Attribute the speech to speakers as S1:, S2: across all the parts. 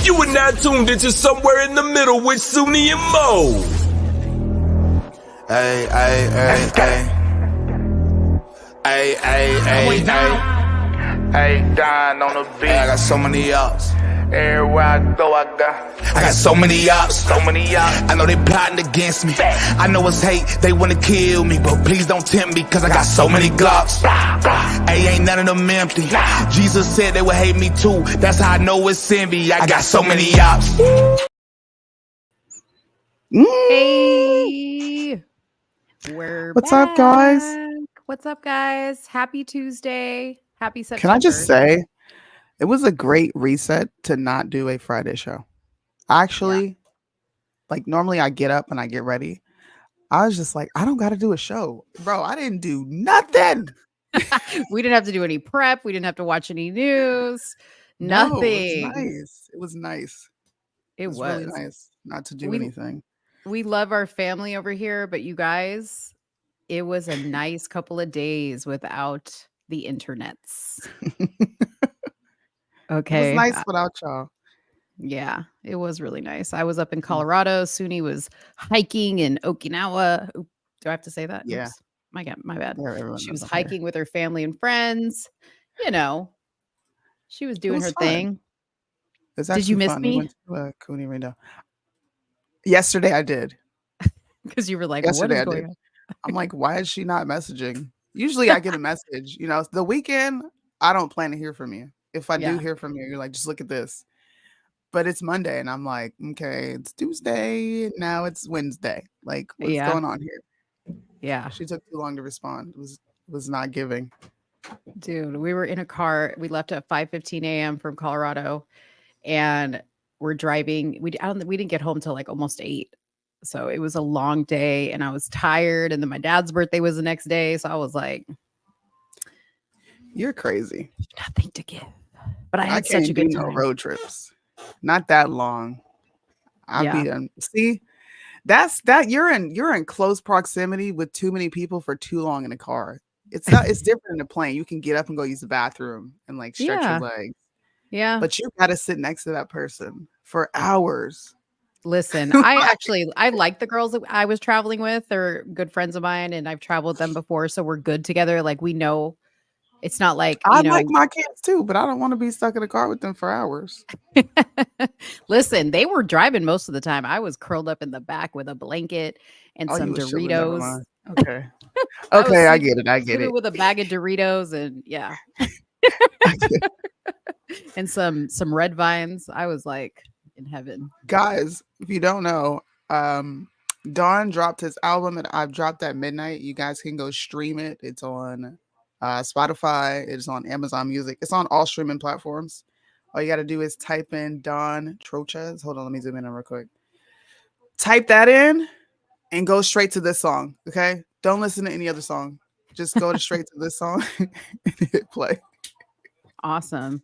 S1: You are now tuned into Somewhere in the Middle with Soonie and Mo.
S2: Ay, ay, ay, ay. Ay, ay, ay, ay.
S3: Hey, Don on the beat.
S2: I got so many ups.
S3: Everywhere I go, I
S2: got so many ups.
S3: so many ups.
S2: I know they plotting against me. I know it's hate, they wanna kill me, but please don't tempt me, cause I got so many glocks. Hey, ain't none of them empty. Jesus said they would hate me too. That's how I know it's envy. I got so many ups.
S4: Hey,
S5: What's up, guys?
S4: What's up, guys? Happy Tuesday. Happy September.
S5: Can I just say, it was a great reset to not do a Friday show. Actually, like normally I get up and I get ready. I was just like, I don't got to do a show. Bro, I didn't do nothing.
S4: We didn't have to do any prep. We didn't have to watch any news.
S5: No,
S4: Nothing.
S5: it was nice.
S4: It was
S5: really nice not to do anything.
S4: We love our family over here, but you guys, it was a nice couple of days without the internets. Okay.
S5: It was nice without y'all.
S4: Yeah, it was really nice. I was up in Colorado. Soonie was hiking in Okinawa. Oop, do I have to say that?
S5: Yeah.
S4: Oops. My bad.
S5: Yeah,
S4: She was hiking with her family and friends. You know, she was doing her
S5: fun.
S4: thing.
S5: Did
S4: you miss
S5: fun.
S4: me?
S5: We went to Cooney Window. Yesterday I did.
S4: Because you were like,
S5: Yesterday
S4: what is
S5: I
S4: going
S5: did.
S4: on?
S5: I'm like, why is she not messaging? Usually I get a message. You know, the weekend, I don't plan to hear from you. If I do hear from you, you're like, just look at this. But it's Monday, and I'm like, okay, it's Tuesday. Now it's Wednesday. Like, what's going on here?
S4: Yeah.
S5: She took too long to respond. It was not giving.
S4: Dude, we were in a car. We left at 5:15 a.m. from Colorado, and we're driving. We didn't get home till like almost 8. So it was a long day, and I was tired. And then my dad's birthday was the next day, so I was like,
S5: "You're crazy."
S4: Nothing to give. But I had
S5: can't
S4: such a good
S5: do
S4: time.
S5: no road trips. Not that long. I'll be done. See, that's that you're in close proximity with too many people for too long in a car. It's different in a plane. You can get up and go use the bathroom and like stretch your legs.
S4: Yeah.
S5: But you gotta sit next to that person for hours.
S4: Listen, I like the girls that I was traveling with. They're good friends of mine, and I've traveled with them before, so we're good together. Like, we know it's not like,
S5: I like my kids too, but I don't want to be stuck in a car with them for hours.
S4: Listen, they were driving most of the time. I was curled up in the back with a blanket and some Doritos.
S5: Okay. Okay, I get it.
S4: With a bag of Doritos and and some red vines. I was like in heaven.
S5: Guys, if you don't know, Don dropped his album and I've dropped at midnight. You guys can go stream it. It's on Spotify. It's on Amazon Music. It's on all streaming platforms. All you got to do is type in Don Troches. Hold on, let me zoom in real quick. Type that in and go straight to this song. Okay, don't listen to any other song. Just go straight to this song and hit play.
S4: Awesome.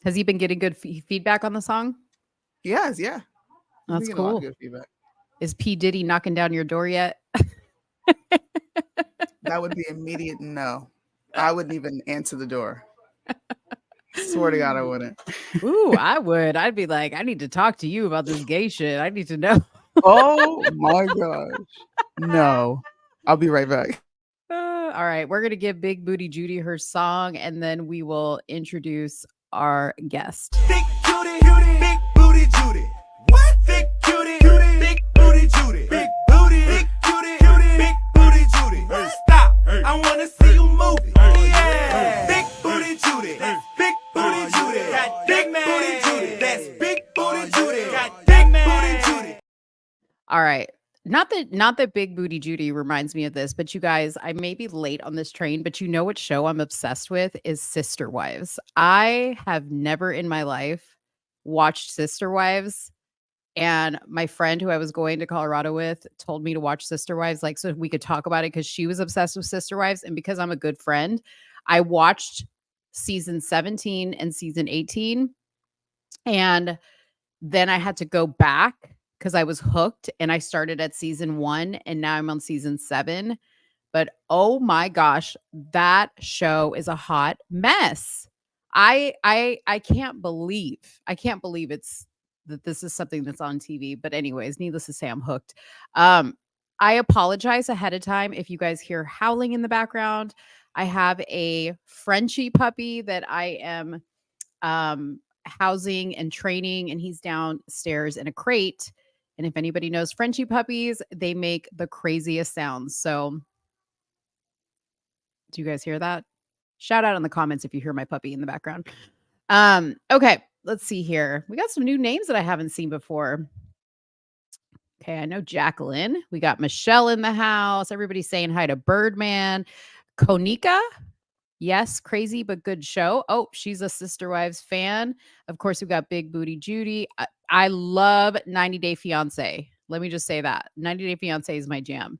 S4: Has he been getting good feedback on the song?
S5: Yes, yeah.
S4: That's cool.
S5: A lot of good feedback.
S4: Is P. Diddy knocking down your door yet?
S5: That would be immediate no. I wouldn't even answer the door. Swear to God, I wouldn't.
S4: Ooh, I would. I'd be like, I need to talk to you about this gay shit. I need to know.
S5: Oh my gosh. No. I'll be right back.
S4: All right. We're going to give Big Booty Judy her song, and then we will introduce our guest.
S6: Big Judy, Big Booty Judy. What? Big Judy, Big Booty Judy. Big Booty, Big Judy, Big Booty Judy. Stop. I want to see you move it. Yeah. Big Booty Judy. Big Booty Judy. Got big booty Judy. That's Big Booty Judy. Got big booty Judy.
S4: All right. Not that Big Booty Judy reminds me of this, but you guys, I may be late on this train, but you know what show I'm obsessed with is Sister Wives. I have never in my life watched Sister Wives. And my friend who I was going to Colorado with told me to watch Sister Wives, like, so we could talk about it because she was obsessed with Sister Wives. And because I'm a good friend, I watched season 17 and season 18. And then I had to go back because I was hooked, and I started at season 1 and now I'm on season 7. But oh my gosh, that show is a hot mess. I can't believe it's that this is something that's on TV. But anyways, needless to say, I'm hooked. I apologize ahead of time if you guys hear howling in the background. I have a Frenchie puppy that I am housing and training, and he's downstairs in a crate. And if anybody knows Frenchie puppies, they make the craziest sounds. So, do you guys hear that? Shout out in the comments if you hear my puppy in the background. Okay, let's see here. We got some new names that I haven't seen before. Okay, I know Jacqueline. We got Michelle in the house. Everybody's saying hi to Birdman. Konika. Yes, crazy but good show. Oh, she's a Sister Wives fan. Of course, we've got Big Booty Judy. I love 90 Day Fiance. Let me just say that 90 Day Fiance is my jam.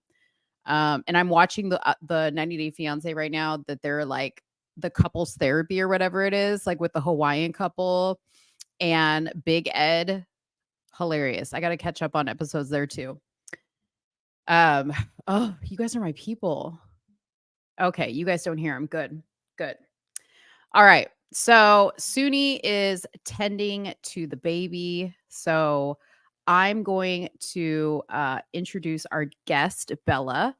S4: And I'm watching the 90 Day Fiance right now. That they're like the couples therapy or whatever it is, like with the Hawaiian couple and Big Ed. Hilarious. I got to catch up on episodes there too. Oh, you guys are my people. Okay, you guys don't hear him. Good. All right. So Soonie is tending to the baby. So I'm going to introduce our guest, Bella,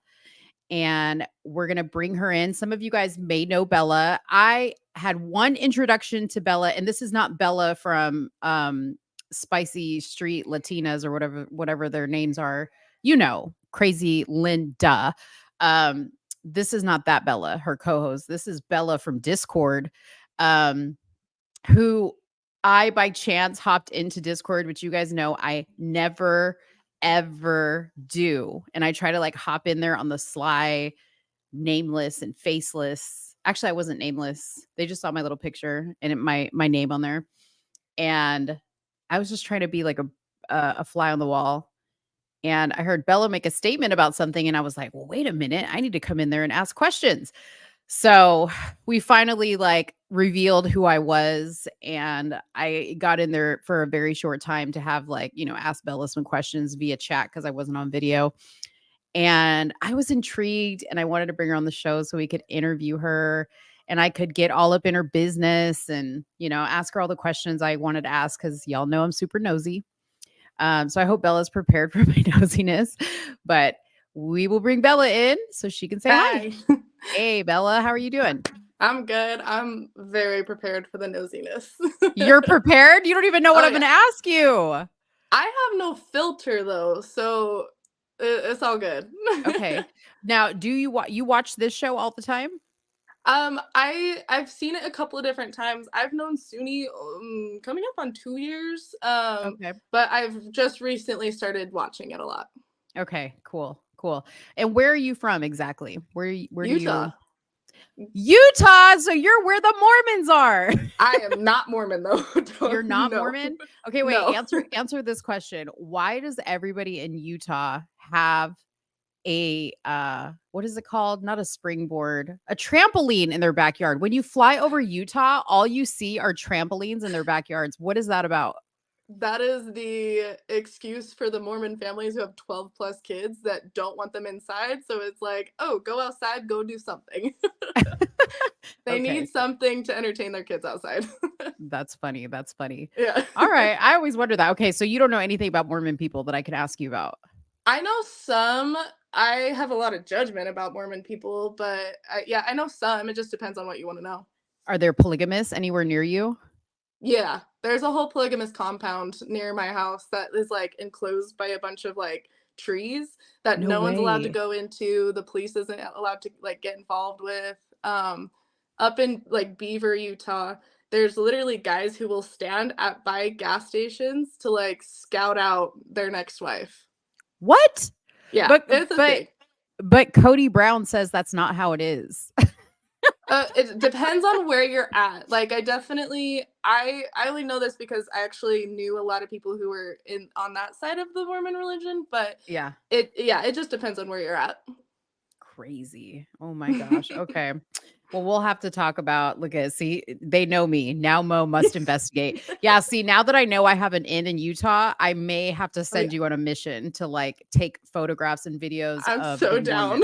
S4: and we're going to bring her in. Some of you guys may know Bella. I had one introduction to Bella, and this is not Bella from Spicy Street Latinas or whatever their names are. You know, Crazy Linda. This is not that Bella, her co-host. This is Bella from Discord, who I by chance hopped into Discord, which you guys know I never ever do. And I try to like hop in there on the sly, nameless and faceless. Actually, I wasn't nameless. They just saw my little picture and my name on there. And I was just trying to be like a fly on the wall. And I heard Bella make a statement about something. And I was like, well, wait a minute. I need to come in there and ask questions. So we finally like revealed who I was. And I got in there for a very short time to have like, ask Bella some questions via chat because I wasn't on video. And I was intrigued and I wanted to bring her on the show so we could interview her and I could get all up in her business and, ask her all the questions I wanted to ask because y'all know I'm super nosy. So I hope Bella's prepared for my nosiness, but we will bring Bella in so she can say hi. Hey, Bella, how are you doing?
S7: I'm good. I'm very prepared for the nosiness.
S4: You're prepared? You don't even know what I'm going to ask you.
S7: I have no filter though, so it's all good.
S4: Okay. Now, do you watch this show all the time?
S7: I've seen it a couple of different times. I've known Soonie coming up on 2 years.
S4: Okay.
S7: But I've just recently started watching it a lot.
S4: Okay, cool. And where are you from exactly? Where
S7: Utah.
S4: Utah, so you're where the Mormons are.
S7: I am not Mormon though.
S4: You're not Mormon? Okay, wait,
S7: No.
S4: answer this question. Why does everybody in Utah have a what is it called? Not a springboard, a trampoline in their backyard. When you fly over Utah, all you see are trampolines in their backyards. What is that about?
S7: That is the excuse for the Mormon families who have 12 plus kids that don't want them inside. So it's like, oh, go outside, go do something. They need something to entertain their kids outside.
S4: That's funny.
S7: Yeah.
S4: All right. I always wonder that. Okay, so you don't know anything about Mormon people that I could ask you about.
S7: I know some. I have a lot of judgment about Mormon people, but I know some. It just depends on what you want to know.
S4: Are there polygamists anywhere near you?
S7: Yeah, there's a whole polygamous compound near my house that is like enclosed by a bunch of like trees that no one's allowed to go into. The police isn't allowed to like get involved with. Up in like Beaver, Utah, there's literally guys who will stand by gas stations to like scout out their next wife.
S4: What?
S7: Yeah, it's a thing.
S4: But Cody Brown says that's not how it is.
S7: It depends on where you're at. Like I only know this because I actually knew a lot of people who were on that side of the Mormon religion, but it just depends on where you're at.
S4: Crazy. Oh my gosh. Okay. Well, we'll have to talk about, see, they know me. Now Mo must investigate. Yeah, see, now that I know I have an in Utah, I may have to send you on a mission to like take photographs and videos
S7: I'm so down.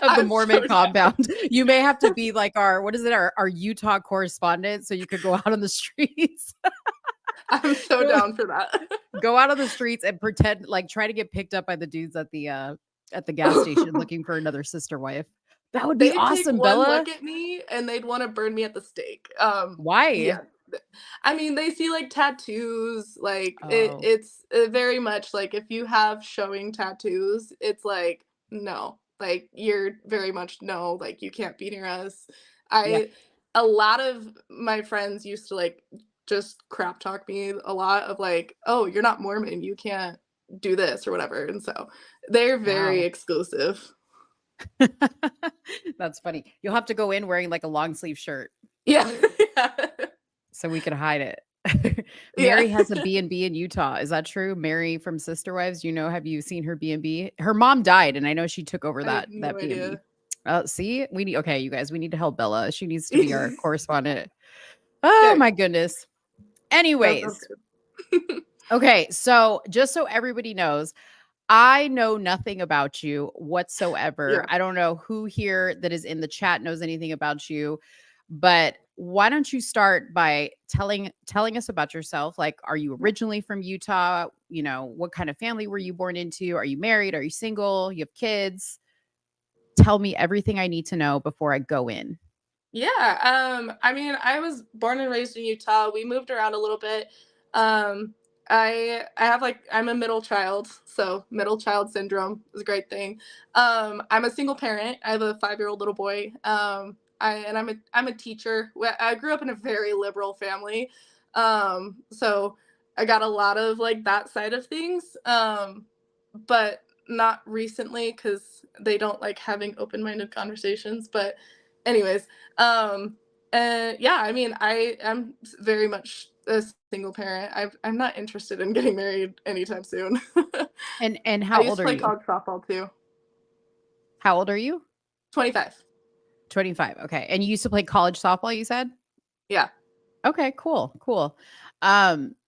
S4: of the Mormon compound. You may have to be like our Utah correspondent so you could go out on the streets.
S7: I'm so down for that.
S4: Go out on the streets and pretend like try to get picked up by the dudes at the gas station looking for another sister wife. That would be
S7: They'd take
S4: awesome,
S7: one
S4: Bella.
S7: look at me and they'd want to burn me at the stake.
S4: Why?
S7: Yeah. I mean, they see like tattoos, like
S4: Oh.
S7: it's very much like if you have showing tattoos, it's like no, like you're very much no, like you can't be near us.
S4: Yeah.
S7: A lot of my friends used to like just crap talk me a lot of like, oh, you're not Mormon, you can't do this or whatever, and so they're very
S4: Wow.
S7: exclusive.
S4: That's funny. You'll have to go in wearing like a long sleeve shirt
S7: Yeah. Yeah.
S4: so we could hide it.
S7: Yeah.
S4: Mary has a B&B in Utah. Is that true? Mary from Sister Wives, have you seen her B&B? Her mom died and I know she took over
S7: I
S4: that
S7: have no
S4: B&B.
S7: idea.
S4: See, okay, you guys, we need to help Bella. She needs to be our correspondent. Oh
S7: Okay.
S4: my goodness.
S7: That
S4: Anyways,
S7: sounds good.
S4: okay, so just so everybody knows, I know nothing about you whatsoever.
S7: Yeah.
S4: I don't know who here that is in the chat knows anything about you, but why don't you start by telling us about yourself? Like, are you originally from Utah? What kind of family were you born into? Are you married? Are you single? You have kids? Tell me everything I need to know before I go in.
S7: Yeah. I mean, I was born and raised in Utah. We moved around a little bit. I have like I'm a middle child, so middle child syndrome is a great thing. I'm a single parent. I have a 5-year-old little boy. I'm a teacher. I grew up in a very liberal family. So I got a lot of like that side of things. But not recently because they don't like having open-minded conversations. But anyways, yeah, I mean, I am very much a single parent. I'm not interested in getting married anytime soon.
S4: And
S7: I
S4: how
S7: used
S4: old
S7: to
S4: are
S7: play
S4: you?
S7: college softball too.
S4: How old are you?
S7: 25.
S4: 25. Okay. And you used to play college softball, you said?
S7: Yeah.
S4: Okay, cool.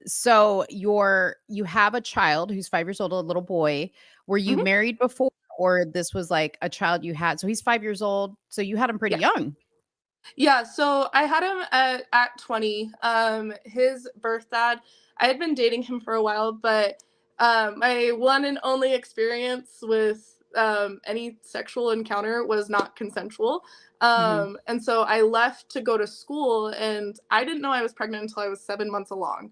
S4: So you have a child who's 5 years old, a little boy. Were you
S7: Mhm.
S4: married before, or this was like a child you had? So he's 5 years old. So you had him pretty
S7: Yeah.
S4: young.
S7: Yeah, so I had him at 20. His birth dad, I had been dating him for a while, but my one and only experience with any sexual encounter was not consensual.
S4: Mhm.
S7: And so I left to go to school, and I didn't know I was pregnant until I was 7 months along.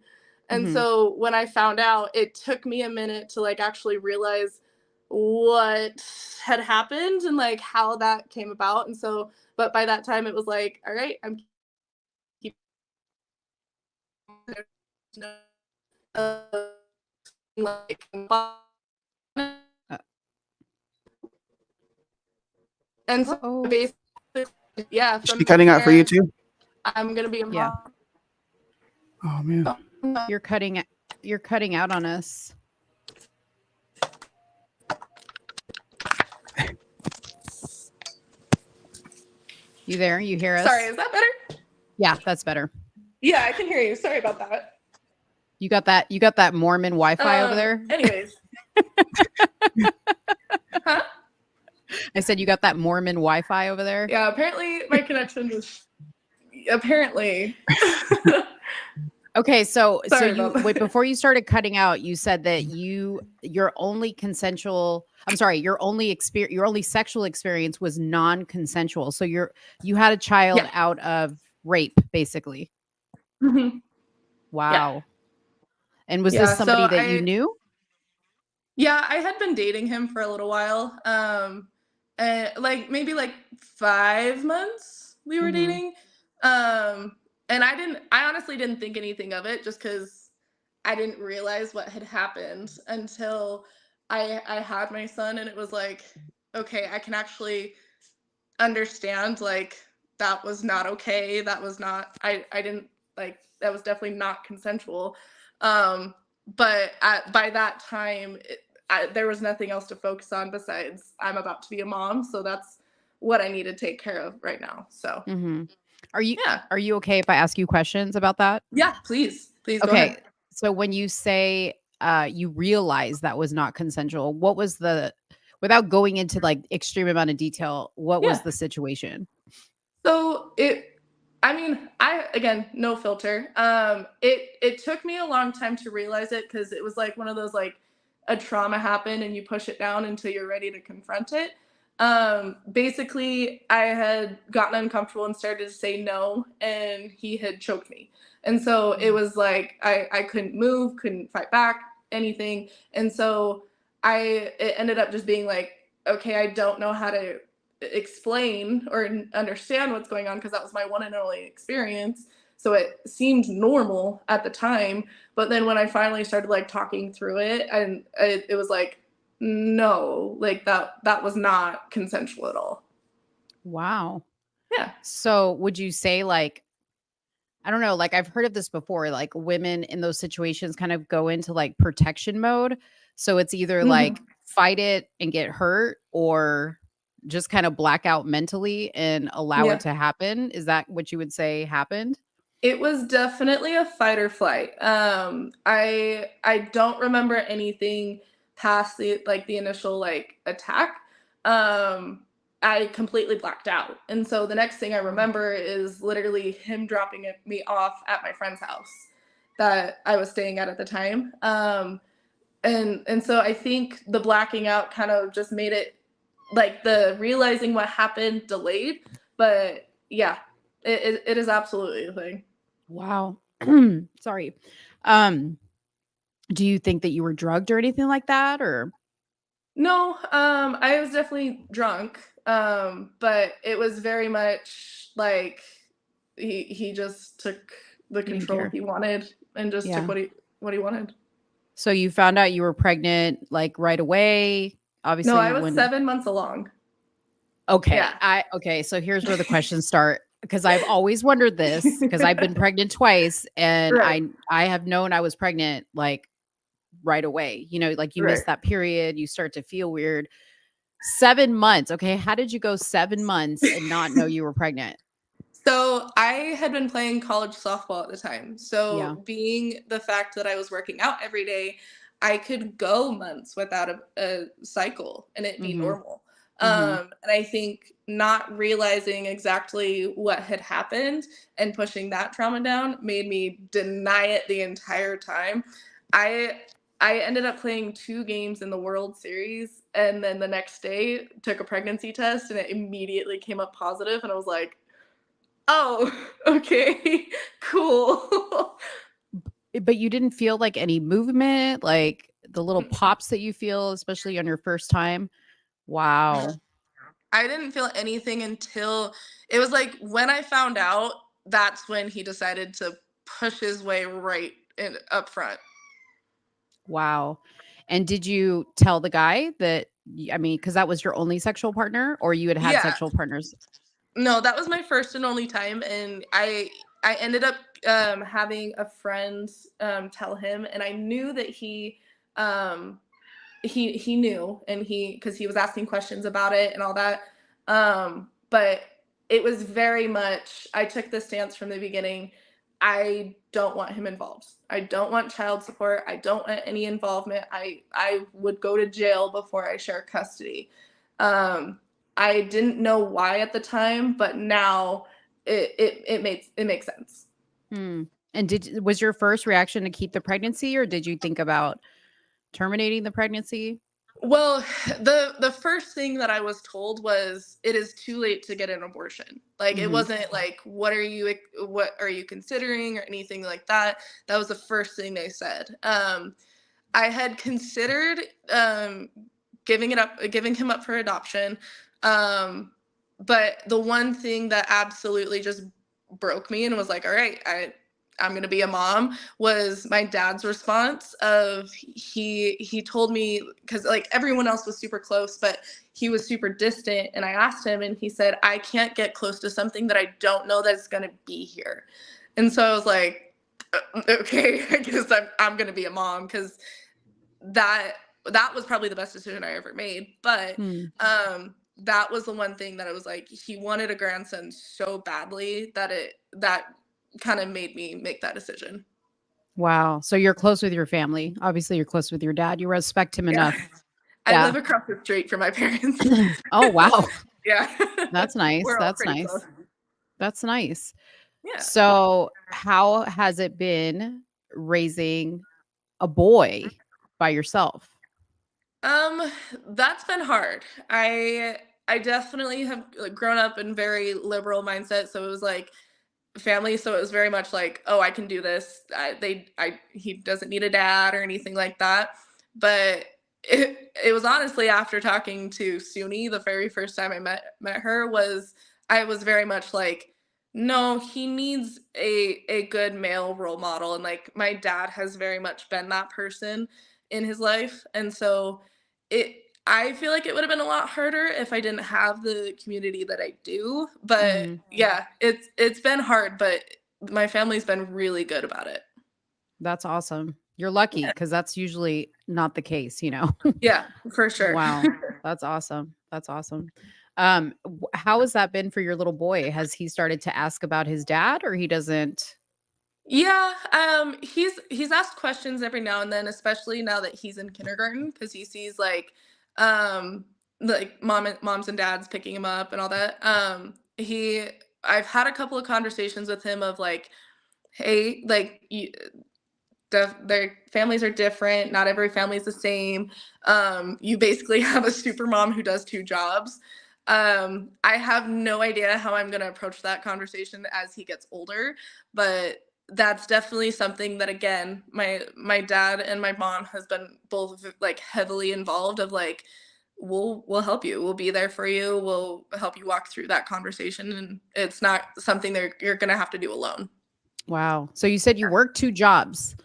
S7: And
S4: Mhm.
S7: so when I found out, it took me a minute to like actually realize what had happened and like how that came about. And so but by that time, it was like, all right, I'm keeping like,
S4: Uh,
S7: and so
S4: Uh-oh.
S7: basically, yeah,
S5: Is
S7: from
S5: she cutting out for you
S7: there,
S5: too?
S7: I'm gonna be a
S4: Yeah.
S5: Oh man.
S7: mom.
S4: You're cutting out on us. You there? You hear us?
S7: Sorry, is that better?
S4: Yeah, that's better.
S7: Yeah, I can hear you. Sorry about that.
S4: You got that Mormon Wi-Fi over there?
S7: Anyways. Huh?
S4: I said you got that Mormon Wi-Fi over there?
S7: Yeah, apparently my connection was apparently.
S4: Okay, so
S7: Sorry
S4: you
S7: about that.
S4: wait before you started cutting out, you said that your only your only sexual experience was non-consensual. So you had a child
S7: Yeah.
S4: out of rape, basically.
S7: Mhm.
S4: Wow. And was
S7: Yeah,
S4: this somebody
S7: so
S4: that you knew?
S7: Yeah, I had been dating him for a little while. Like maybe like 5 months we were
S4: Mhm.
S7: dating. And I honestly didn't think anything of it just because I didn't realize what had happened until I had my son, and it was like, okay, I can actually understand like that was not okay. That was not I didn't like that was definitely not consensual. But by that time, there was nothing else to focus on besides I'm about to be a mom, so that's what I need to take care of right now. So
S4: Mhm.
S7: yeah,
S4: Are you okay if I ask you questions about that?
S7: yeah, please go
S4: Okay.
S7: ahead.
S4: So when you say you realize that was not consensual, what was without going into like extreme amount of detail, what was
S7: Yeah.
S4: the situation?
S7: So I mean, again, no filter. It took me a long time to realize it because it was like one of those like a trauma happened and you push it down until you're ready to confront it. Basically, I had gotten uncomfortable and started to say no, and he had choked me, and so it was like I couldn't move, couldn't fight back, anything, and so it ended up just being like, okay, I don't know how to explain or understand what's going on because that was my one and only experience. So it seemed normal at the time, but then when I finally started like talking through it, and it was like, no, like that was not consensual at all.
S4: Wow.
S7: Yeah.
S4: So would you say like, I don't know, like I've heard of this before, like women in those situations kind of go into like protection mode. So it's either like fight it and get hurt or just kind of black out mentally and allow it
S7: Yeah.
S4: to happen. Is that what you would say happened?
S7: It was definitely a fight or flight. I don't remember anything past the initial like attack. Um, I completely blacked out, and so the next thing I remember is literally him dropping me off at my friend's house that I was staying at the time. And so I think the blacking out kind of just made it like the realizing what happened delayed, but yeah, it is absolutely a thing.
S4: Wow. Sorry. Do you think that you were drugged or anything like that? Or
S7: No, I was definitely drunk, but it was very much like he just took the
S4: you didn't
S7: control
S4: care?
S7: he wanted and just took
S4: Yeah.
S7: what he wanted.
S4: So you found out you were pregnant like right away.
S7: No,
S4: Obviously,
S7: I was
S4: when
S7: 7 months along.
S4: okay,
S7: Yeah.
S4: okay, so here's where the questions start because I've always wondered this because I've been pregnant twice and
S7: Right,
S4: I have known I was pregnant like right away. You know, like you miss
S7: right.
S4: that period, you start to feel weird. 7 months. Okay, how did you go 7 months and not know you were pregnant?
S7: So I had been playing college softball at the time.
S4: Yeah.
S7: So being the fact that I was working out every day, I could go months without a cycle and it be
S4: Mhm.
S7: normal.
S4: Mhm.
S7: And I think not realizing exactly what had happened and pushing that trauma down made me deny it the entire time. I I ended up playing 2 games in the World Series, and then the next day took a pregnancy test, and it immediately came up positive, and I was like, oh, okay, cool.
S4: But you didn't feel like any movement, like the little pops that you feel, especially on your first time? Wow.
S7: I didn't feel anything until it was like when I found out, that's when he decided to push his way right in up front.
S4: Wow. And did you tell the guy that I mean, because that was your only sexual partner or you had had
S7: Yeah.
S4: sexual partners?
S7: No, that was my first and only time, and I ended up having a friend tell him, and I knew that um he knew, and because he was asking questions about it and all that, but it was very much I took the stance from the beginning. I don't want him involved. I don't want child support. I don't want any involvement. I would go to jail before I share custody. um I didn't know why at the time, but now it makes sense.
S4: Hmm. And was your first reaction to keep the pregnancy or did you think about terminating the pregnancy?
S7: Well, the first thing that I was told was it is too late to get an abortion. Like it
S4: Mhm.
S7: wasn't like what are you considering or anything like that. That was the first thing they said. I had considered giving him up for adoption. But the one thing that absolutely just broke me and was like, all right, I'm gonna be a mom was my dad's response of he told me because like everyone else was super close, but he was super distant. And I asked him and he said, I can't get close to something that I don't know that's gonna be here. And so I was like, okay, I guess I'm gonna be a mom because that that was probably the best decision I ever made. But
S4: Hmm.
S7: that was the one thing that I was like, he wanted a grandson so badly that kind of made me make that decision.
S4: Wow. So you're close with your family. Obviously, you're close with your dad. You respect him
S7: Yeah.
S4: enough.
S7: I
S4: Yeah.
S7: live across the street from my parents.
S4: Oh, wow.
S7: Yeah.
S4: That's nice.
S7: We're all
S4: That's
S7: pretty close.
S4: nice. That's nice.
S7: Yeah.
S4: So, how has it been raising a boy by yourself?
S7: Um, that's been hard. I definitely have grown up in very liberal mindset, so it was like family, so it was very much like, oh, I can do this. He doesn't need a dad or anything like that. But it was honestly after talking to Soonie the very first time I met her, was I was very much like, no, he needs a good male role model, and like my dad has very much been that person in his life, and so it I feel like it would have been a lot harder if I didn't have the community that I do. But
S4: Mhm.
S7: yeah, it's been hard, but my family's been really good about it.
S4: That's awesome. You're lucky
S7: Yeah.
S4: because that's usually not the case, you know?
S7: Yeah, for sure.
S4: Wow. That's awesome. That's awesome. How has that been for your little boy? Has he started to ask about his dad or he doesn't?
S7: Yeah, he's asked questions every now and then, especially now that he's in kindergarten, because he sees um like moms and dads picking him up and all that. He I've had a couple of conversations with him of like, hey, like their families are different. Not every family is the same. You basically have a super mom who does two jobs. I have no idea how I'm going to approach that conversation as he gets older, but that's definitely something that, again, my dad and my mom has been both like heavily involved of like, we'll help you, we'll be there for you, we'll help you walk through that conversation, and it's not something that you're going to have to do alone.
S4: Wow. So you said you work two jobs.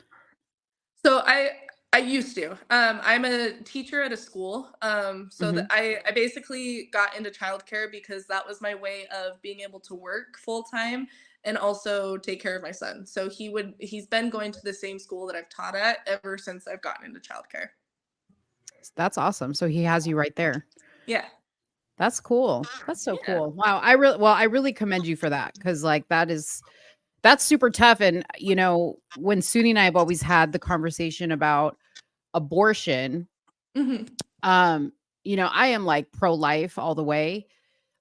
S7: So I used to. I'm a teacher at a school. So
S4: Mhm.
S7: I basically got into childcare because that was my way of being able to work full time and also take care of my son. So he's been going to the same school that I've taught at ever since I've gotten into childcare.
S4: That's awesome. So he has you right there.
S7: Yeah.
S4: That's cool. That's so
S7: Yeah.
S4: cool. Wow. I really commend you for that because like that's super tough. And when Suni and I have always had the conversation about abortion,
S7: Hmm.
S4: um, I am like pro-life all the way,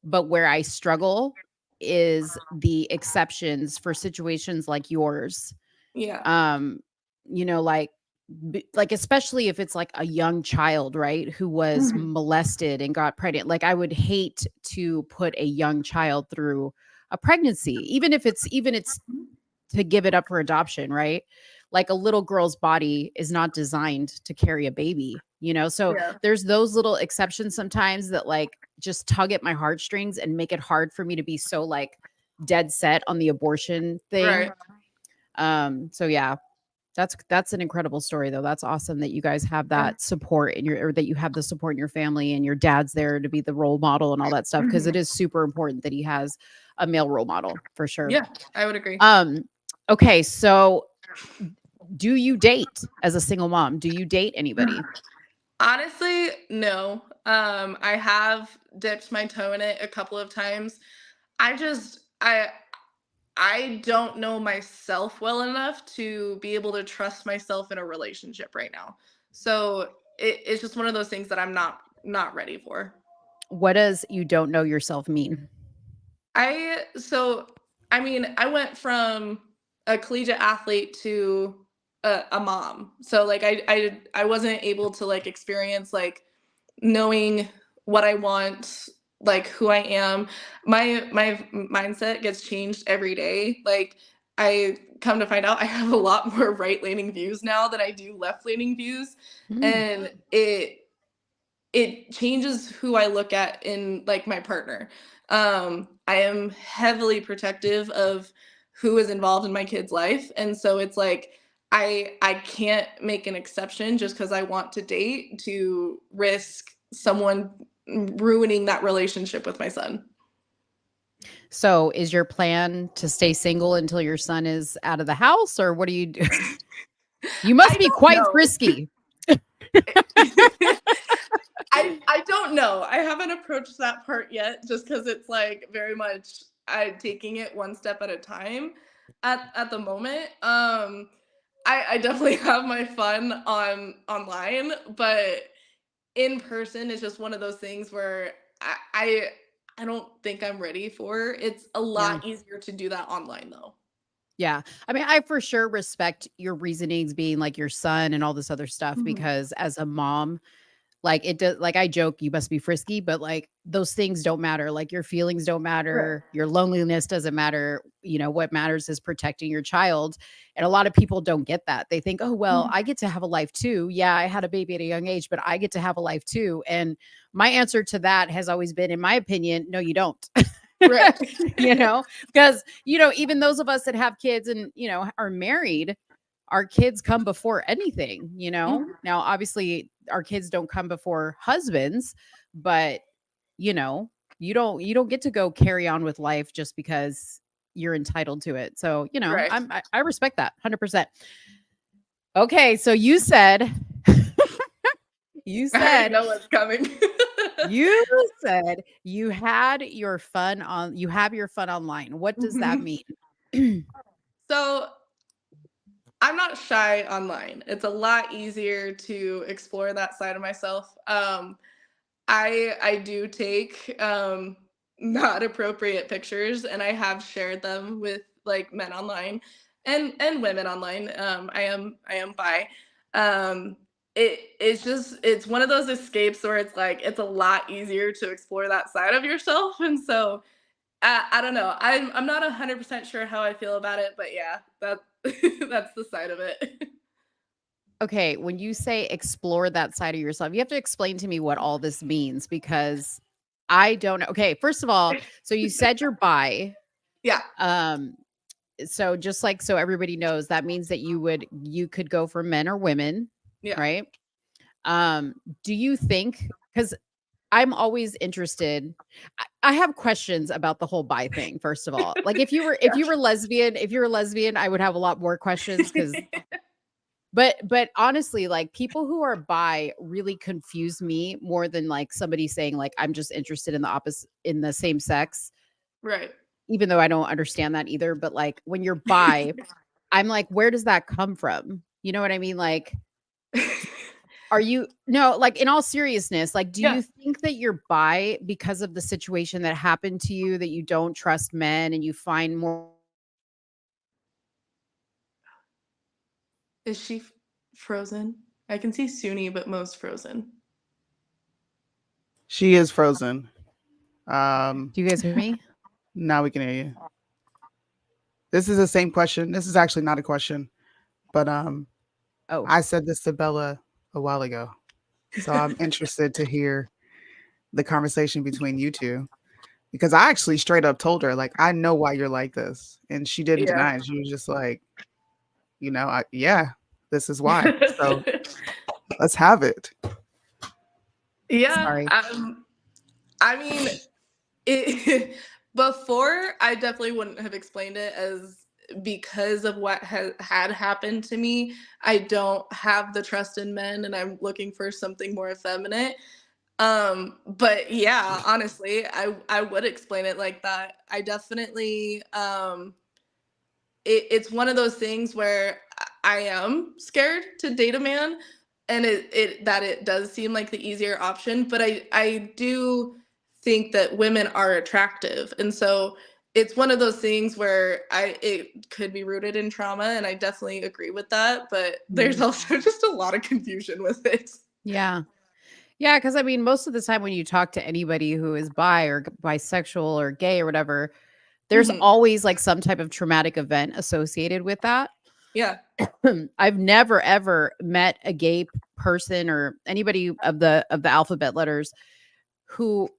S4: but where I struggle is the exceptions for situations like yours.
S7: Yeah.
S4: Um, like especially if it's like a young child, right, who was
S7: Mhm.
S4: molested and got pregnant. Like I would hate to put a young child through a pregnancy, even it's to give it up for adoption, right? Like a little girl's body is not designed to carry a baby, so
S7: Yeah.
S4: there's those little exceptions sometimes that like just tug at my heartstrings and make it hard for me to be so like dead set on the abortion thing.
S7: Right.
S4: So yeah, that's an incredible story though. That's awesome that you guys have
S7: Yeah.
S4: that support in your or that you have the support in your family and your dad's there to be the role model and all that stuff because
S7: Mhm.
S4: it is super important that he has a male role model for sure.
S7: Yeah, I would agree.
S4: Okay, so do you date as a single mom? Do you date anybody?
S7: Honestly, no. I have dipped my toe in it a couple of times. I just I don't know myself well enough to be able to trust myself in a relationship right now. So it's just one of those things that I'm not ready for.
S4: What does you don't know yourself mean?
S7: So I mean, I went from a collegiate athlete to a mom. So like I wasn't able to like experience like knowing what I want, like who I am. My mindset gets changed every day. Like I come to find out I have a lot more right-leaning views now than I do left-leaning views,
S4: Mm,
S7: and it changes who I look at in like my partner. I am heavily protective of who is involved in my kid's life, and so it's like I can't make an exception just because I want to date to risk someone ruining that relationship with my son.
S4: so is your plan to stay single until your son is out of the house, or what do you do? You
S7: I
S4: must be
S7: don't
S4: quite
S7: know.
S4: frisky.
S7: I don't know. I haven't approached that part yet just because it's like very much I taking it one step at a time at the moment. I definitely have my fun online, but in person is just one of those things where I I don't think I'm ready for. It's a
S4: Yeah.
S7: lot easier to do that online though.
S4: Yeah. I mean, I for sure respect your reasonings being like your son and all this other stuff
S7: Mhm.
S4: because as a mom, like it does like I joke you must be frisky, but like those things don't matter. Like your feelings don't
S7: Right.
S4: matter, your loneliness doesn't matter. You know, what matters is protecting your child. And a lot of people don't get that. They think, "Oh, well,
S7: Mhm.
S4: I get to have a life too. Yeah, I had a baby at a young age, but I get to have a life too." And my answer to that has always been in my opinion, no you don't.
S7: Right.
S4: You know, because you know, even those of us that have kids and, you know, are married, our kids come before anything, you know?
S7: Mhm.
S4: Now, obviously, our kids don't come before husbands, but you know, you don't get to go carry on with life just because you're entitled to it. So, you know,
S7: Right.
S4: I respect that 100%. Okay, so you said you
S7: I already
S4: said
S7: know what's coming.
S4: you said you have your fun online. What does that
S7: Mhm.
S4: mean?
S7: So I'm not shy online. It's a lot easier to explore that side of myself. I do take not appropriate pictures, and I have shared them with like men online and women online. I am bi. Um, it's one of those escapes where it's like it's a lot easier to explore that side of yourself, and so I don't know. I'm not 100% sure how I feel about it, but yeah, that that's the side of it.
S4: Okay, when you say explore that side of yourself, you have to explain to me what all this means because I don't know. Okay, first of all, so you said you're bi.
S7: Yeah,
S4: Um, so just like so everybody knows, that means that you could go for men or women,
S7: yeah,
S4: right? Um, do you think because I'm always interested. I have questions about the whole bi thing, first of all. Like if you were lesbian, if you're a lesbian, I would have a lot more questions because
S7: yeah.
S4: but honestly, like people who are bi really confuse me more than like somebody saying like I'm just interested in the opposite in the same sex,
S7: Right.
S4: even though I don't understand that either. But like when you're bi, I'm like, where does that come from? You know what I mean? Like, are you no, like in all seriousness, like do
S7: Yeah.
S4: you think that you're bi because of the situation that happened to you that you don't trust men and you find more
S7: Is she frozen? I can see Soonie, but Mo's frozen.
S5: She is frozen. Um,
S4: do you guys hear me?
S5: Now we can hear you. This is the same question. This is actually not a question, but
S4: Oh.
S5: I said this to Bella a while ago. So I'm interested to hear the conversation between you two because I actually straight up told her like I know why you're like this, and she didn't
S7: Yeah.
S5: deny it. She was just like, yeah, this is why. So let's have it.
S7: Yeah.
S4: Sorry.
S7: I mean, it before I definitely wouldn't have explained it as because of what had happened to me. I don't have the trust in men, and I'm looking for something more effeminate. But yeah, honestly, I would explain it like that. I definitely it's one of those things where I am scared to date a man, and it does seem like the easier option, but I do think that women are attractive. And so it's one of those things where it could be rooted in trauma, and I definitely agree with that, but there's
S4: Mm.
S7: also just a lot of confusion with it.
S4: Yeah. Yeah, because I mean, most of the time when you talk to anybody who is bi or bisexual or gay or whatever, there's
S7: Mhm.
S4: always like some type of traumatic event associated with that.
S7: Yeah.
S4: I've never ever met a gay person or anybody of the alphabet letters who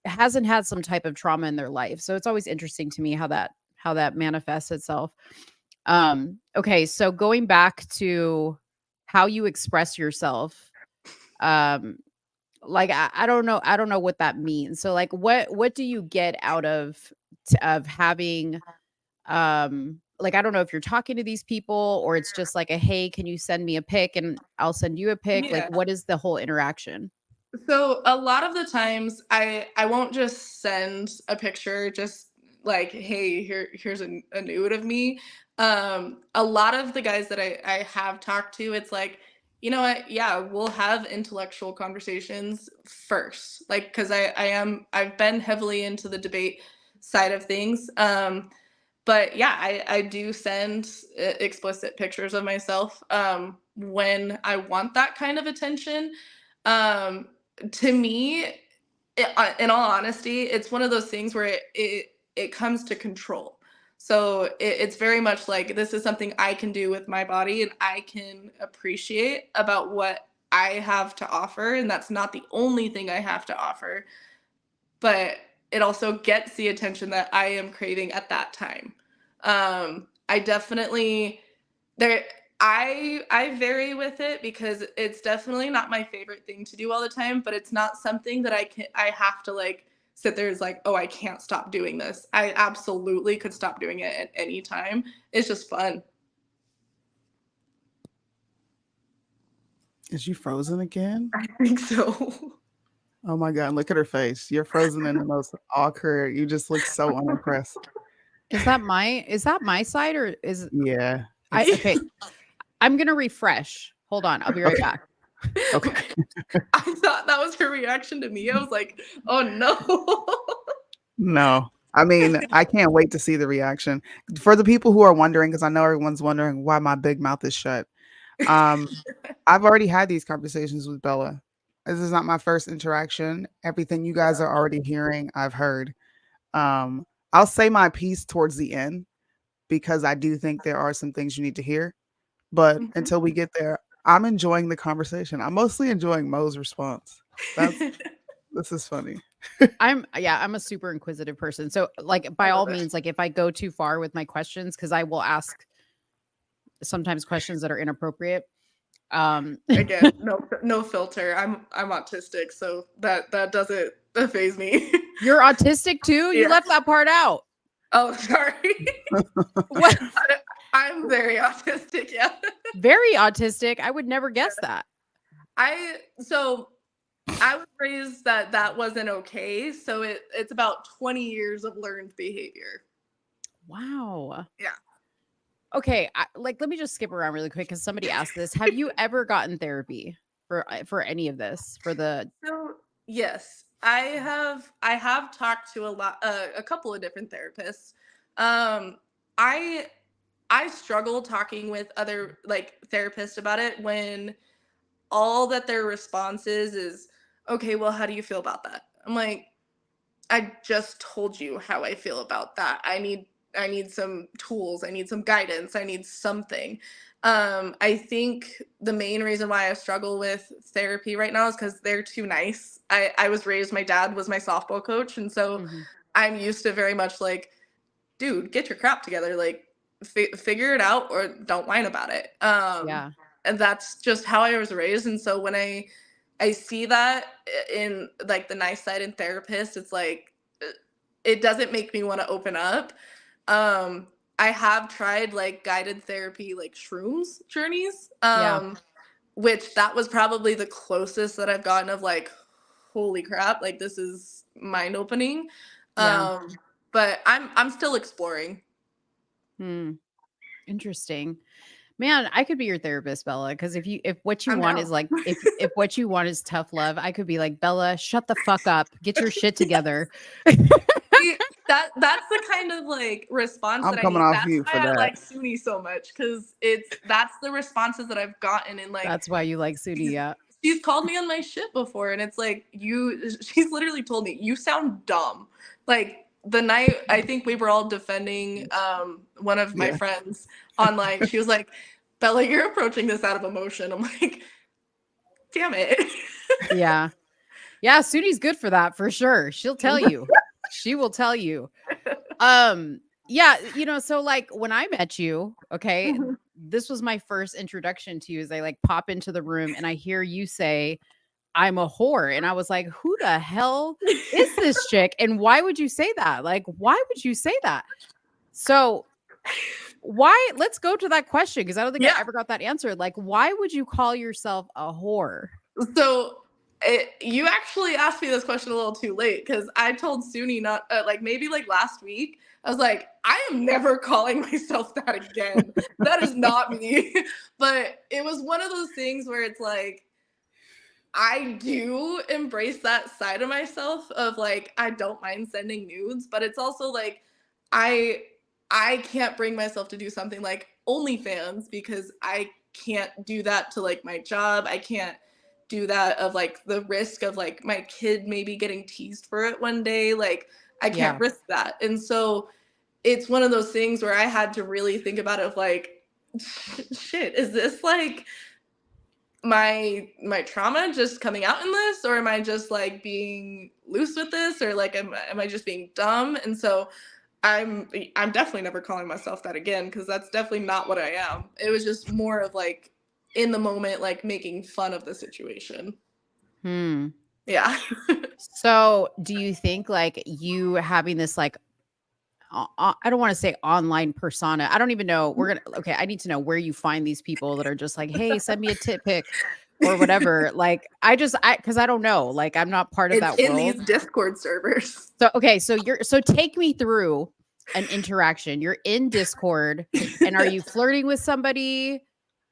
S4: hasn't had some type of trauma in their life. So it's always interesting to me how that manifests itself. Okay, so going back to how you express yourself, um, like I don't know what that means. So like what do you get out of of having like I don't know if you're talking to these people or it's just like a hey, can you send me a pic and I'll send you a pic? Like
S7: Yeah.
S4: what is the whole interaction?
S7: So a lot of the times I won't just send a picture just like hey here's a nude of me. A lot of the guys that I have talked to, it's like you know what? Yeah, we'll have intellectual conversations first. Like, because I've been heavily into the debate side of things. But yeah, I do send explicit pictures of myself when I want that kind of attention. Um, to me, in all honesty, it's one of those things where it comes to control. So it's very much like this is something I can do with my body and I can appreciate about what I have to offer. And that's not the only thing I have to offer, but it also gets the attention that I am craving at that time. I definitely there I vary with it because it's definitely not my favorite thing to do all the time, but it's not something that I have to like sit there as like, oh, I can't stop doing this. I absolutely could stop doing it at any time. It's just fun.
S5: Is she frozen again?
S7: I think so.
S5: Oh my God, look at her face. You're frozen in the most awkward. You just look so unimpressed.
S4: Is that my side or is
S5: Yeah.
S4: okay? I'm gonna refresh. Hold on, I'll be right back.
S5: Okay.
S7: I thought that was her reaction to me. I was like, oh no.
S5: No. I mean, I can't wait to see the reaction. For the people who are wondering, because I know everyone's wondering why my big mouth is shut. I've already had these conversations with Bella. This is not my first interaction. Everything you guys are already hearing, I've heard. I'll say my piece towards the end because I do think there are some things you need to hear. But until we get there, I'm enjoying the conversation. I'm mostly enjoying Mo's response. This is funny.
S4: I'm a super inquisitive person. So like by all means, like if I go too far with my questions, because I will ask sometimes questions that are inappropriate.
S7: Again, no filter. I'm autistic, so that doesn't faze me.
S4: You're autistic too? You
S7: Yeah.
S4: left that part out.
S7: Oh, sorry.
S4: What?
S7: I'm very autistic, yeah.
S4: Very autistic. I would never guess that.
S7: I was raised that wasn't okay, so it's about 20 years of learned behavior.
S4: Wow.
S7: Yeah.
S4: Okay, let me just skip around really quick because somebody asked this. Have you ever gotten therapy for any of this?
S7: So yes, I have talked to a couple of different therapists. I struggle talking with other like therapists about it when all that their response is okay, well, how do you feel about that? I'm like, I just told you how I feel about that. I need some tools. I need some guidance. I need something. I think the main reason why I struggle with therapy right now is because they're too nice. I was raised, my dad was my softball coach. And so I'm used to very much like, dude, get your crap together. Like, figure it out or don't whine about it.
S4: Yeah.
S7: And that's just how I was raised. And so when I see that in like the nice side in therapists, it's like, it doesn't make me want to open up. I have tried like guided therapy, like shrooms journeys, which that was probably the closest that I've gotten of like, holy crap, like this is mind opening. But I'm still exploring.
S4: Interesting. Man, I could be your therapist, Bella, because if what you want is like if what you want is tough love, I could be like, Bella, shut the fuck up. Get your shit together.
S7: See, that's the kind of like response
S5: I'm
S7: that
S5: coming
S7: I need.
S5: off you
S7: That's
S5: for
S7: why I
S5: that.
S7: like Soonie so much, because that's the responses that I've gotten, and like
S4: That's why you like Soonie, yeah.
S7: she's called me on my shit before, and it's like she's literally told me, you sound dumb. Like the night I think we were all defending one of my friends online, she was like, Bella, you're approaching this out of emotion. I'm like, damn it.
S4: Yeah. Yeah, Soonie's good for that for sure. She'll tell you. She will tell you. Yeah, so like when I met you, okay, this was my first introduction to you as I like pop into the room and I hear you say, I'm a whore. And I was like, who the hell is this chick? And why would you say that? Like, why would you say that? So let's go to that question because I don't think I ever got that answered. Like, why would you call yourself a whore?
S7: So you actually asked me this question a little too late because I told Soonie not like maybe like last week I was like, I am never calling myself that again. That is not me. But it was one of those things where it's like, I do embrace that side of myself of like, I don't mind sending nudes, but it's also like, I I can't bring myself to do something like OnlyFans because I can't do that to like my job. I can't do that of like the risk of like my kid maybe getting teased for it one day. Like I can't
S4: Yeah.
S7: risk that. And so it's one of those things where I had to really think about it of like, shit, is this like my trauma just coming out in this, or am I just like being loose with this, or like am I just being dumb? And so I'm definitely never calling myself that again, because that's definitely not what I am. It was just more of like in the moment, like making fun of the situation. Yeah.
S4: So do you think like you having this like I don't want to say online persona. I don't even know. Okay. I need to know where you find these people that are just like, hey, send me a tit pic or whatever. Like, because I don't know. Like, I'm not part of
S7: It's
S4: that
S7: in
S4: world.
S7: these Discord servers.
S4: So, okay. So take me through an interaction. You're in Discord and are you flirting with somebody?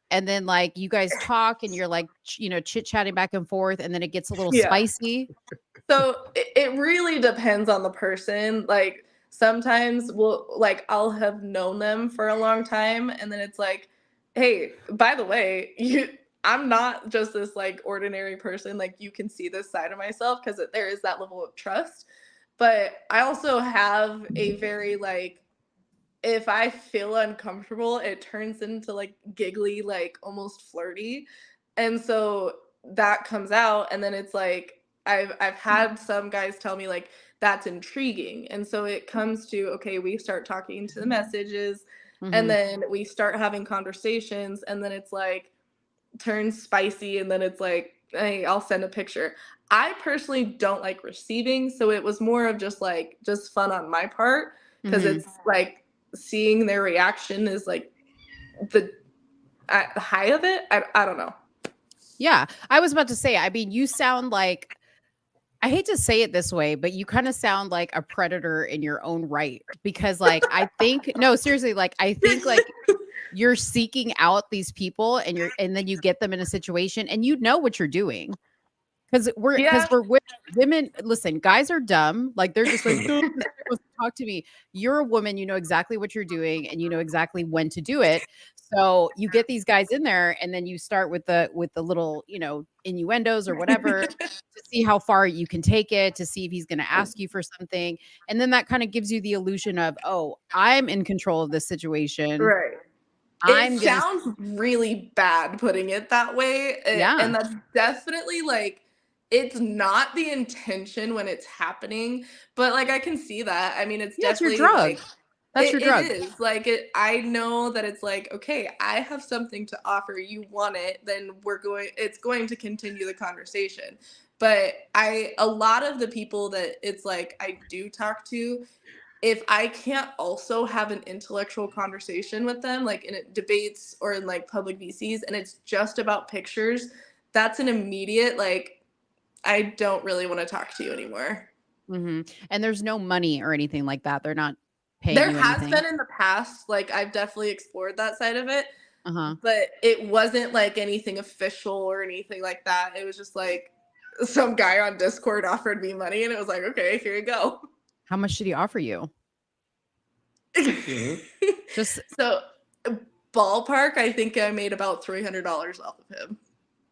S4: And then like you guys talk and you're like, chit chatting back and forth. And then it gets a little
S7: Yeah.
S4: spicy.
S7: So it really depends on the person. Like sometimes I'll have known them for a long time, and then it's like, hey, by the way, I'm not just this like ordinary person. Like you can see this side of myself, because there is that level of trust. But I also have a very like, if I feel uncomfortable, it turns into like giggly, like almost flirty. And so that comes out, and then it's like I've had some guys tell me like that's intriguing. And so it comes to, okay, we start talking to the messages, and then we start having conversations, and then it's like turns spicy, and then it's like, hey, I'll send a picture. I personally don't like receiving, so it was more of just fun on my part, because it's like seeing their reaction is like the high of it. I don't know.
S4: Yeah. I was about to say, I mean, you sound like, I hate to say it this way, but you kind of sound like a predator in your own right, because like, no, seriously, like, I think like you're seeking out these people and then you get them in a situation and you know what you're doing. Because we're women. Listen, guys are dumb. Like they're just like, "Don't talk to me." You're a woman. You know exactly what you're doing, and you know exactly when to do it. So you get these guys in there, and then you start with the little innuendos or whatever to see how far you can take it, to see if he's going to ask you for something, and then that kind of gives you the illusion of, oh, I'm in control of this situation.
S7: Right. It sounds really bad putting it that way.
S4: Yeah.
S7: And that's definitely like, it's not the intention when it's happening, but like I can see that. I mean, it's definitely
S4: your drug.
S7: like,
S4: That's your drug.
S7: It is like it. I know that it's like, okay, I have something to offer. You want it, then it's going to continue the conversation. But a lot of the people that it's like I do talk to, if I can't also have an intellectual conversation with them, like in debates or in like public VCs, and it's just about pictures, that's an immediate, like, I don't really want to talk to you anymore.
S4: And there's no money or anything like that. They're not paying
S7: There
S4: you
S7: has
S4: anything.
S7: been in the past, like I've definitely explored that side of it, but it wasn't like anything official or anything like that. It was just like some guy on Discord offered me money, and it was like, okay, here you go.
S4: How much did he offer you? Just
S7: so ballpark, I think I made about $300 off of him.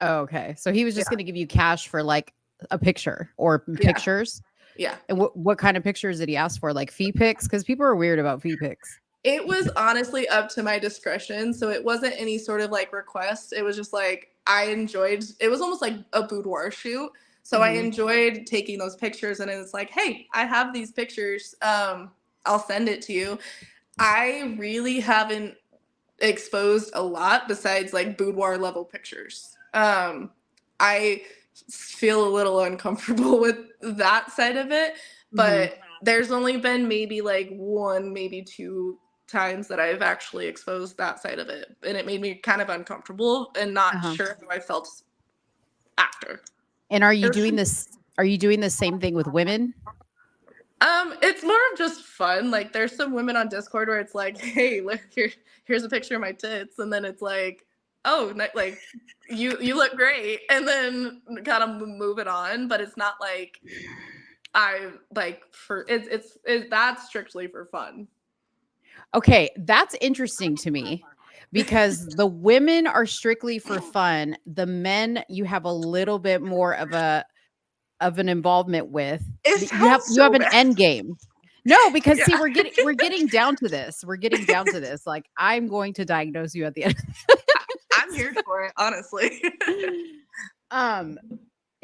S4: Oh, okay. So he was just going to give you cash for like a picture or pictures.
S7: Yeah.
S4: And what kind of pictures did he ask for? Like fee pics? Because people are weird about fee pics.
S7: It was honestly up to my discretion. So it wasn't any sort of like request. It was just like, it was almost like a boudoir shoot. So I enjoyed taking those pictures, and it's like, hey, I have these pictures. I'll send it to you. I really haven't exposed a lot besides like boudoir level pictures. I feel a little uncomfortable with that side of it, but there's only been maybe like one, maybe two times that I've actually exposed that side of it, and it made me kind of uncomfortable and not sure how I felt after.
S4: And are you doing this? Are you doing the same thing with women?
S7: It's more of just fun. Like there's some women on Discord where it's like, hey, look here's a picture of my tits, and then it's like, oh, like you look great, and then kind of move it on. But it's not like I like for it's that's strictly for fun.
S4: Okay, that's interesting to me because the women are strictly for fun. The men you have a little bit more of an involvement with.
S7: It
S4: You have
S7: sounds
S4: you have
S7: so
S4: an
S7: bad.
S4: end game. No, because see,
S7: Yeah.
S4: we're getting down to this. We're getting down to this. Like I'm going to diagnose you at the end.
S7: I'm here for it, honestly.
S4: um,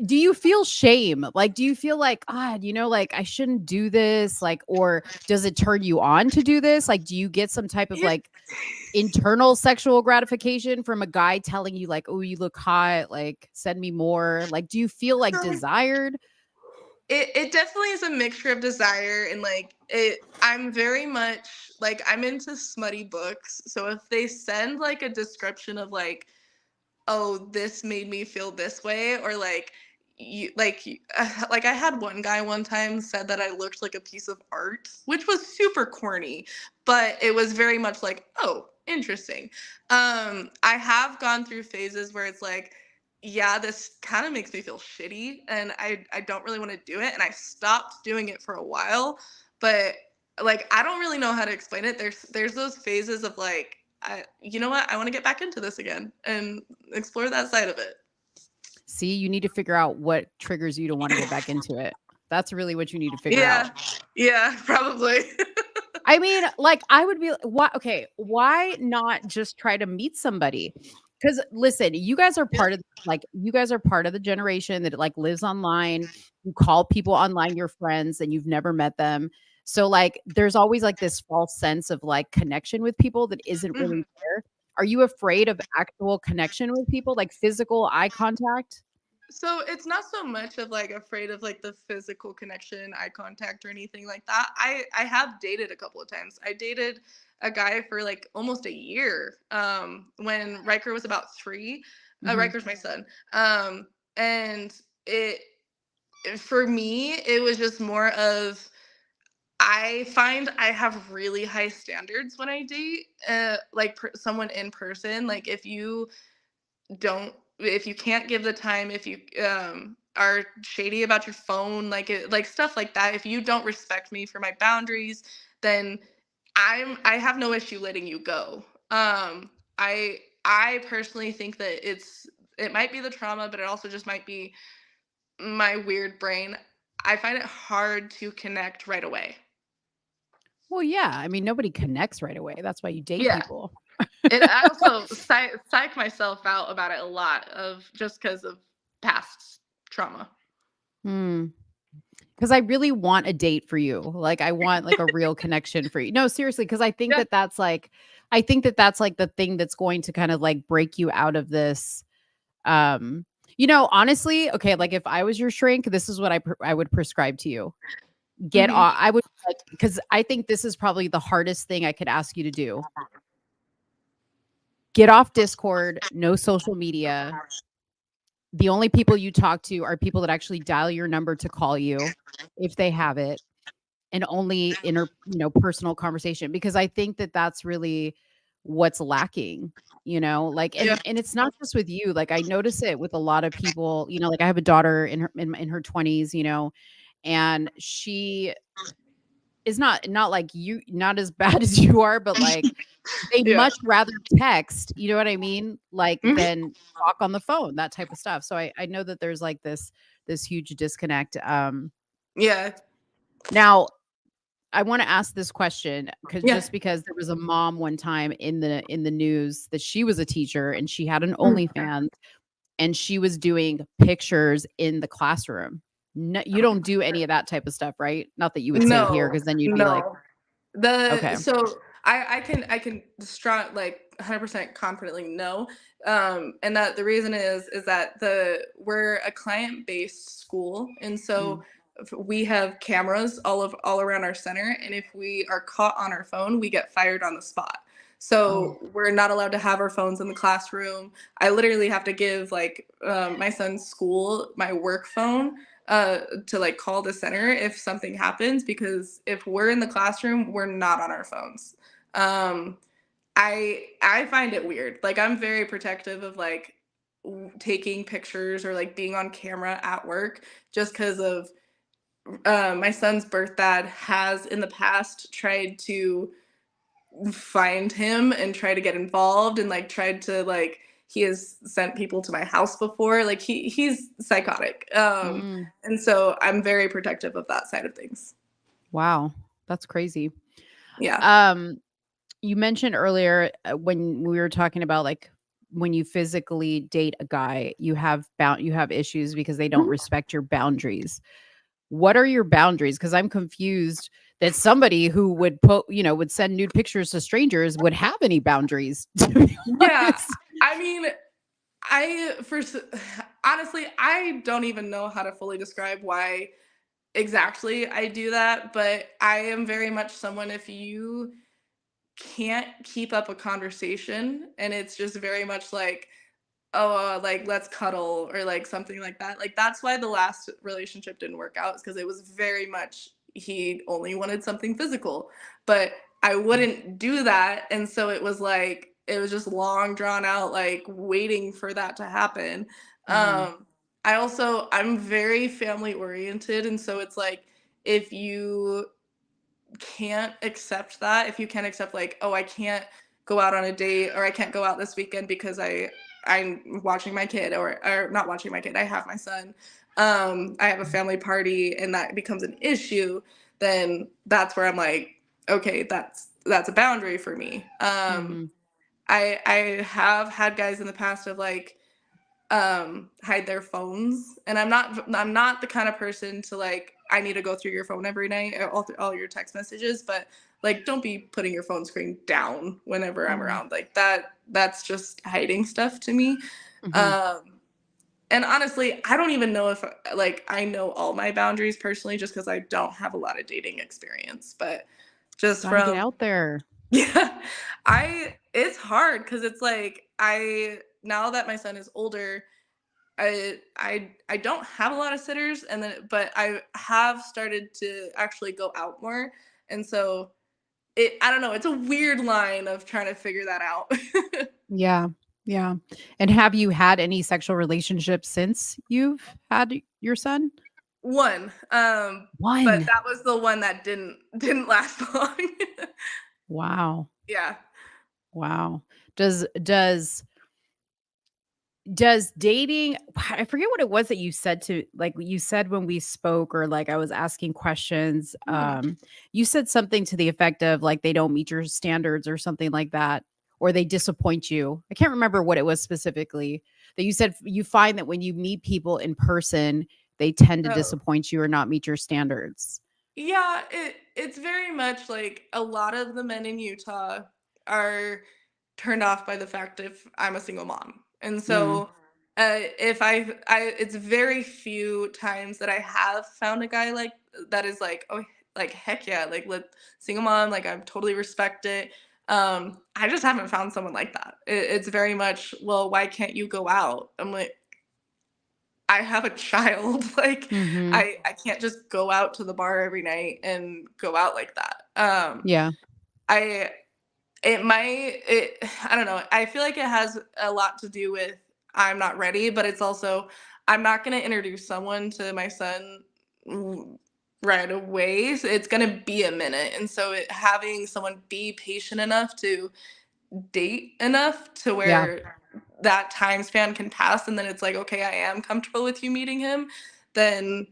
S4: do you feel shame? Like, do you feel like, like I shouldn't do this? Like, or does it turn you on to do this? Like, do you get some type of
S7: Yeah.
S4: like internal sexual gratification from a guy telling you like, oh, you look hot, like send me more? Like, do you feel like desired?
S7: It definitely is a mixture of desire and like I'm very much like I'm into smutty books. So if they send like a description of like, oh, this made me feel this way, or like like I had one guy one time said that I looked like a piece of art, which was super corny, but it was very much like, oh, interesting. I have gone through phases where it's like, yeah, this kind of makes me feel shitty and I don't really want to do it, and I stopped doing it for a while, but like I don't really know how to explain it. There's those phases of like, you know what, I want to get back into this again and explore that side of it.
S4: See, you need to figure out what triggers you to want to get back into it. That's really what you need to figure out.
S7: Yeah, probably.
S4: I mean, like I would be why okay, why not just try to meet somebody? Cuz listen, you guys are part of you guys are part of the generation that like lives online. You call people online your friends and you've never met them. So like there's always like this false sense of like connection with people that isn't
S7: Mhm.
S4: really there. Are you afraid of actual connection with people, like physical eye contact?
S7: So it's not so much of like afraid of like the physical connection, eye contact or anything like that. I have dated a couple of times. I dated a guy for like almost a year when Riker was about 3.
S4: Mhm.
S7: Riker's my son. And it for me it was just more of, I find I have really high standards when I date like someone in person. Like if you can't give the time, if you are shady about your phone, like stuff like that, if you don't respect me for my boundaries, then I have no issue letting you go. I personally think that it might be the trauma, but it also just might be my weird brain. I find it hard to connect right away.
S4: Well, yeah. I mean, nobody connects right away. That's why you date
S7: Yeah.
S4: people.
S7: And I also psych myself out about it a lot of just because of past trauma.
S4: Hmm. Because I really want a date for you. Like, I want like a real connection for you. No, seriously, because
S7: Yeah.
S4: I think that that's like the thing that's going to kind of like break you out of this. Honestly, okay, like if I was your shrink, this is what I would prescribe to you. Get
S7: Mhm.
S4: off. I would like because I think this is probably the hardest thing I could ask you to do. Get off Discord, no social media. The only people you talk to are people that actually dial your number to call you if they have it, and only personal conversation, because I think that that's really what's lacking, like,
S7: Yeah.
S4: and it's not just with you. Like I notice it with a lot of people, like I have a daughter in her 20s, and she is not like you, not as bad as you are, but like they
S7: Yeah.
S4: much rather text, you know what I mean? Like
S7: Mhm.
S4: than talk on the phone, that type of stuff. So I know that there's like this huge disconnect.
S7: Yeah.
S4: Now I want to ask this question
S7: Yeah.
S4: because there was a mom one time in the news that she was a teacher and she had an
S7: Mm.
S4: OnlyFans and she was doing pictures in the classroom. No, you don't do any of that type of stuff, right? Not that you would say it here
S7: No.
S4: because then you'd be like,
S7: No. The
S4: okay.
S7: so I can strong like 100% confidently no. And that the reason is that we're a client-based school, and so
S4: Mm.
S7: we have cameras all around our center, and if we are caught on our phone, we get fired on the spot.
S4: Oh,
S7: So we're not allowed to have our phones in the classroom. I literally have to give like my son's school my work phone to like call the center if something happens, because if we're in the classroom, we're not on our phones. I find it weird. Like, I'm very protective of like taking pictures or like being on camera at work, just because of my son's birth dad has in the past tried to find him and try to get involved, and like tried to like, he has sent people to my house before. Like, he's psychotic. And so I'm very protective of that side of things.
S4: Wow, that's crazy.
S7: Yeah.
S4: You mentioned earlier when we were talking about like when you physically date a guy, you have issues because they don't respect your boundaries. What are your boundaries? Because I'm confused that somebody who would would send nude pictures to strangers would have any boundaries. To be
S7: Yeah.
S4: honest.
S7: I mean, honestly, I don't even know how to fully describe why exactly I do that, but I am very much someone, if you can't keep up a conversation and it's just very much like, oh, like let's cuddle or like something like that. Like, that's why the last relationship didn't work out, because it was very much he only wanted something physical, but I wouldn't do that, and so it was like it was just long drawn out, like waiting for that to happen. I'm very family oriented, and so it's like, if you can't accept that, if you can't accept like, oh, I can't go out on a date, or I can't go out this weekend because I'm watching my kid, or not watching my kid, I have my son, I have a family party, and that becomes an issue, then that's where I'm like, okay, that's a boundary for me. I have had guys in the past of like hide their phones, and I'm not the kind of person to like, I need to go through your phone every night, or all your text messages, but like, don't be putting your phone screen down whenever I'm around. Like, that's just hiding stuff to me. And honestly, I don't even know if like I know all my boundaries personally, just because I don't have a lot of dating experience, but just
S4: Gotta get
S7: from
S4: out there.
S7: yeah, it's hard because it's like, now that my son is older, I don't have a lot of sitters, but I have started to actually go out more, and so I don't know, it's a weird line of trying to figure that out.
S4: Yeah. Yeah. And have you had any sexual relationships since you've had your son?
S7: One, but
S4: One.
S7: that was the one that didn't last long.
S4: Wow.
S7: Yeah.
S4: Wow. Does dating, I forget what it was that you said to, like, you said when we spoke, or like I was asking questions, you said something to the effect of like they don't meet your standards or something like that, or they disappoint you. I can't remember what it was specifically that you said. You find that when you meet people in person, they tend to
S7: Oh.
S4: disappoint you or not meet your standards.
S7: Yeah, it's very much like a lot of the men in Utah are turned off by the fact if I'm a single mom. And
S4: Mm,
S7: so if it's very few times that I have found a guy like that is like, oh, like heck yeah, like let single mom, like I totally respect it. I just haven't found someone like that. It's very much, well, why can't you go out? I'm like, I have a child. Like,
S4: mm-hmm.
S7: I can't just go out to the bar every night and go out like that.
S4: Yeah.
S7: I it might it I don't know. I feel like it has a lot to do with I'm not ready, but it's also I'm not going to introduce someone to my son right away. So it's going to be a minute. And so having someone be patient enough to date enough to
S4: Yeah.
S7: where that time span can pass, and then it's like, okay, I am comfortable with you meeting him, then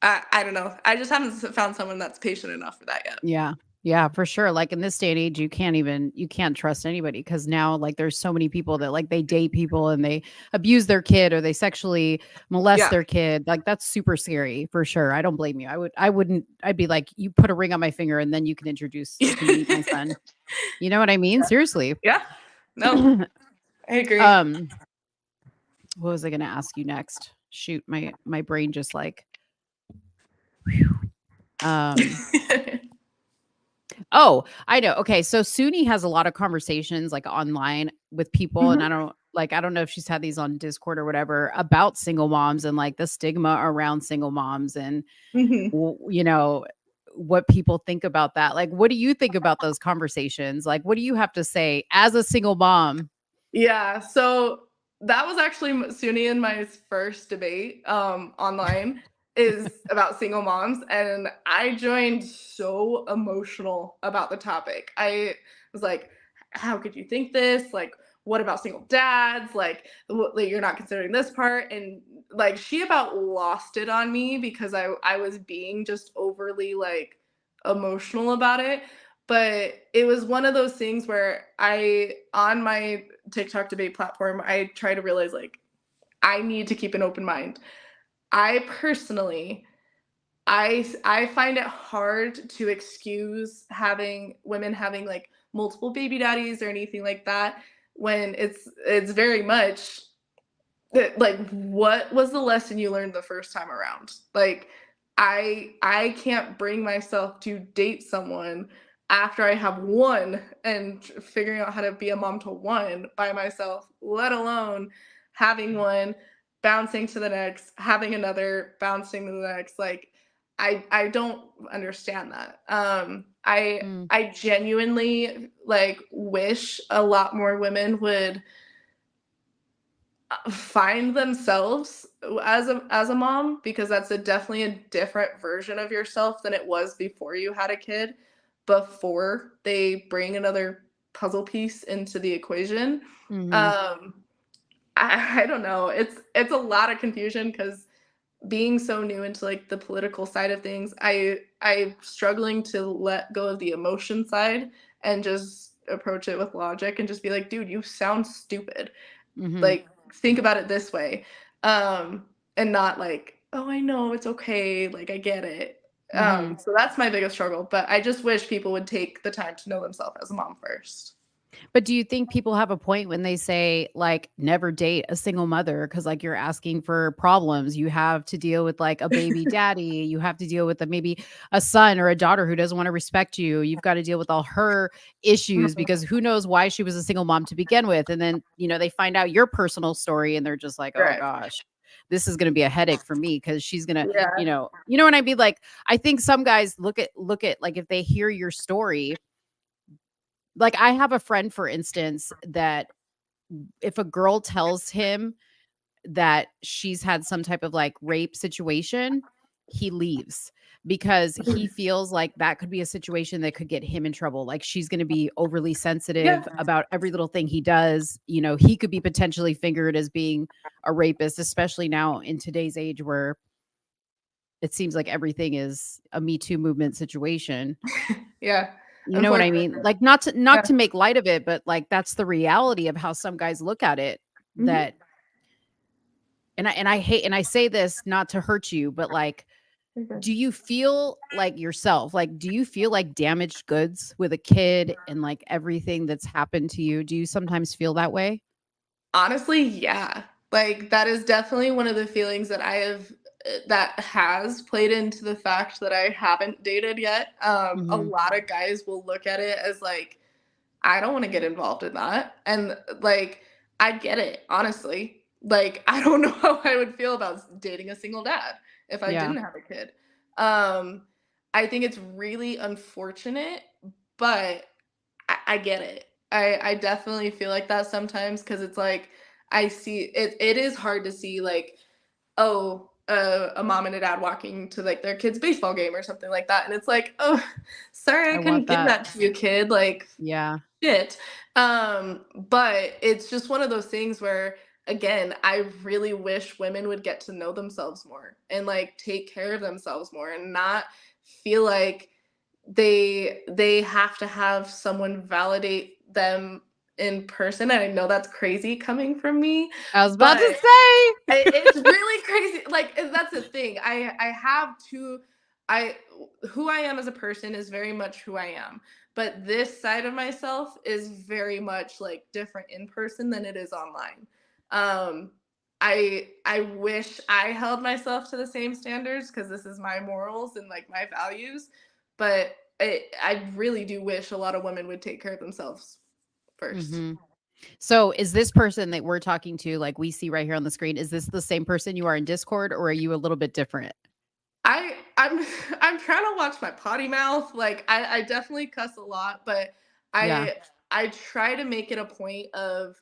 S7: I don't know. I just haven't found someone that's patient enough for that yet.
S4: Yeah. Yeah, for sure. Like in this day and age, you can't trust anybody because now like there's so many people that like they date people and they abuse their kid or they sexually molest
S7: Yeah.
S4: their kid. Like that's super scary for sure. I don't blame you. I'd be like, you put a ring on my finger and then you can meet my son. You know what I mean? Seriously.
S7: Yeah. No, I agree.
S4: What was I gonna ask you next? Shoot, my brain just like um oh, I know. Okay, so Soonie has a lot of conversations like online with people, and
S7: Mhm.
S4: I don't like, I don't know if she's had these on Discord or whatever about single moms and like the stigma around single moms and,
S7: Mhm.
S4: you know, what people think about that. Like, what do you think about those conversations? Like, what do you have to say as a single mom?
S7: Yeah, so that was actually Soonie and my first debate online is about single moms, and I joined so emotional about the topic. I was like, "How could you think this? Like, what about single dads? Like, like you're not considering this part." And like she about lost it on me because I was being just overly like emotional about it. But it was one of those things where I on my TikTok debate platform, I try to realize like I need to keep an open mind. I personally I find it hard to excuse having women having like multiple baby daddies or anything like that when it's very much like what was the lesson you learned the first time around? Like I can't bring myself to date someone after I have one and figuring out how to be a mom to one by myself, let alone having one, bouncing to the next, having another, bouncing to the next. Like I don't understand that.
S4: Mm,
S7: I genuinely like wish a lot more women would find themselves as a mom, because that's definitely a different version of yourself than it was before you had a kid, before they bring another puzzle piece into the equation.
S4: mhm.
S7: um I don't know, it's a lot of confusion because being so new into like the political side of things, I'm struggling to let go of the emotion side and just approach it with logic and just be like, dude, you sound stupid.
S4: Mhm.
S7: Like, think about it this way. Um, and not like, oh, I know it's okay. Like, I get it.
S4: Mhm.
S7: So that's my biggest struggle. But I just wish people would take the time to know themselves as a mom first.
S4: But do you think people have a point when they say, like, never date a single mother? Because, like, you're asking for problems. You have to deal with, like, a baby daddy. You have to deal with maybe a son or a daughter who doesn't want to respect you. You've got to deal with all her issues
S7: Mhm.
S4: because who knows why she was a single mom to begin with. And then, they find out your personal story and they're just like, oh
S7: Right.
S4: gosh, this is going to be a headache for me because she's going to,
S7: Yeah.
S4: what I mean? Like, I think some guys look at like if they hear your story, like I have a friend, for instance, that if a girl tells him that she's had some type of like rape situation, he leaves because he
S7: Mhm.
S4: feels like that could be a situation that could get him in trouble. Like she's going to be overly
S7: Yeah.
S4: sensitive about every little thing he does. He could be potentially fingered as being a rapist, especially now in today's age where it seems like everything is a Me Too movement situation.
S7: Yeah.
S4: You know what I
S7: Unfortunately.
S4: mean? Like, not
S7: Yeah.
S4: to make light of it, but, like, that's the reality of how some guys look at it,
S7: Mhm.
S4: that and I hate and I say this not to hurt you, but, like,
S7: Okay.
S4: do you feel like yourself, like, do you feel like damaged goods with a kid and, like, everything that's happened to you? Do you sometimes feel that way?
S7: Honestly, yeah. Like that is definitely one of the feelings that I have that has played into the fact that I haven't dated yet. A
S4: Mhm.
S7: lot of guys will look at it as like, I don't want to get involved in that. And like, I get it, honestly. Like, I don't know how I would feel about dating a single dad if I
S4: Yeah.
S7: didn't have a kid. Um, I think it's really unfortunate, but I get it. I definitely feel like that sometimes because it's like I see it. It is hard to see like, oh, a mom and a dad walking to like their kid's baseball game or something like that, and it's like, oh, sorry, I
S4: I
S7: couldn't
S4: want
S7: give
S4: that.
S7: that to you, kid. Like
S4: Yeah.
S7: shit. But it's just one of those things where again, I really wish women would get to know themselves more and like take care of themselves more and not feel like they have to have someone validate them in person. And I know that's crazy coming from me,
S4: I was about
S7: but
S4: to say.
S7: it's really crazy. Like that's the thing. I have to I who I am as a person is very much who I am. But this side of myself is very much like different in person than it is online. Um I wish I held myself to the same standards because this is my morals and like my values, but I really do wish a lot of women would take care of themselves first.
S4: Mhm. So is this person that we're talking to, like we see right here on the screen, is this the same person you are in Discord, or are you a little bit different?
S7: I'm I'm trying to watch my potty mouth. Like I definitely cuss a lot, but
S4: Yeah.
S7: I try to make it a point of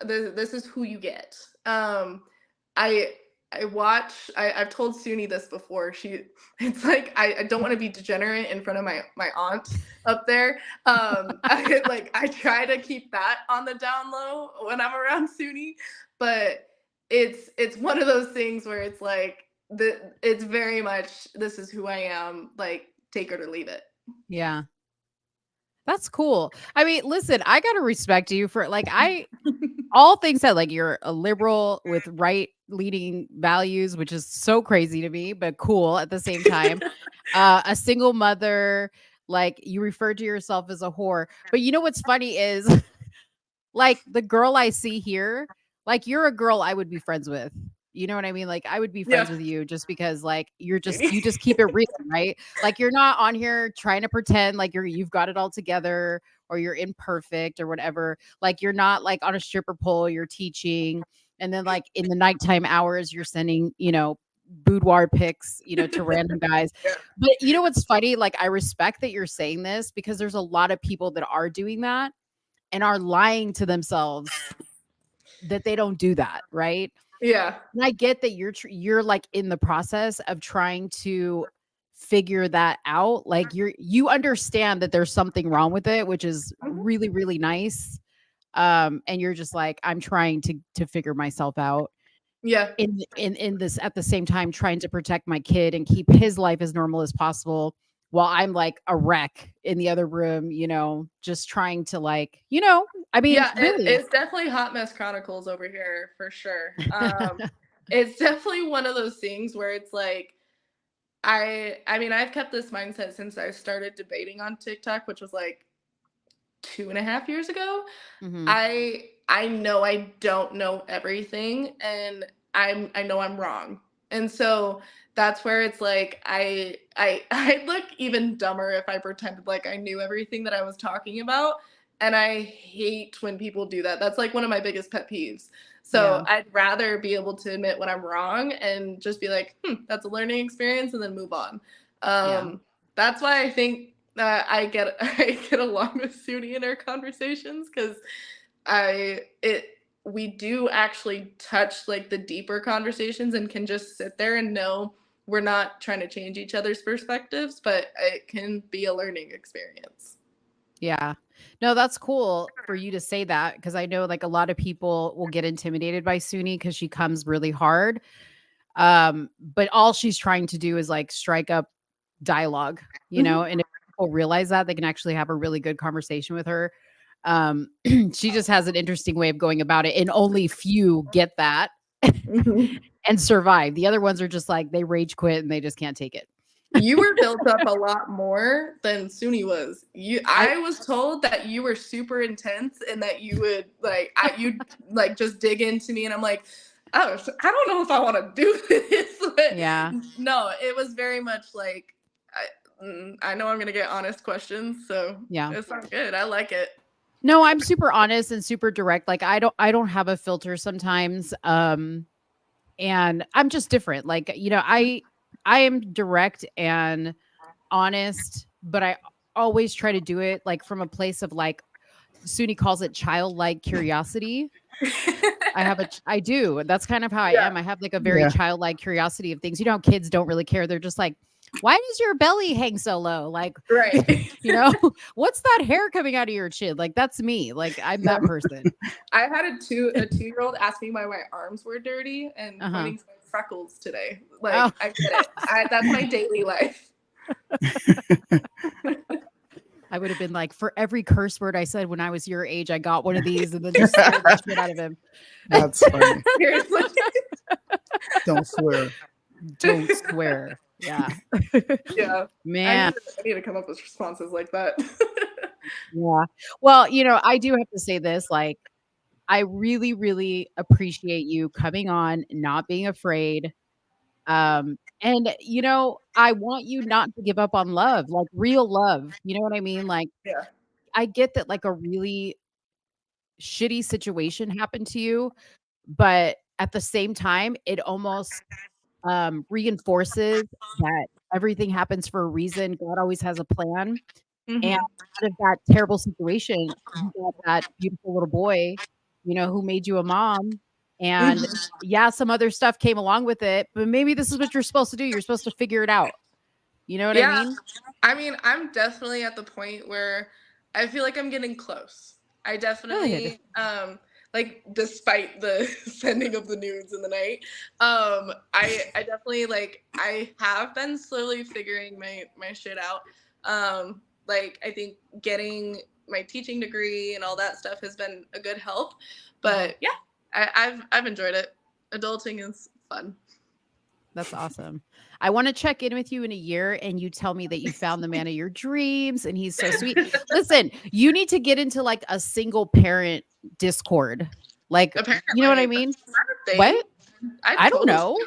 S7: this is who you get. I I watch. I've told Soonie this before. It's like I don't want to be degenerate in front of my aunt up there. I try to keep that on the down low when I'm around Soonie, but it's one of those things where it's like it's very much this is who I am. Like take it or leave it.
S4: Yeah. That's cool. I mean, listen, I gotta respect you for like all things said, like you're a liberal with right leading values, which is so crazy to me, but cool at the same time. A single mother, like you referred to yourself as a whore. But you know what's funny is like the girl I see here, like you're a girl I would be friends with. You know what I mean? Like I would be friends
S7: Yeah.
S4: with you just because like you just keep it real, right? Like you're not on here trying to pretend like you've got it all together or you're imperfect or whatever. Like you're not like on a stripper pole, you're teaching and then like in the nighttime hours you're sending, boudoir pics, to random guys.
S7: Yeah.
S4: But you know what's funny? Like I respect that you're saying this because there's a lot of people that are doing that and are lying to themselves that they don't do that, right?
S7: Yeah.
S4: And I get that you're like in the process of trying to figure that out. Like you understand that there's something wrong with it, which is
S7: Mhm.
S4: really really nice. And you're just like I'm trying to figure myself out
S7: Yeah.
S4: in this at the same time trying to protect my kid and keep his life as normal as possible while I'm like a wreck in the other room, just trying to like, I mean,
S7: Yeah,
S4: really.
S7: it's definitely Hot Mess Chronicles over here for sure. It's definitely one of those things where it's like I mean I've kept this mindset since I started debating on TikTok, which was like 2.5 years ago.
S4: Mhm.
S7: I know I don't know everything and I know I'm wrong. And so that's where it's like I look even dumber if I pretended like I knew everything that I was talking about. And I hate when people do that. That's like one of my biggest pet peeves.
S4: Yeah.
S7: So I'd rather be able to admit when I'm wrong and just be like, that's a learning experience and then move on.
S4: Yeah.
S7: That's why I think I get I get along with Suni in our conversations because I it we do actually touch like the deeper conversations and can just sit there and know we're not trying to change each other's perspectives, but it can be a learning experience.
S4: Yeah. No, that's cool for you to say that because I know like a lot of people will get intimidated by Suni because she comes really hard. But all she's trying to do is like strike up dialogue,
S7: Mhm.
S4: and if people realize that, they can actually have a really good conversation with her. She just has an interesting way of going about it, and only few get that
S7: Mhm.
S4: and survive. The other ones are just like they rage quit and they just can't take it.
S7: You were built up a lot more than Suni was.
S4: I
S7: I was told that you were super intense and that you would you'd like just dig into me, and I'm like, oh, I don't know if I want to do this. But
S4: Yeah.
S7: no, it was very much like I know I'm gonna get honest questions, so
S4: Yeah.
S7: it's not good. I like it.
S4: No, I'm super honest and super direct. Like I don't have a filter sometimes. And I'm just different. Like, I am direct and honest, but I always try to do it like from a place of like Suni calls it childlike curiosity. I do. That's kind of how I
S7: Yeah,
S4: am. I have like a very
S5: Yeah.
S4: childlike curiosity of things. You know, kids don't really care. They're just like, why does your belly hang so low? Like,
S7: right.
S4: what's that hair coming out of your chin? Like, that's me. Like, I'm that person.
S7: I had a 2 year old ask me why my arms were dirty and
S4: Uh-huh.
S7: pointing to my freckles today.
S4: Oh,
S7: Like I get it. That's my daily life.
S4: I would have been like, for every curse word I said when I was your age, I got one of these and then just scared the shit out of him.
S5: That's funny.
S7: Seriously.
S5: Don't swear.
S4: Don't swear. Yeah.
S7: Yeah.
S4: Man.
S7: I need to come up with responses like that.
S4: Yeah. Well, I do have to say this, like, I really, really appreciate you coming on, not being afraid. And I want you not to give up on love, like real love. You know what I mean? Like,
S7: Yeah.
S4: I get that like a really shitty situation happen to you, but at the same time, it almost reinforces that everything happens for a reason. God always has a plan. And out of that terrible situation, you got that beautiful little boy, who made you a mom. And yeah, some other stuff came along with it, but maybe this is what you're supposed to do. You're supposed to figure it out. You know what I mean?
S7: I mean, I'm definitely at the point where I feel like I'm getting close. I definitely, like, despite the sending of the nudes in the night, I definitely, like, I have been slowly figuring my shit out. Like, I think getting my teaching degree and all that stuff has been a good help. But yeah, I've enjoyed it. Adulting is fun.
S4: That's awesome. I want to check in with you in a year and you tell me that you found the man of your dreams and he's so sweet. Listen, you need to get into like a single parent Discord. Like,
S7: Apparently,
S4: you know what I mean? What? I don't know.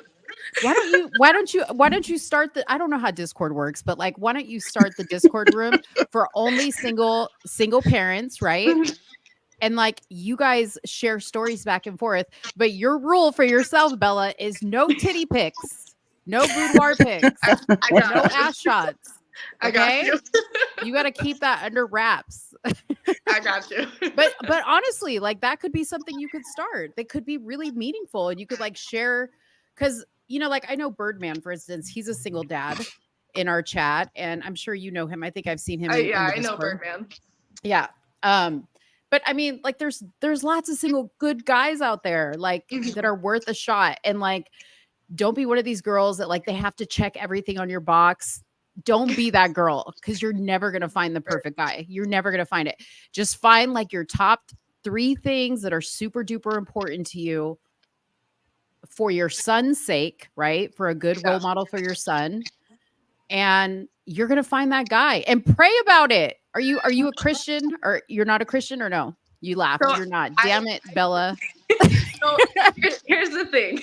S4: Why don't you start I don't know how Discord works, but like, why don't you start the Discord room for only single parents, right? And like you guys share stories back and forth, but your rule for yourself, Bella, is no titty pics, no boudoir pics, no ass shots. Okay?
S7: I got you.
S4: You got to keep that under wraps.
S7: I got you.
S4: But honestly, like that could be something you could start. That could be really meaningful, and you could like share, because like I know Birdman, for instance, he's a single dad in our chat, and I'm sure you know him. I think I've seen him.
S7: I know Birdman.
S4: Yeah. But I mean, like, there's lots of single good guys out there, like that are worth a shot. And like, don't be one of these girls that like they have to check everything on your box. Don't be that girl, because you're never gonna find the perfect guy. You're never gonna find it. Just find like your top 3 things that are super duper important to you for your son's sake, right? For a good role model for your son. And you're going to find that guy and pray about it. Are you a Christian, or you're not a Christian, or no? You laughed. So you're not. Damn it, Bella.
S7: So here's the thing.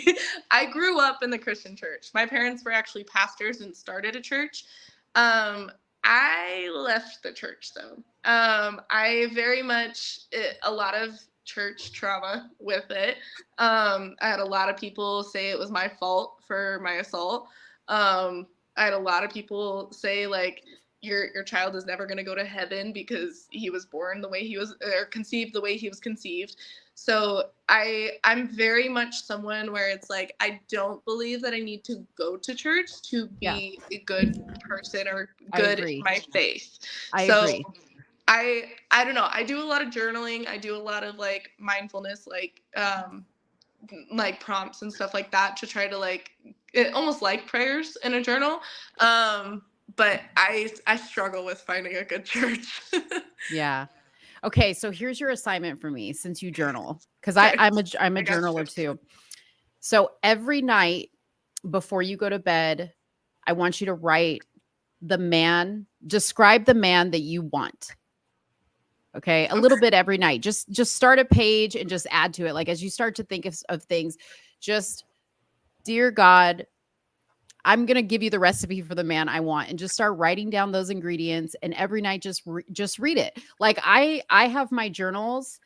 S7: I grew up in the Christian church. My parents were actually pastors and started a church. I left the church though. I very much, a lot of church trauma with it. I had a lot of people say it was my fault for my assault. I had a lot of people say like your child is never going to go to heaven because he was born the way he was, or conceived the way he was conceived. So I'm very much someone where it's like I don't believe that I need to go to church to be a good person or good in my faith.
S4: I agree.
S7: I don't know. I do a lot of journaling. I do a lot of like mindfulness, like prompts and stuff like that to try to like almost like prayers in a journal. But I struggle with finding a good church.
S4: Yeah. Okay. So here's your assignment for me, since you journal, because I'm a journaler too. So every night before you go to bed, I want you to write describe the man that you want. Okay. A little bit every night. Just start a page and just add to it. Like as you start to think of things, just, dear God, I'm going to give you the recipe for the man I want, and just start writing down those ingredients. And every night, just read it. Like I have my journals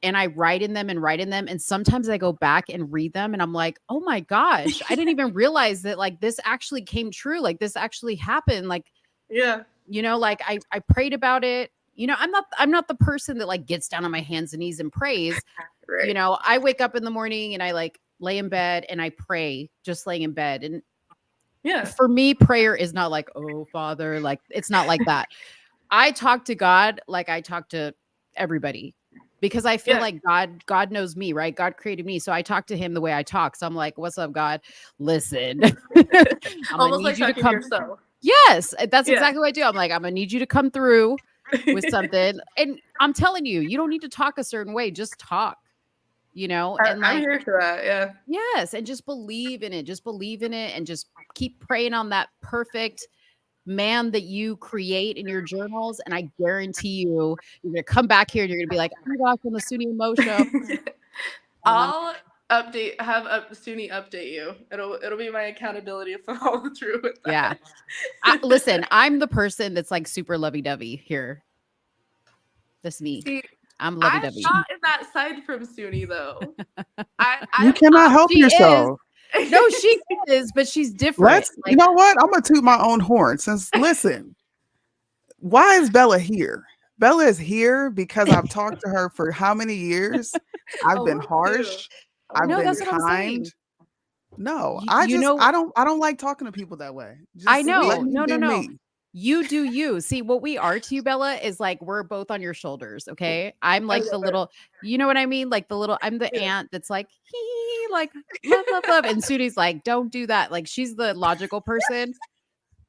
S4: and I write in them. And sometimes I go back and read them and I'm like, oh my gosh, I didn't even realize that like this actually came true. Like this actually happened. Like,
S7: yeah,
S4: like I prayed about it. I'm not the person that like gets down on my hands and knees and prays.
S7: Right.
S4: I wake up in the morning and I like lay in bed and I pray, just laying in bed. And
S7: yeah,
S4: for me, prayer is not like, oh Father, like it's not like that. I talk to God like I talk to everybody, because I feel like God knows me, right? God created me. So I talk to him the way I talk. So I'm like, what's up, God? Listen, I'm
S7: almost
S4: need
S7: like
S4: you to come.
S7: Yourself.
S4: Yes, that's exactly what I do. I'm like, I'm gonna need you to come through with something. And I'm telling you, you don't need to talk a certain way. Just talk, and like,
S7: I'm here for that. Yeah.
S4: Yes. And just believe in it. Just believe in it and just keep praying on that perfect man that you create in your journals. And I guarantee you're going to come back here and you're going to be like, oh my gosh, on the Soonie and Mo show.
S7: I'll have Soonie update you. It'll be my accountability if I follow through with that.
S4: Yeah. Listen, I'm the person that's like super lovey-dovey here. That's me.
S7: See,
S4: I'm
S7: I'm
S4: lovey-dovey.
S7: not in that side from Soonie though.
S5: You cannot help
S4: She is.
S5: yourself.
S4: No, she is, but she's different.
S5: Let's, you know what? I'm gonna toot my own horn. Since listen, why is Bella here? Bella is here because I've talked to her for how many years? I've been harsh. I've
S4: No,
S5: been
S4: that's what I'm saying.
S5: kind. No,
S4: You know,
S5: I don't like talking to people that way.
S4: I
S5: Just
S4: know.
S5: let me
S4: No,
S5: do me.
S4: You do you. See, what we are to you, Bella, is like we're both on your shoulders. Okay. I'm like the little, you know what I mean? Like the little, I'm the aunt that's like, hee, like love, love, love. And Soonie's like, don't do that. Like she's the logical person.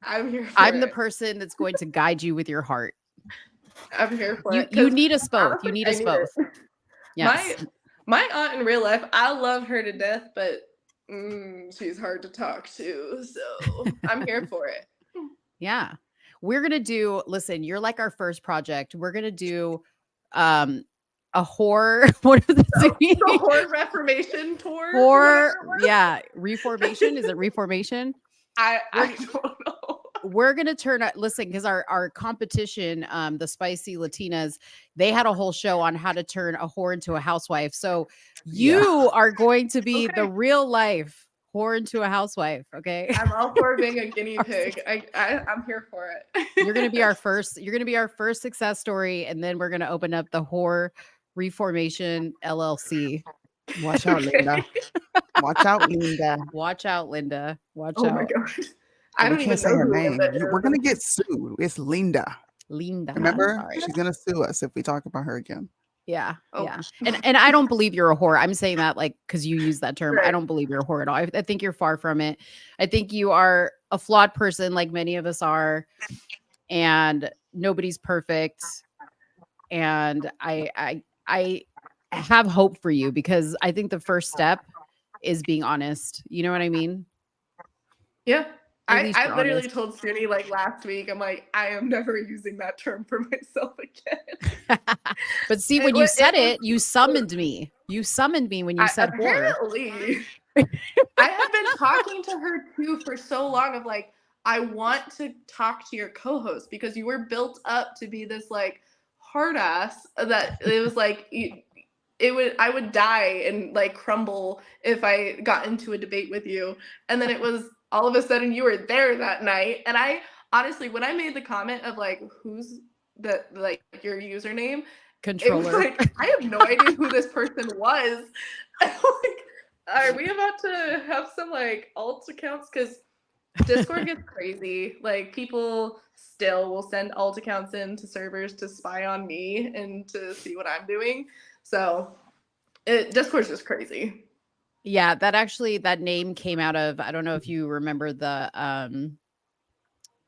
S7: I'm here for
S4: I'm the
S7: it.
S4: person that's going to guide you with your heart.
S7: I'm here for it.
S4: You need us both.
S7: honestly,
S4: You need
S7: I
S4: us
S7: need
S4: both.
S7: it.
S4: Yes.
S7: My aunt in real life, I love her to death, but she's hard to talk to. So I'm here for it.
S4: Yeah. We're going to do, listen, you're like our first project. We're going to do a horror. What is it?
S7: The horror reformation tour.
S4: Horror. Yeah. Reformation. Is it reformation?
S7: I don't know.
S4: We're going to turn out, listen, because our competition, the Spicy Latinas, they had a whole show on how to turn a whore into a housewife. So you are going to be the real life whore into a housewife. Okay.
S7: I'm all for being a guinea pig. I'm here for it.
S4: You're going to be our first success story. And then we're going to open up the whore reformation LLC.
S5: Watch out, Linda. Watch out, Linda.
S4: Watch out, Linda. Watch
S7: Oh
S4: out.
S7: my gosh. I don't
S5: We
S7: even
S5: can't say
S7: know
S5: her
S7: who
S5: name.
S7: Linda is.
S5: We're gonna get sued. It's Linda.
S4: Linda.
S5: Remember?
S4: Sorry.
S5: She's gonna sue us if we talk about her again.
S4: Yeah.
S7: Oh.
S4: Yeah. And I don't believe you're a whore. I'm saying that like because you use that term. I
S7: Right.
S4: don't believe you're a whore at all. I think you're far from it. I think you are a flawed person like many of us are. And nobody's perfect. And I have hope for you because I think the first step is being honest. You know what I mean?
S7: Yeah.
S4: At least
S7: I
S4: you're
S7: literally
S4: honest.
S7: told Soonie like last week, I'm like, I am never using that term for myself again.
S4: But see, when you said it, you summoned me. You summoned me when you said whore.
S7: Apparently. I have been talking to her too for so long of like, I want to talk to your co-host because you were built up to be this like hard ass that it was like I would die and like crumble if I got into a debate with you. And then it was all of a sudden you were there that night. And I honestly, when I made the comment of like, who's the like your username,
S4: Controller.
S7: it was like, I have no idea who this person was. Like, are we about to have some like alt accounts? Because Discord gets crazy. Like people still will send alt accounts into servers to spy on me and to see what I'm doing. So Discord's just crazy.
S4: Yeah, that name came out of, I don't know if you remember the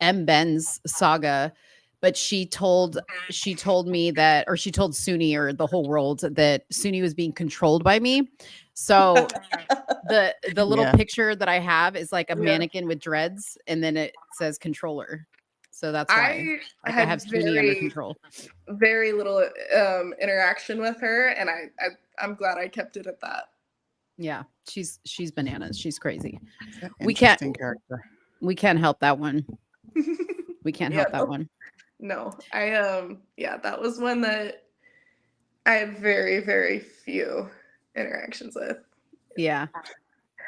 S4: M. Ben's saga, but she told me that, or she told Soonie or the whole world that Soonie was being controlled by me. So the little picture that I have is like a mannequin with dreads, and then it says controller. So that's why I have Soonie under control.
S7: Very little interaction with her, and I'm glad I kept it at that.
S4: Yeah, she's bananas. She's crazy.
S5: Interesting character.
S4: We can't help that one. We can't help that one.
S7: No, that was one that I had very, very few interactions with.
S4: Yeah.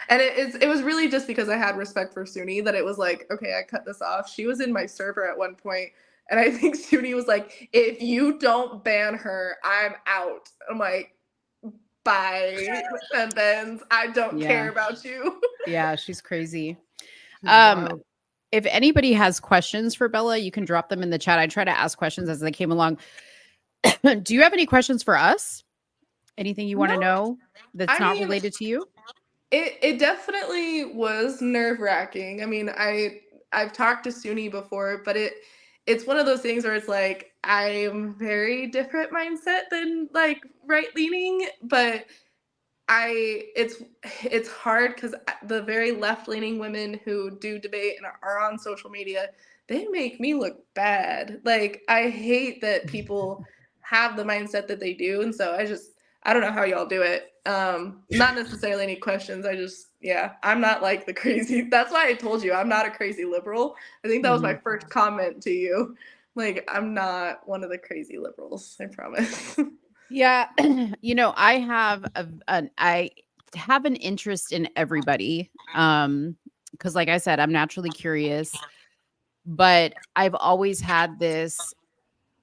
S7: And it was really just because I had respect for Soonie that it was like, okay, I cut this off. She was in my server at one point, and I think Soonie was like, if you don't ban her, I'm out. I'm like, bye, and then I don't care about you. Yeah,
S4: she's crazy. If anybody has questions for Bella, you can drop them in the chat. I try to ask questions as they came along. Do you have any questions for us? Anything you want to know that's not related to you?
S7: It definitely was nerve-wracking. I mean, I've talked to Soonie before, but it's one of those things where it's like I'm very different mindset than like right-leaning, but it's hard because the very left-leaning women who do debate and are on social media, they make me look bad. Like I hate that people have the mindset that they do, and so I don't know how y'all do it. Not necessarily any questions. I'm not like the crazy. That's why I told you I'm not a crazy liberal. I think that was my first comment to you. Like I'm not one of the crazy liberals, I promise.
S4: Yeah, I have an interest in everybody. Because like I said, I'm naturally curious, but I've always had this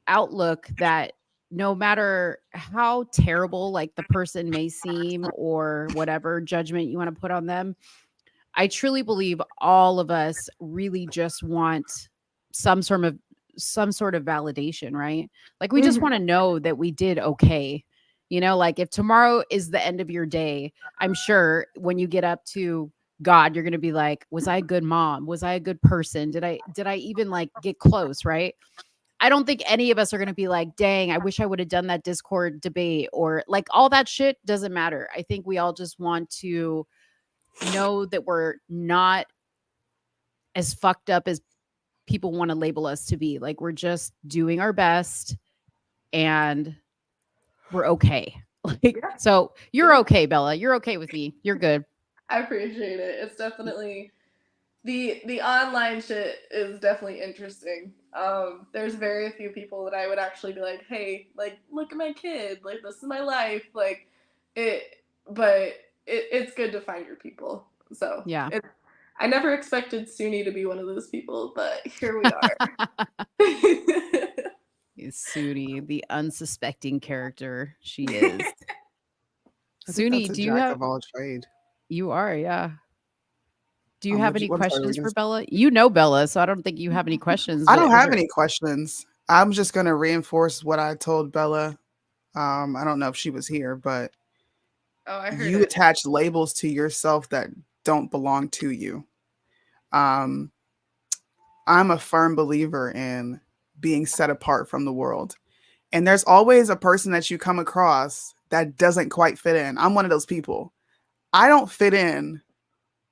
S4: outlook that no matter how terrible like the person may seem or whatever judgment you want to put on them, I truly believe all of us really just want some sort of some sort of validation, right? Like we just
S7: Mhm.
S4: want to know that we did okay. Like if tomorrow is the end of your day, I'm sure when you get up to God, you're going to be like, was I a good mom? Was I a good person? Did I even like get close, right? I don't think any of us are going to be like, dang, I wish I would have done that Discord debate or like all that shit doesn't matter. I think we all just want to know that we're not as fucked up as people want to label us to be. Like we're just doing our best and we're okay. Like
S7: Yeah.
S4: so you're okay, Bella. You're okay with me. You're good.
S7: I appreciate it. It's definitely the online shit is definitely interesting. There's very few people that I would actually be like, hey, like look at my kid, like this is my life, like it. But it's good to find your people. So
S4: Yeah.
S7: I never expected Soonie to be one of those people, but here we are.
S4: Soonie, the unsuspecting character she is.
S5: I think that's
S4: Soonie,
S5: a
S4: do you
S5: jack
S4: have
S5: of all trade.
S4: you are, yeah. Do you have any
S5: I'm sorry,
S4: questions for Bella? You know Bella, so I don't think you have any questions,
S5: I
S4: but
S5: don't
S4: is
S5: have
S4: there
S5: any questions. I'm just gonna reinforce what I told Bella. I don't know if she was here, but
S7: Oh, I heard
S5: you
S7: it.
S5: attach labels to yourself that don't belong to you. Um, I'm a firm believer in being set apart from the world. And there's always a person that you come across that doesn't quite fit in. I'm one of those people. I don't fit in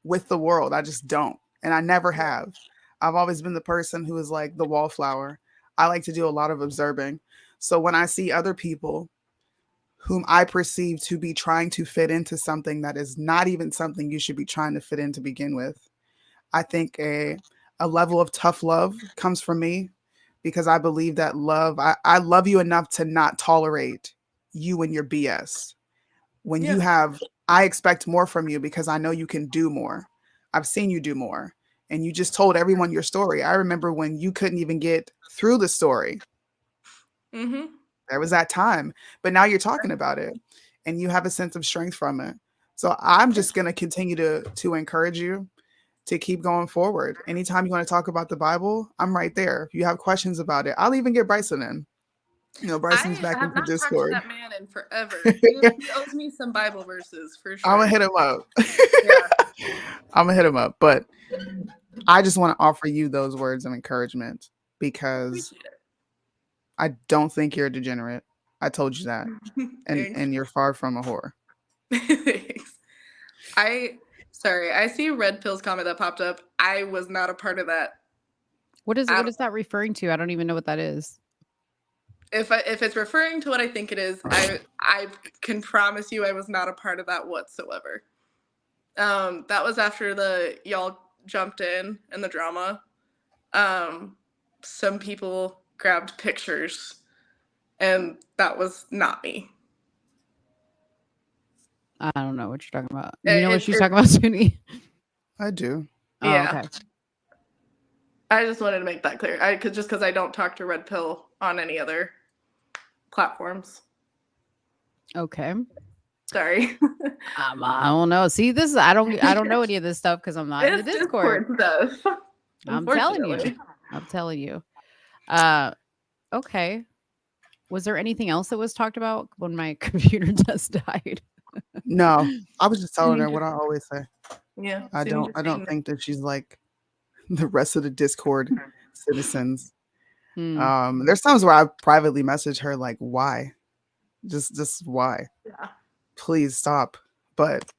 S5: with the world. I just don't. And I never have. I've always been the person who is like the wallflower. I like to do a lot of observing. So when I see other people whom I perceive to be trying to fit into something that is not even something you should be trying to fit in to begin with, I think a level of tough love comes from me because I believe that I love you enough to not tolerate you and your BS. When you
S7: Yeah.
S5: have, I expect more from you because I know you can do more. I've seen you do more. And you just told everyone your story. I remember when you couldn't even get through the story.
S7: Mm-hmm.
S5: There was that time. But now you're talking about it and you have a sense of strength from it. So I'm just gonna continue to encourage you to keep going forward. Anytime you want to talk about the Bible, I'm right there. If you have questions about it, I'll even get Bryson in. Bryson's
S7: I
S5: back
S7: have
S5: into
S7: not talked to
S5: Discord.
S7: that man in forever. He owes me some Bible verses for
S5: I'm gonna
S7: sure.
S5: hit him up.
S7: Yeah.
S5: I'm gonna hit him up. But I just want to offer you those words of encouragement because
S7: Appreciate
S5: I don't think you're a degenerate. I told you that.
S7: it.
S5: And
S7: Thanks.
S5: and you're far from a whore.
S7: Thanks. I see Red Pill's comment that popped up. I was not a part of that.
S4: what
S7: At
S4: is that referring to? I don't even know what that is.
S7: if it's referring to what I think it is, I can promise you I was not a part of that whatsoever. That was after the y'all jumped in the drama. Some people grabbed pictures, and that was not me.
S4: I don't know what you're talking about. You know what she's talking about,
S7: It's
S4: Soonie?
S5: I do.
S4: Oh,
S7: yeah.
S4: okay.
S7: I just wanted to make that clear. Because I don't talk to Red Pill on any other platforms.
S4: Okay.
S7: Sorry.
S4: I don't know. See, this is I don't know any of this stuff because I'm not in the
S7: It's
S4: Discord.
S7: Discord stuff.
S4: I'm telling you.
S7: Unfortunately.
S4: I'm telling you. Okay. Was there anything else that was talked about when my computer just died?
S5: No, I was just telling
S7: Soonie
S5: her what
S7: just-
S5: I always say.
S7: Yeah.
S5: I
S7: Soonie
S5: don't
S7: just
S5: think that she's like the rest of the Discord citizens.
S4: Hmm.
S5: There's times where I privately message her like, why? Just why?
S7: Yeah.
S5: Please stop. But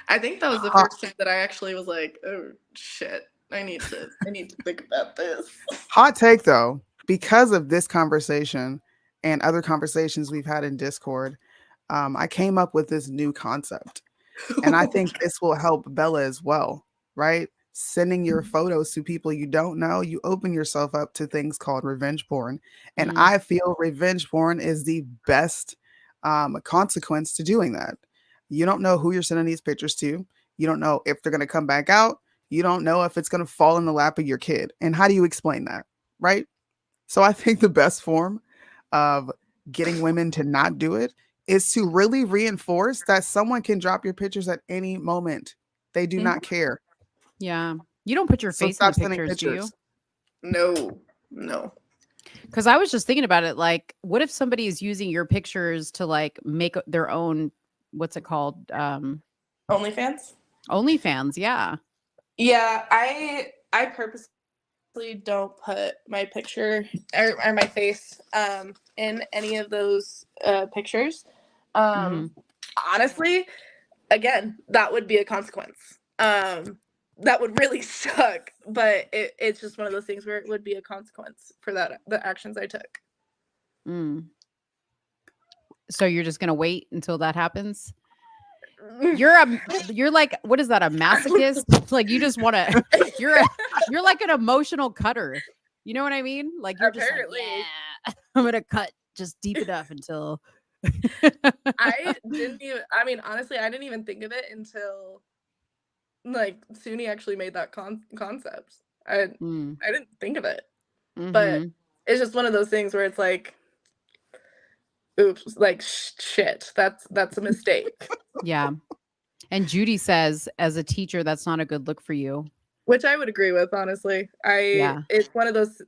S7: I think that was the first time that I actually was like, oh shit. I need to think about this.
S5: hot take though, because of this conversation and other conversations we've had in Discord, I came up with this new concept. And I think this will help Bella as well, right? sending your photos to people you don't know, you open yourself up to things called revenge porn. And
S4: Mm.
S5: I feel revenge porn is the best consequence to doing that. You don't know who you're sending these pictures to. You don't know if they're going to come back out. You don't know if it's going to fall in the lap of your kid. And how do you explain that? Right? So I think the best form of getting women to not do it is to really reinforce that someone can drop your pictures at any moment. They do not care.
S4: Yeah. You don't put your
S5: So
S4: face in the
S5: stop sending
S4: pictures, do you?
S5: pictures.
S7: No.
S4: Because I was just thinking about it. Like, what if somebody is using your pictures to like make their own, what's it called?
S7: OnlyFans?
S4: OnlyFans. Yeah.
S7: Yeah, I purposely don't put my picture or my face in any of those pictures.
S4: Mhm.
S7: Honestly, again, that would be a consequence. That would really suck, but it's just one of those things where it would be a consequence for the actions I took.
S4: Mm. So you're just gonna wait until that happens? You're like, what is that? A masochist? Like you just want to. You're like an emotional cutter. You know what I mean? Like you're
S7: Apparently.
S4: just like, yeah, I'm gonna cut just deep enough until.
S7: I didn't even. I mean, honestly, I didn't even think of it until like Soonie actually made that concept. I didn't think of it, but
S4: Mhm.
S7: it's just one of those things where it's like, oops, like shit, that's a mistake.
S4: Yeah. And Judy says, as a teacher, that's not a good look for you.
S7: Which I would agree with, honestly.
S4: Yeah.
S7: It's one of those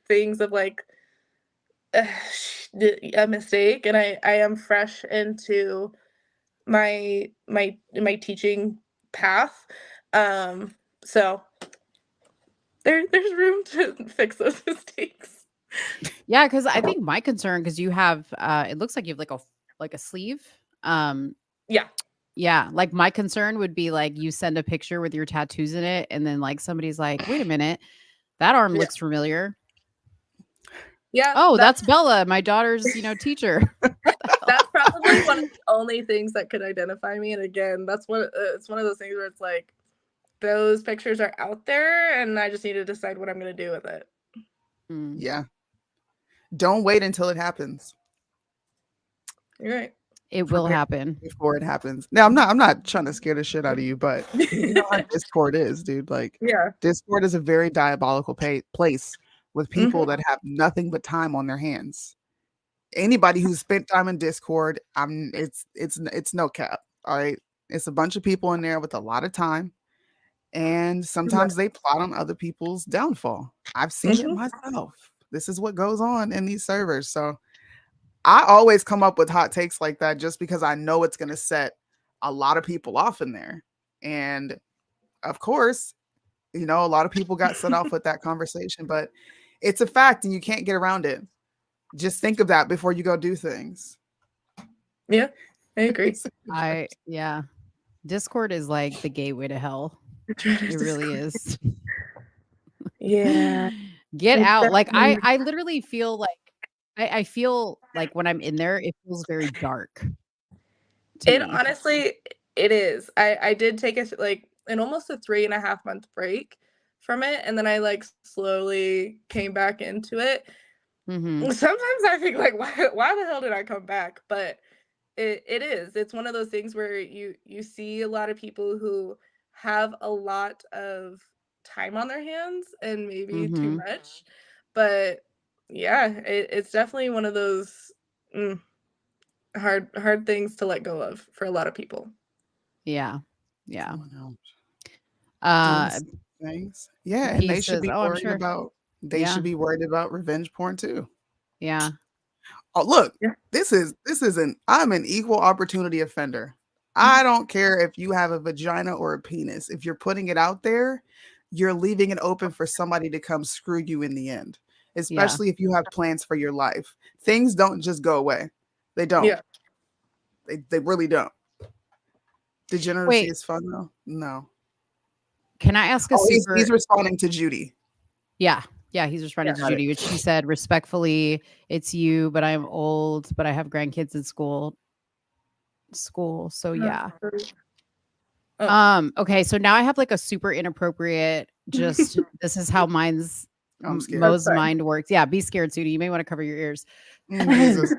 S7: things of like a mistake, and I am fresh into my teaching path. So there's room to fix those mistakes.
S4: Yeah, because I think my concern, because you have it looks like you have like a sleeve.
S7: Yeah.
S4: Yeah, like my concern would be like you send a picture with your tattoos in it, and then like somebody's like, wait a minute, that arm
S7: Yeah.
S4: looks familiar.
S7: Yeah.
S4: Oh, that's Bella, my daughter's, teacher.
S7: That's probably one of the only things that could identify me. And again, that's it's one of those things where it's like those pictures are out there, and I just need to decide what I'm going to do with it.
S5: Yeah. Don't wait until it happens.
S7: You're right.
S4: It will
S5: Prepare
S4: happen.
S5: before it happens. Now, I'm not trying to scare the shit out of you, but you know how Discord is, dude. Like,
S7: Yeah.
S5: Discord is a very diabolical place with people that have nothing but time on their hands. Anybody who's spent time in Discord, it's no cap. All right, it's a bunch of people in there with a lot of time, and sometimes they plot on other people's downfall. I've seen it myself. This is what goes on in these servers. So I always come up with hot takes like that just because I know it's going to set a lot of people off in there. And of course, a lot of people got set off with that conversation, but it's a fact and you can't get around it. Just think of that before you go do things.
S7: Yeah, I agree.
S4: Yeah. Discord is like the gateway to hell. It really is.
S7: Yeah.
S4: Get out. Like I literally feel like I feel like when I'm in there, it feels very dark.
S7: It honestly, it is. I did take an almost a 3.5 month break from it, and then I like slowly came back into it. Sometimes I think like, why the hell did I come back? But it's one of those things where you see a lot of people who have a lot of time on their hands and maybe too much. But yeah, it's definitely one of those hard things to let go of for a lot of people.
S4: Yeah.
S5: Things. Yeah, and they should be worried about should be worried about revenge porn too.
S4: Yeah.
S5: Oh, look, I'm an equal opportunity offender. I don't care if you have a vagina or a penis. If you're putting it out there, you're leaving it open for somebody to come screw you in the end, especially if you have plans for your life. Things don't just go away. They don't.
S7: Yeah.
S5: They really don't. Degeneracy is fun though. No.
S4: Can I ask
S5: he's responding to Judy.
S4: Yeah. Yeah, he's responding to Judy, which she said, respectfully, it's you, but I'm old, but I have grandkids in school. So yeah. Okay, so now I have like a super inappropriate, just this is how
S5: I'm scared.
S4: Mo's mind works. Yeah, be scared, Soonie. You may want to cover your ears.
S5: Jesus.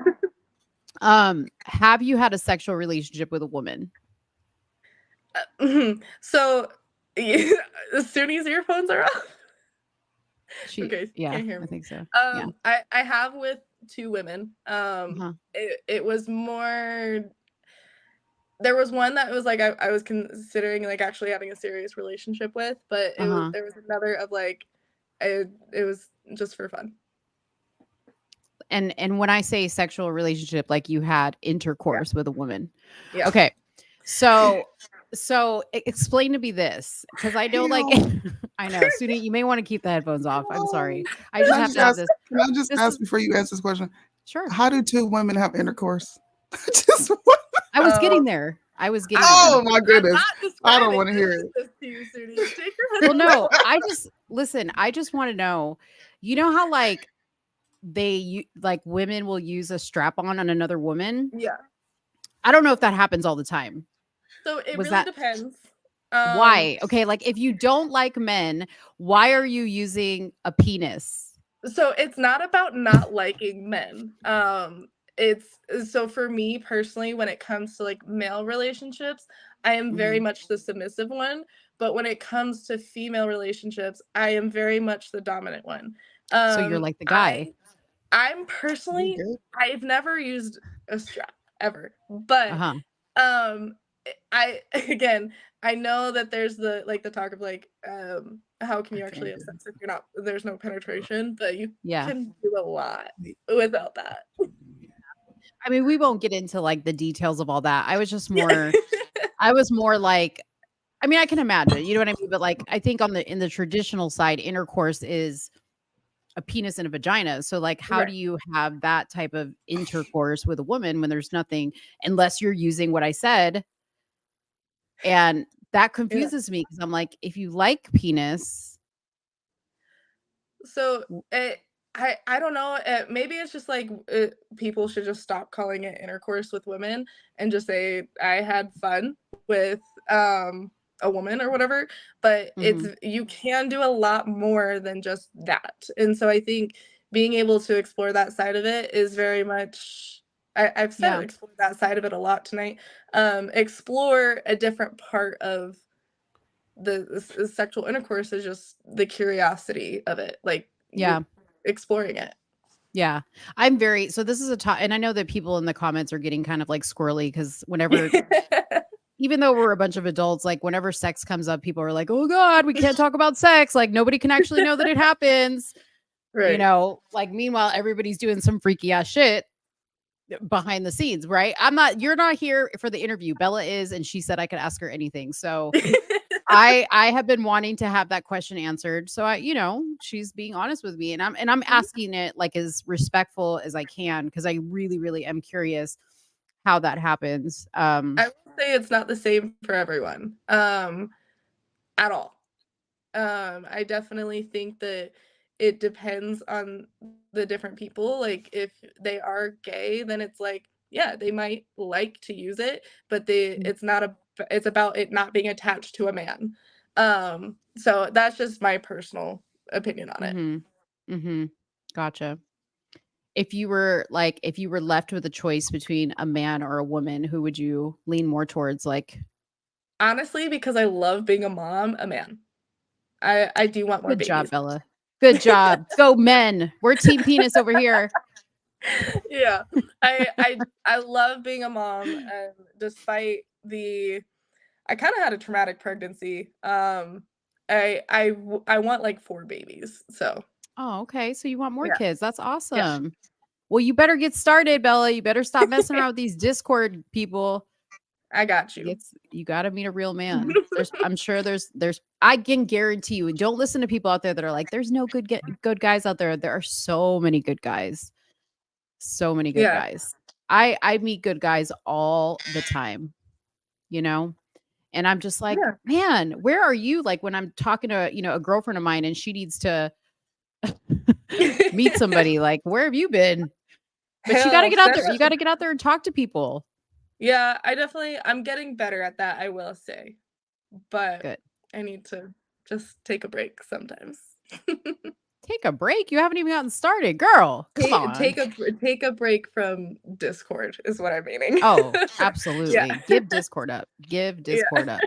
S4: Have you had a sexual relationship with a woman?
S7: So, Suni's earphones are off. Okay,
S4: Yeah,
S7: can't hear me.
S4: I think so.
S7: I have with 2 women.
S4: Uh-huh.
S7: It was more. There was one that was like I was considering like actually having a serious relationship with, but there was another of like it was just for fun.
S4: And when I say sexual relationship, like you had intercourse with a woman.
S7: Yeah.
S4: Okay. So explain to me this, because I know like I know, Suni, you may want to keep the headphones off. I'm sorry. I just have to have this.
S5: Can I just ask before you answer this question?
S4: Sure.
S5: How do 2 women have intercourse?
S4: I was getting there.
S5: Oh my goodness. I don't want to hear it.
S4: Well, no, I just want to know, you know how like like women will use a strap on another woman?
S7: Yeah.
S4: I don't know if that happens all the time.
S7: So it really depends.
S4: Why? Okay, like if you don't like men, why are you using a penis?
S7: So it's not about not liking men. It's so for me personally, when it comes to like male relationships, I am very much the submissive one. But when it comes to female relationships, I am very much the dominant one.
S4: So you're like the guy.
S7: I'm personally, I've never used a strap ever, but I know that there's the talk of like how can you actually have sex if there's no penetration, but you can do a lot without that.
S4: I mean, we won't get into like the details of all that. I was more like, I mean, I can imagine, you know what I mean? But like, I think in the traditional side, intercourse is a penis and a vagina. So like, how do you have that type of intercourse with a woman when there's nothing, unless you're using what I said? And that confuses me, because I'm like, if you like penis.
S7: So I don't know. Maybe it's just like people should just stop calling it intercourse with women and just say I had fun with a woman or whatever. But you can do a lot more than just that. And so I think being able to explore that side of it is very much. I've said explore that side of it a lot tonight. Explore a different part of the sexual intercourse is just the curiosity of it. Like exploring it.
S4: Yeah. So this is and I know that people in the comments are getting kind of like squirrely, because whenever, even though we're a bunch of adults, like whenever sex comes up, people are like, oh God, we can't talk about sex. Like nobody can actually know that it happens. Right. You know, like meanwhile, everybody's doing some freaky ass shit behind the scenes, right? You're not here for the interview. Bella is, and she said I could ask her anything. So I have been wanting to have that question answered. So she's being honest with me, and I'm asking it like as respectful as I can, because I really, really am curious how that happens.
S7: I will say it's not the same for everyone, at all. I definitely think that it depends on the different people. Like if they are gay, then it's like, yeah, they might like to use it, but it's about it not being attached to a man. So that's just my personal opinion on it.
S4: Gotcha. If you were left with a choice between a man or a woman, who would you lean more towards? Like,
S7: honestly, because I love being a mom, a man. I do want more babies.
S4: Good job, Bella. Good job. Go men. We're team penis over here.
S7: Yeah. I love being a mom, and despite I kind of had a traumatic pregnancy. I want like 4 babies. So.
S4: Oh, okay. So you want more kids. That's awesome. Yeah. Well, you better get started, Bella. You better stop messing around with these Discord people.
S7: I got you.
S4: You got to meet a real man. I'm sure I can guarantee you, and don't listen to people out there that are like, there's no good guys out there. There are so many good guys. So many good guys. I meet good guys all the time, and I'm just like, man, where are you? Like when I'm talking to, a girlfriend of mine and she needs to meet somebody, like, where have you been? But you got to get out there. You got to get out there and talk to people.
S7: Yeah, I'm getting better at that, I will say. but
S4: Good.
S7: I need to just take a break sometimes.
S4: Take a break. You haven't even gotten started, girl. Come on.
S7: Take a break from Discord is what I'm meaning.
S4: Oh, absolutely. Give Discord up. Give Discord up.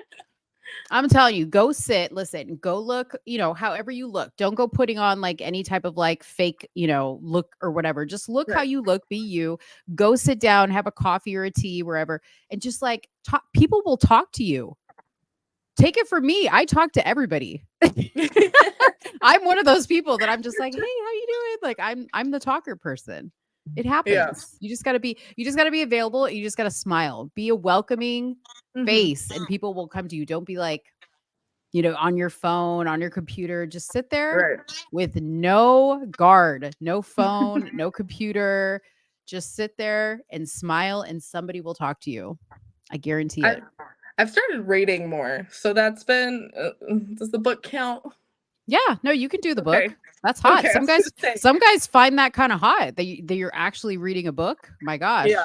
S4: I'm telling you, go sit, listen, go look, however you look. Don't go putting on like any type of like fake, look or whatever. Just look how you look, be you. Go sit down, have a coffee or a tea, wherever, and just like talk. People will talk to you. Take it from me. I talk to everybody. I'm one of those people that I'm just like, hey, how you doing? Like I'm the talker person. It happens. You just gotta be available. You just gotta smile. Be a welcoming face, and people will come to you. Don't be like, on your phone, on your computer. Just sit there with no guard, no phone, no computer. Just sit there and smile, and somebody will talk to you. I guarantee it.
S7: I've started reading more, so that's been. Does the book count?
S4: Yeah, no, you can do the book. That's hot. Some guys find that kind of hot. That you're actually reading a book. My gosh.
S7: Yeah.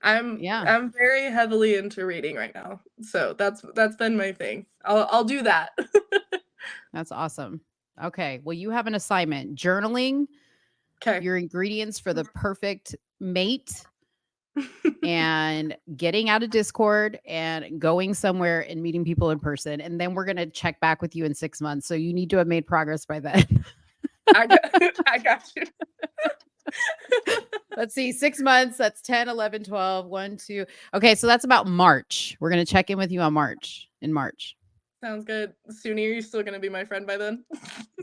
S7: I'm very heavily into reading right now. So that's been my thing. I'll do that.
S4: That's awesome. Okay. Well, you have an assignment. Journaling your ingredients for the perfect mate and getting out of Discord and going somewhere and meeting people in person. And then we're going to check back with you in 6 months. So you need to have made progress by then.
S7: I got you.
S4: Let's see, 6 months. That's 10, 11, 12, 1, 2. Okay, so that's about March. We're going to check in with you in March.
S7: Sounds good. Soonie, are you still going to be my friend by then?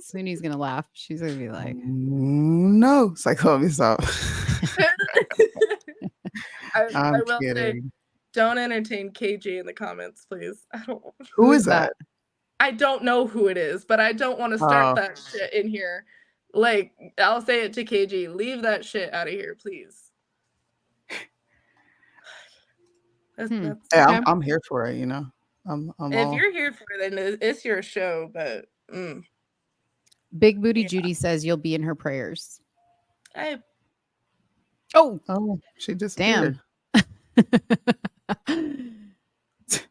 S4: Soonie's going to laugh. She's going to be like,
S5: no. It's like, let me stop.
S7: I will say, don't entertain KG in the comments, please.
S5: Who is that?
S7: I don't know who it is, but I don't want to start that shit in here. Like, I'll say it to KG. Leave that shit out of here, please.
S5: Hey, I'm here for it, I'm
S7: if you're here for it, then it's your show, but
S4: Big Booty Judy says you'll be in her prayers.
S5: Oh, she disappeared.
S4: Damn.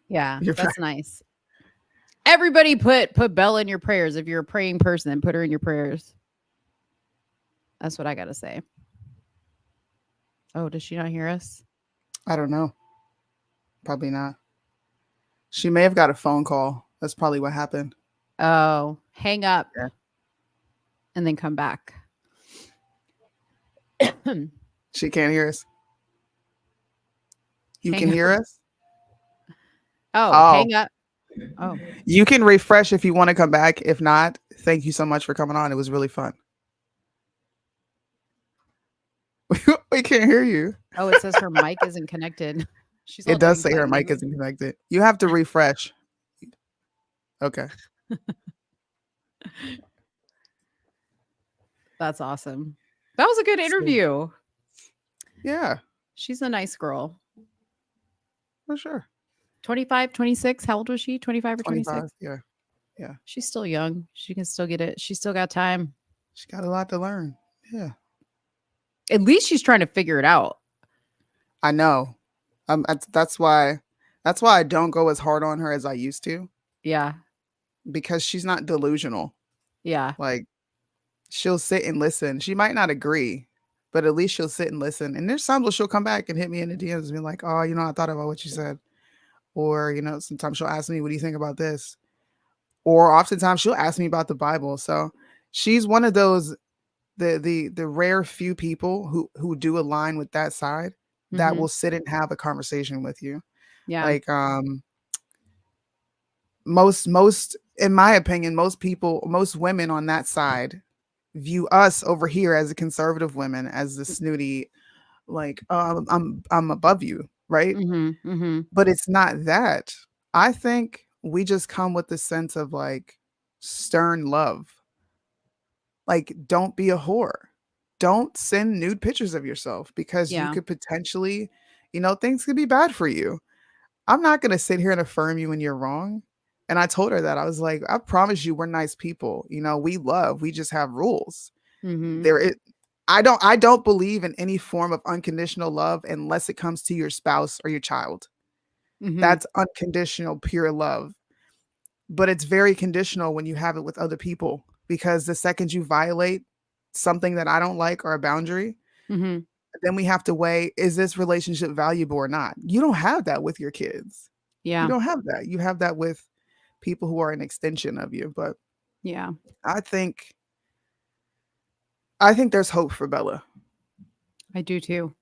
S4: Yeah, that's nice. Everybody put Bella in your prayers. If you're a praying person, then put her in your prayers. That's what I gotta say. Oh, does she not hear us?
S5: I don't know. Probably not. She may have got a phone call. That's probably what happened.
S4: Oh, hang up and then come back.
S5: She can't hear us. You can hear us?
S4: Oh, hang up. Oh.
S5: You can refresh if you want to come back. If not, thank you so much for coming on. It was really fun. We can't hear you.
S4: Oh, it says her mic isn't connected.
S5: It does say her mic isn't connected. You have to refresh. Okay.
S4: That's awesome. That was a good interview.
S5: Yeah.
S4: She's a nice girl.
S5: For sure.
S4: 25, 26. How old was she? 25 or 26?
S5: Yeah. Yeah.
S4: She's still young. She can still get it. She's still got time.
S5: She got a lot to learn. Yeah.
S4: At least she's trying to figure it out.
S5: I know. That's why I don't go as hard on her as I used to.
S4: Yeah.
S5: Because she's not delusional.
S4: Yeah.
S5: Like, she'll sit and listen. She might not agree, but at least she'll sit and listen. And there's times where she'll come back and hit me in the DMs and be like, oh, I thought about what you said. Or, sometimes she'll ask me, what do you think about this? Or oftentimes she'll ask me about the Bible. So she's one of those, the rare few people who do align with that side that will sit and have a conversation with you.
S4: Yeah.
S5: Like, most, in my opinion, most women on that side view us over here as the conservative women, as the snooty, like, I'm above you. Right. But it's not that. I think we just come with the sense of like stern love. Like, don't be a whore. Don't send nude pictures of yourself because you could potentially, things could be bad for you. I'm not going to sit here and affirm you when you're wrong. And I told her that. I was like, I promise you we're nice people. We just have rules. I don't believe in any form of unconditional love unless it comes to your spouse or your child. That's unconditional, pure love. But it's very conditional when you have it with other people, because the second you violate something that I don't like or a boundary,
S4: Mm-hmm.
S5: then we have to weigh, is this relationship valuable or not? You don't have that with your kids. You
S4: Yeah.
S5: don't have that. You have that with people who are an extension of you. But
S4: Yeah.
S5: I think there's hope for Bella.
S4: I do too.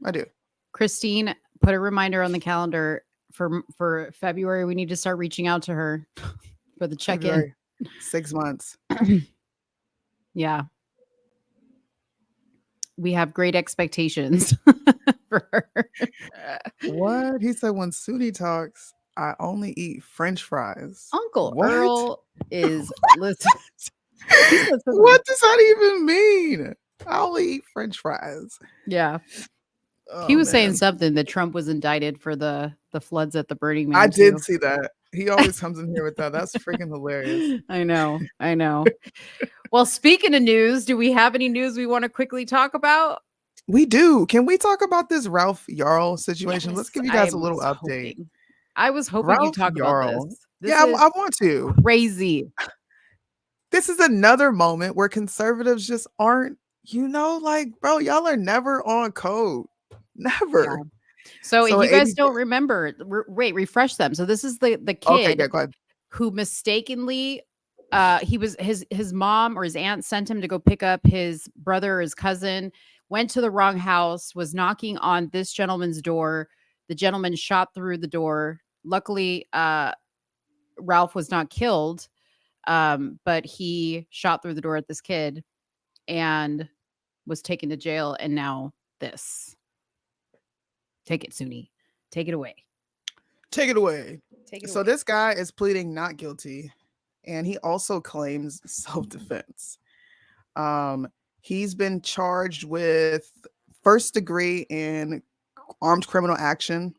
S5: I do.
S4: Christine, put a reminder on the calendar for February. We need to start reaching out to her for the check-in.
S5: February, 6 months.
S4: Yeah. We have great expectations for her.
S5: What? He said when Soonie talks, I only eat French fries.
S4: Uncle
S5: What?
S4: Earl is listen.
S5: What does that even mean? I only eat French fries.
S4: Yeah.
S5: Oh,
S4: He was saying
S5: man.
S4: something that Trump was indicted for the floods at the Burning Man.
S5: I did
S4: too.
S5: see that. He always comes in here with that. That's freaking hilarious.
S4: I know. Well, speaking of news, do we have any news we want to quickly talk about?
S5: We do. Can we talk about this Ralph Yarl situation? Let's give you guys a little update.
S4: I was hoping you'd
S5: Ralph
S4: talk about
S5: Yarl.
S4: this.
S5: Yeah, I want to.
S4: Crazy.
S5: This is another moment where conservatives just aren't, like, bro, y'all are never on code. Never.
S4: Yeah. So if you guys don't remember, refresh them. So this is the
S5: Okay,
S4: kid
S5: go ahead.
S4: who mistakenly he was his mom or his aunt sent him to go pick up his brother or his cousin, went to the wrong house, was knocking on this gentleman's door. The gentleman shot through the door. Luckily, Ralph was not killed, but he shot through the door at this kid and was taken to jail. And now this. Take it, Soonie. Take it away.
S5: Take it away.
S4: Take it
S5: So
S4: away.
S5: this guy is pleading not guilty, and he also claims self-defense. He's been charged with first degree in armed criminal action,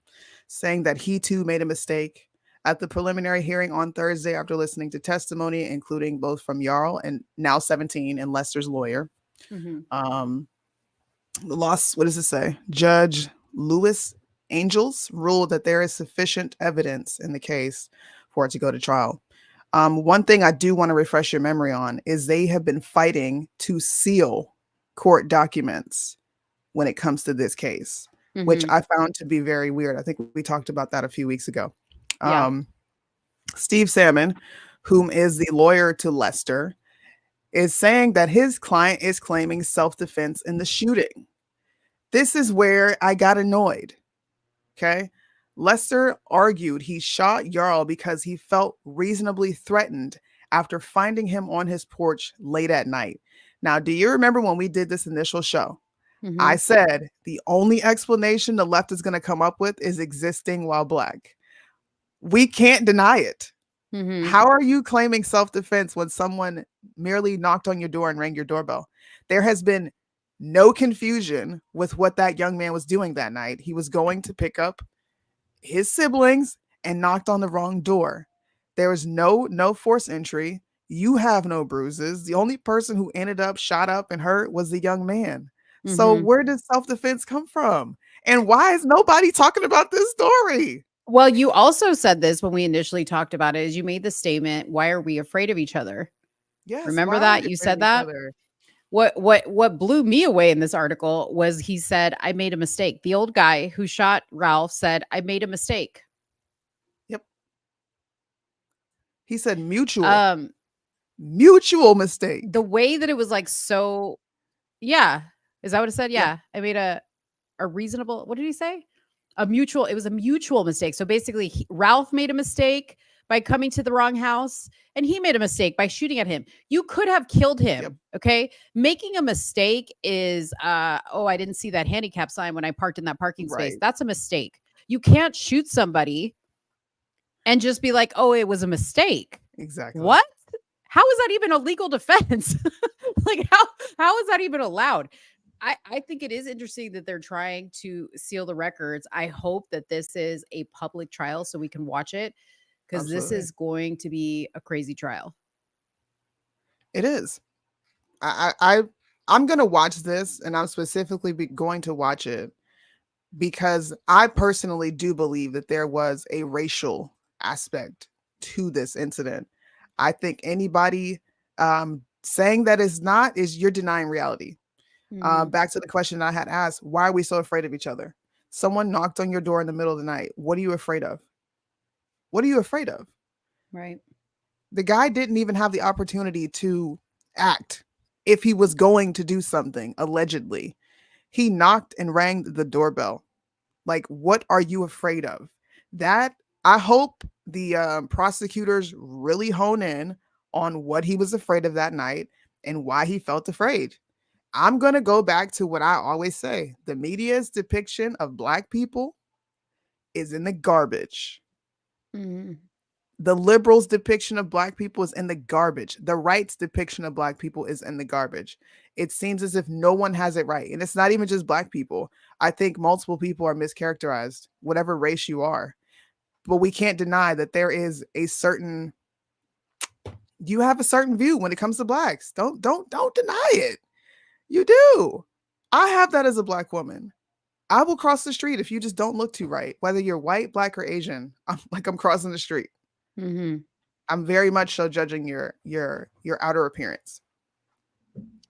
S5: saying that he too made a mistake. At the preliminary hearing on Thursday, after listening to testimony, including both from Yarl and now 17 and Lester's lawyer, the loss, what does it say? Judge Louis Angels ruled that there is sufficient evidence in the case for it to go to trial. One thing I do want to refresh your memory on is they have been fighting to seal court documents when it comes to this case, which I found to be very weird. I think we talked about that a few weeks ago. Steve Salmon, whom is the lawyer to Lester, is saying that his client is claiming self-defense in the shooting. This is where I got annoyed. Okay. Lester argued he shot Yarl because he felt reasonably threatened after finding him on his porch late at night. Now, do you remember when we did this initial show? I said the only explanation the left is going to come up with is existing while black. We can't deny it. How are you claiming self-defense when someone merely knocked on your door and rang your doorbell? There has been no confusion with what that young man was doing that night. He was going to pick up his siblings and knocked on the wrong door. There was no forced entry. You have no bruises. The only person who ended up shot up and hurt was the young man. So where does self-defense come from? And why is nobody talking about this story?
S4: Well, you also said this when we initially talked about it, is you made the statement, why are we afraid of each other?
S5: Yes.
S4: Remember that? You said that? What blew me away in this article was he said, I made a mistake. The old guy who shot Ralph said, I made a mistake.
S5: Yep. He said mutual mistake.
S4: The way that it was like, so yeah. Is that what it said? Yeah. I made a reasonable, what did he say? It was a mutual mistake. So basically Ralph made a mistake by coming to the wrong house, and he made a mistake by shooting at him. You could have killed him. Okay. Making a mistake is, I didn't see that handicap sign when I parked in that parking space. That's a mistake. You can't shoot somebody and just be like, oh, it was a mistake.
S5: Exactly.
S4: What? How is that even a legal defense? Like, how is that even allowed? I think it is interesting that they're trying to seal the records. I hope that this is a public trial so we can watch it, because this is going to be a crazy trial.
S5: It is. I'm going to watch this, and I'm specifically going to watch it because I personally do believe that there was a racial aspect to this incident. I think anybody saying that is not is you're denying reality. Back to the question I had asked, why are we so afraid of each other? Someone knocked on your door in the middle of the night. What are you afraid of? What are you afraid of?
S4: Right.
S5: The guy didn't even have the opportunity to act if he was going to do something, allegedly. He knocked and rang the doorbell. Like, what are you afraid of? That I hope the prosecutors really hone in on what he was afraid of that night and why he felt afraid. I'm going to go back to what I always say. The media's depiction of Black people is in the garbage.
S4: Mm-hmm.
S5: The liberals' depiction of Black people is in the garbage. The right's depiction of Black people is in the garbage. It seems as if no one has it right. And it's not even just Black people. I think multiple people are mischaracterized, whatever race you are. But we can't deny that there is a certain, you have a certain view when it comes to Blacks. Don't deny it. You do. I have that as a Black woman. I will cross the street if you just don't look too right, whether you're white, Black, or Asian. I'm crossing the street.
S4: Mm-hmm.
S5: I'm very much so judging your outer appearance.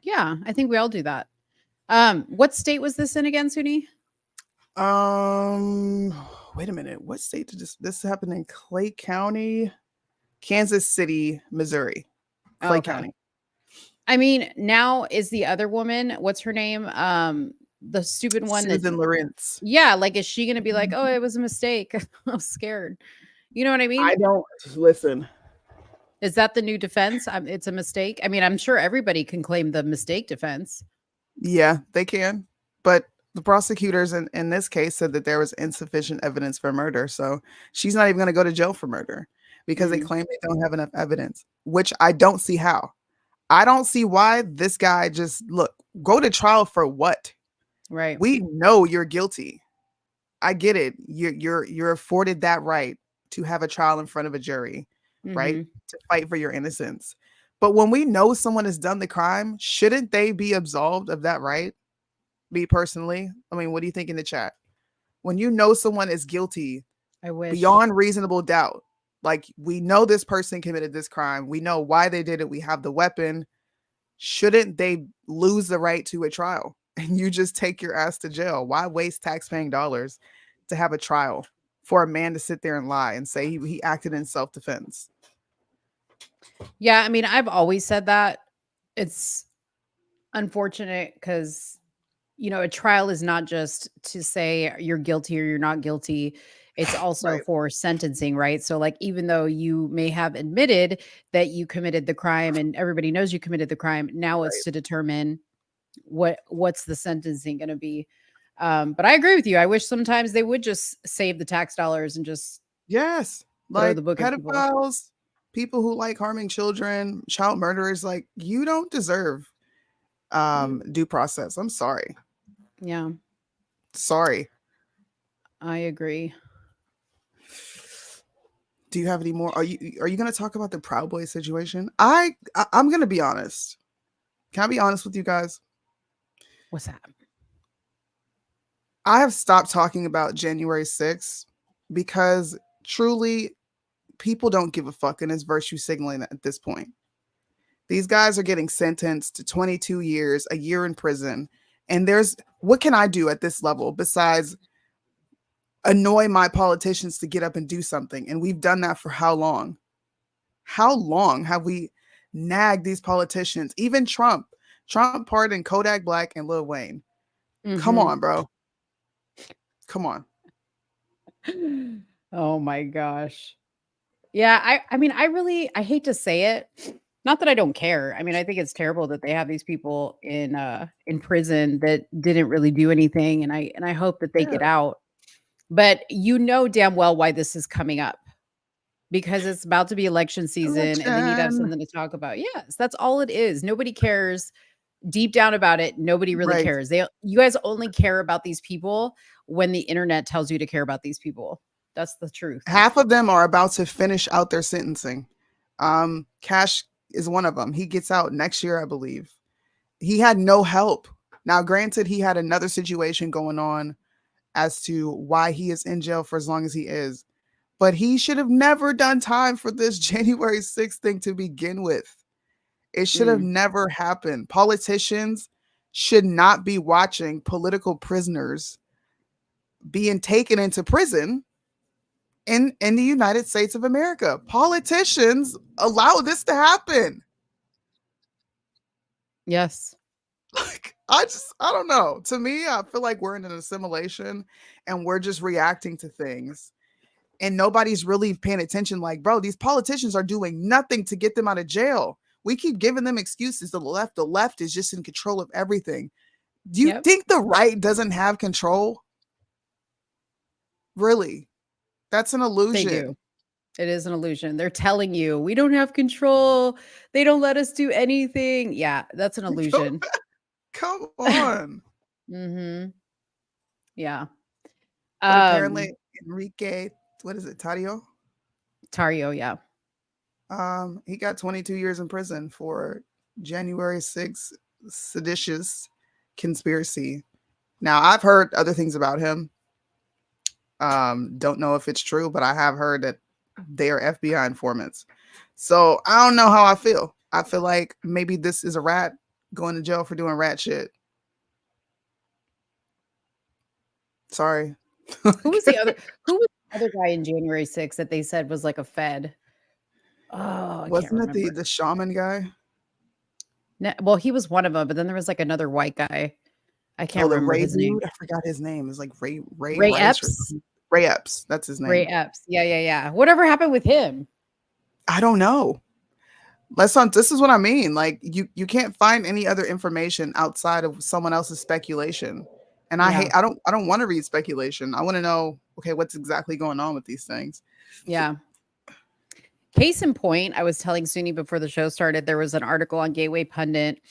S4: Yeah, I think we all do that. What state was this in again, Suni?
S5: Wait a minute. What state did this happen in? Clay County, Kansas City, Missouri. Clay County.
S4: I mean, now is the other woman, what's her name? The stupid one
S5: Susan Lawrence.
S4: Yeah, like is she gonna be like, oh, it was a mistake? I'm scared. You know what I mean?
S5: I don't listen.
S4: Is that the new defense? It's a mistake. I mean, I'm sure everybody can claim the mistake defense.
S5: Yeah, they can. But the prosecutors in this case said that there was insufficient evidence for murder. So she's not even going to go to jail for murder because they claim they don't have enough evidence, which I don't see how. I don't see why this guy just go to trial for what?
S4: Right.
S5: We know you're guilty. I get it. You're afforded that right to have a trial in front of a jury, right? To fight for your innocence. But when we know someone has done the crime, shouldn't they be absolved of that right? Me personally, I mean, what do you think in the chat? When you know someone is guilty beyond reasonable doubt, like we know this person committed this crime, we know why they did it, we have the weapon, shouldn't they lose the right to a trial? And you just take your ass to jail. Why waste taxpaying dollars to have a trial for a man to sit there and lie and say he acted in self-defense?
S4: Yeah, I mean, I've always said that. It's unfortunate because, you know, a trial is not just to say you're guilty or you're not guilty. It's also for sentencing, right? So, like, even though you may have admitted that you committed the crime and everybody knows you committed the crime, now it's to determine what's the sentencing going to be. But I agree with you. I wish sometimes they would just save the tax dollars and just
S5: like
S4: the book
S5: pedophiles, people who like harming children, child murderers. Like, you don't deserve due process. I'm sorry.
S4: Yeah,
S5: sorry.
S4: I agree.
S5: Do you have any more? Are you going to talk about the Proud Boy situation? I'm going to be honest. Can I be honest with you guys?
S4: What's that?
S5: I have stopped talking about January 6th because truly people don't give a fuck, and it's virtue signaling at this point. These guys are getting sentenced to 22 years, a year in prison. And what can I do at this level besides annoy my politicians to get up and do something? And we've done that for how long? How long have we nagged these politicians? Even Trump pardoned Kodak Black and Lil Wayne. Come on, bro. Come on.
S4: Oh my gosh. Yeah, I mean, I hate to say it. Not that I don't care. I mean, I think it's terrible that they have these people in prison that didn't really do anything, and I hope that they get out. But you know damn well why this is coming up. Because it's about to be election season and they need to have something to talk about. Yes, that's all it is. Nobody cares deep down about it. Nobody really cares. You guys only care about these people when the internet tells you to care about these people. That's the truth.
S5: Half of them are about to finish out their sentencing. Cash is one of them. He gets out next year, I believe. He had no help. Now, granted, he had another situation going on as to why he is in jail for as long as he is. But he should have never done time for this January 6th thing to begin with. It should have never happened. Politicians should not be watching political prisoners being taken into prison in the United States of America. Politicians allow this to happen.
S4: Yes.
S5: Like, I don't know. To me, I feel like we're in an assimilation and we're just reacting to things. And nobody's really paying attention. Like, bro, these politicians are doing nothing to get them out of jail. We keep giving them excuses. The left is just in control of everything. Do you think the right doesn't have control? Really? That's an illusion.
S4: They do. It is an illusion. They're telling you we don't have control. They don't let us do anything. Yeah, that's an illusion.
S5: Come on.
S4: Yeah.
S5: But apparently Enrique, what is it, Tario,
S4: yeah.
S5: He got 22 years in prison for January 6th seditious conspiracy. Now, I've heard other things about him. Don't know if it's true, but I have heard that they are FBI informants. So I don't know how I feel. I feel like maybe this is a rat going to jail for doing rat shit. Sorry.
S4: Who was the other guy in January 6th that they said was like a Fed? Oh,
S5: wasn't it the shaman guy?
S4: No, well, he was one of them, but then there was like another white guy. I can't remember his name.
S5: I forgot his name. It's like Ray
S4: Epps.
S5: Ray Epps. That's his name.
S4: Ray Epps. Yeah. Whatever happened with him?
S5: I don't know. This is what I mean. Like you can't find any other information outside of someone else's speculation. And I don't want to read speculation. I want to know, okay, what's exactly going on with these things.
S4: Yeah. Case in point, I was telling Soonie before the show started, there was an article on Gateway Pundit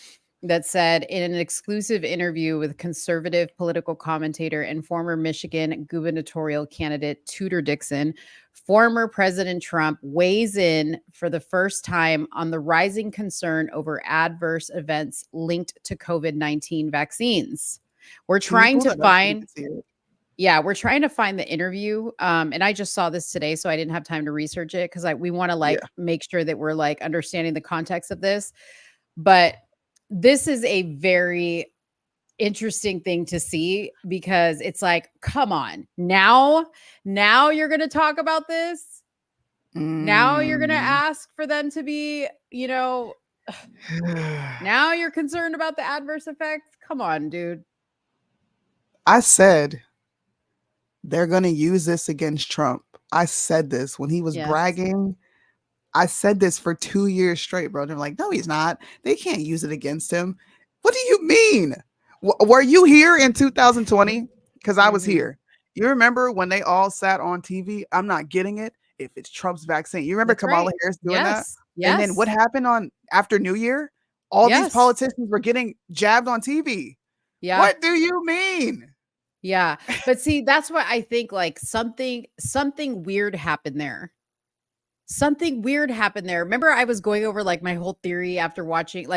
S4: that said, in an exclusive interview with conservative political commentator and former Michigan gubernatorial candidate Tudor Dixon, former President Trump weighs in for the first time on the rising concern over adverse events linked to COVID-19 vaccines. We're trying to find... Yeah, we're trying to find the interview. And I just saw this today, so I didn't have time to research it because we want to make sure that we're like understanding the context of this. But this is a very interesting thing to see because it's like, come on, now you're going to talk about this. Now you're going to ask for them to be, now you're concerned about the adverse effects. Come on, dude.
S5: I said they're going to use this against Trump. I said this when he was bragging. I said this for 2 years straight, bro. They're like, no, he's not. They can't use it against him. What do you mean? Were you here in 2020? Because I was here. You remember when they all sat on TV? I'm not getting it if it's Trump's vaccine. You remember Kamala Harris doing that?
S4: Yes.
S5: And then what happened after New Year? All these politicians were getting jabbed on TV.
S4: Yeah.
S5: What do you mean?
S4: Yeah. But see, that's what I think, like something weird happened there. Something weird happened there. Remember, I was going over like my whole theory after watching,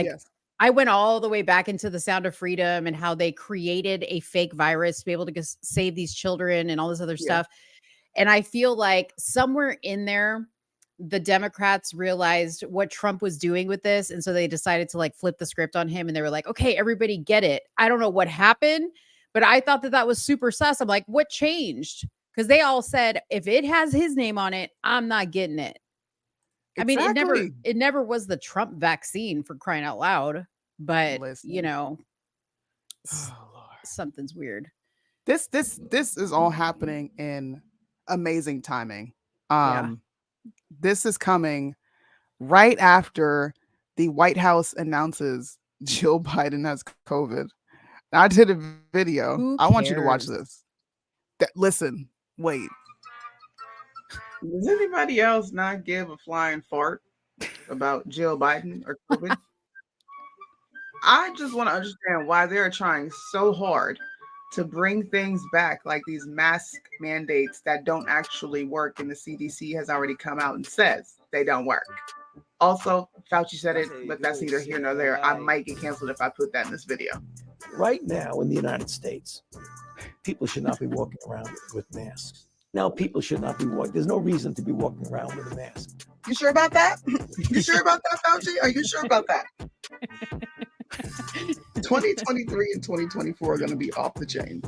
S4: I went all the way back into The Sound of Freedom and how they created a fake virus to be able to save these children and all this other stuff. And I feel like somewhere in there, the Democrats realized what Trump was doing with this. And so they decided to like flip the script on him. And they were like, okay, everybody get it. I don't know what happened, but I thought that was super sus. I'm like, what changed? Because they all said, if it has his name on it, I'm not getting it.
S5: Exactly.
S4: I mean, it never was the Trump vaccine, for crying out loud, but something's weird.
S5: This is all happening in amazing timing. This is coming right after the White House announces Joe Biden has COVID. I did a video. I want you to watch this. Listen, wait. Does anybody else not give a flying fart about Jill Biden or COVID? I just want to understand why they're trying so hard to bring things back, like these mask mandates that don't actually work, and the CDC has already come out and says they don't work. Also, Fauci said it, but that's neither here nor there. I might get canceled if I put that in this video.
S8: Right now in the United States, People should not be walking around with masks. Now, people should not be walking. There's no reason to be walking around with a mask.
S5: You sure about that? You sure about that, Fauci? Are you sure about that? 2023 and 2024 are going to be off the chain.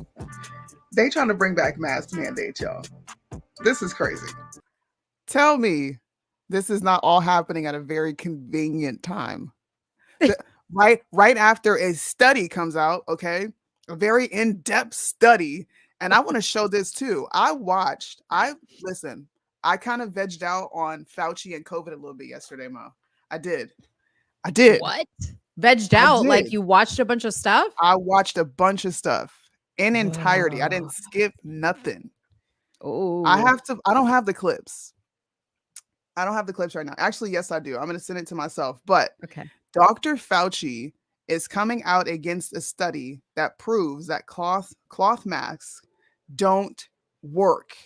S5: They trying to bring back mask mandates, y'all. This is crazy. Tell me this is not all happening at a very convenient time. Right after a study comes out, okay? A very in-depth study. And I want to show this too. I kind of vegged out on Fauci and COVID a little bit yesterday, Mo. I did.
S4: What? Vegged out? Like you watched a bunch of stuff?
S5: I watched a bunch of stuff in entirety. I didn't skip nothing.
S4: Oh,
S5: I don't have the clips. I don't have the clips right now. Actually, yes, I do. I'm going to send it to myself. But
S4: okay.
S5: Dr. Fauci is coming out against a study that proves that cloth masks don't work.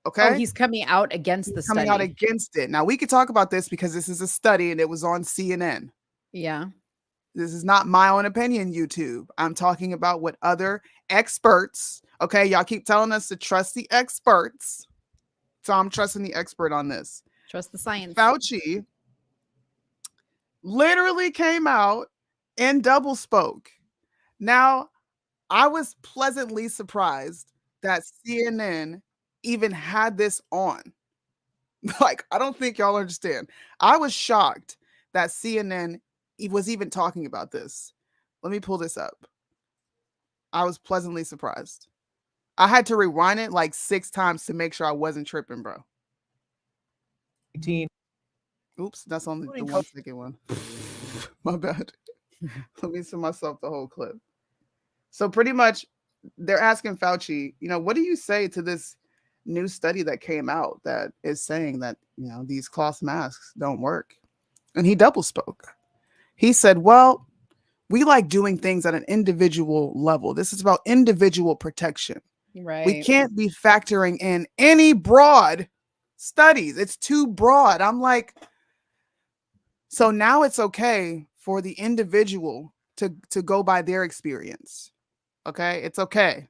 S5: Okay.
S4: Oh, he's coming out against the study.
S5: Coming out against it. Now we could talk about this because this is a study and it was on CNN.
S4: Yeah.
S5: This is not my own opinion, YouTube. I'm talking about what other experts. Okay, y'all keep telling us to trust the experts. So I'm trusting the expert on this.
S4: Trust the science.
S5: Fauci literally came out and double spoke. Now, I was pleasantly surprised that CNN even had this on. Like, I don't think y'all understand. I was shocked that CNN was even talking about this. Let me pull this up. I was pleasantly surprised. I had to rewind it like 6 times to make sure I wasn't tripping, bro.
S9: 18.
S5: Oops, that's only the 1 second one. My bad. Let me send myself the whole clip. So pretty much they're asking Fauci, what do you say to this new study that came out that is saying that, these cloth masks don't work? And he double spoke. He said, well, we like doing things at an individual level. This is about individual protection.
S4: Right.
S5: We can't be factoring in any broad studies. It's too broad. I'm like, so now it's okay for the individual to go by their experience. Okay, it's okay.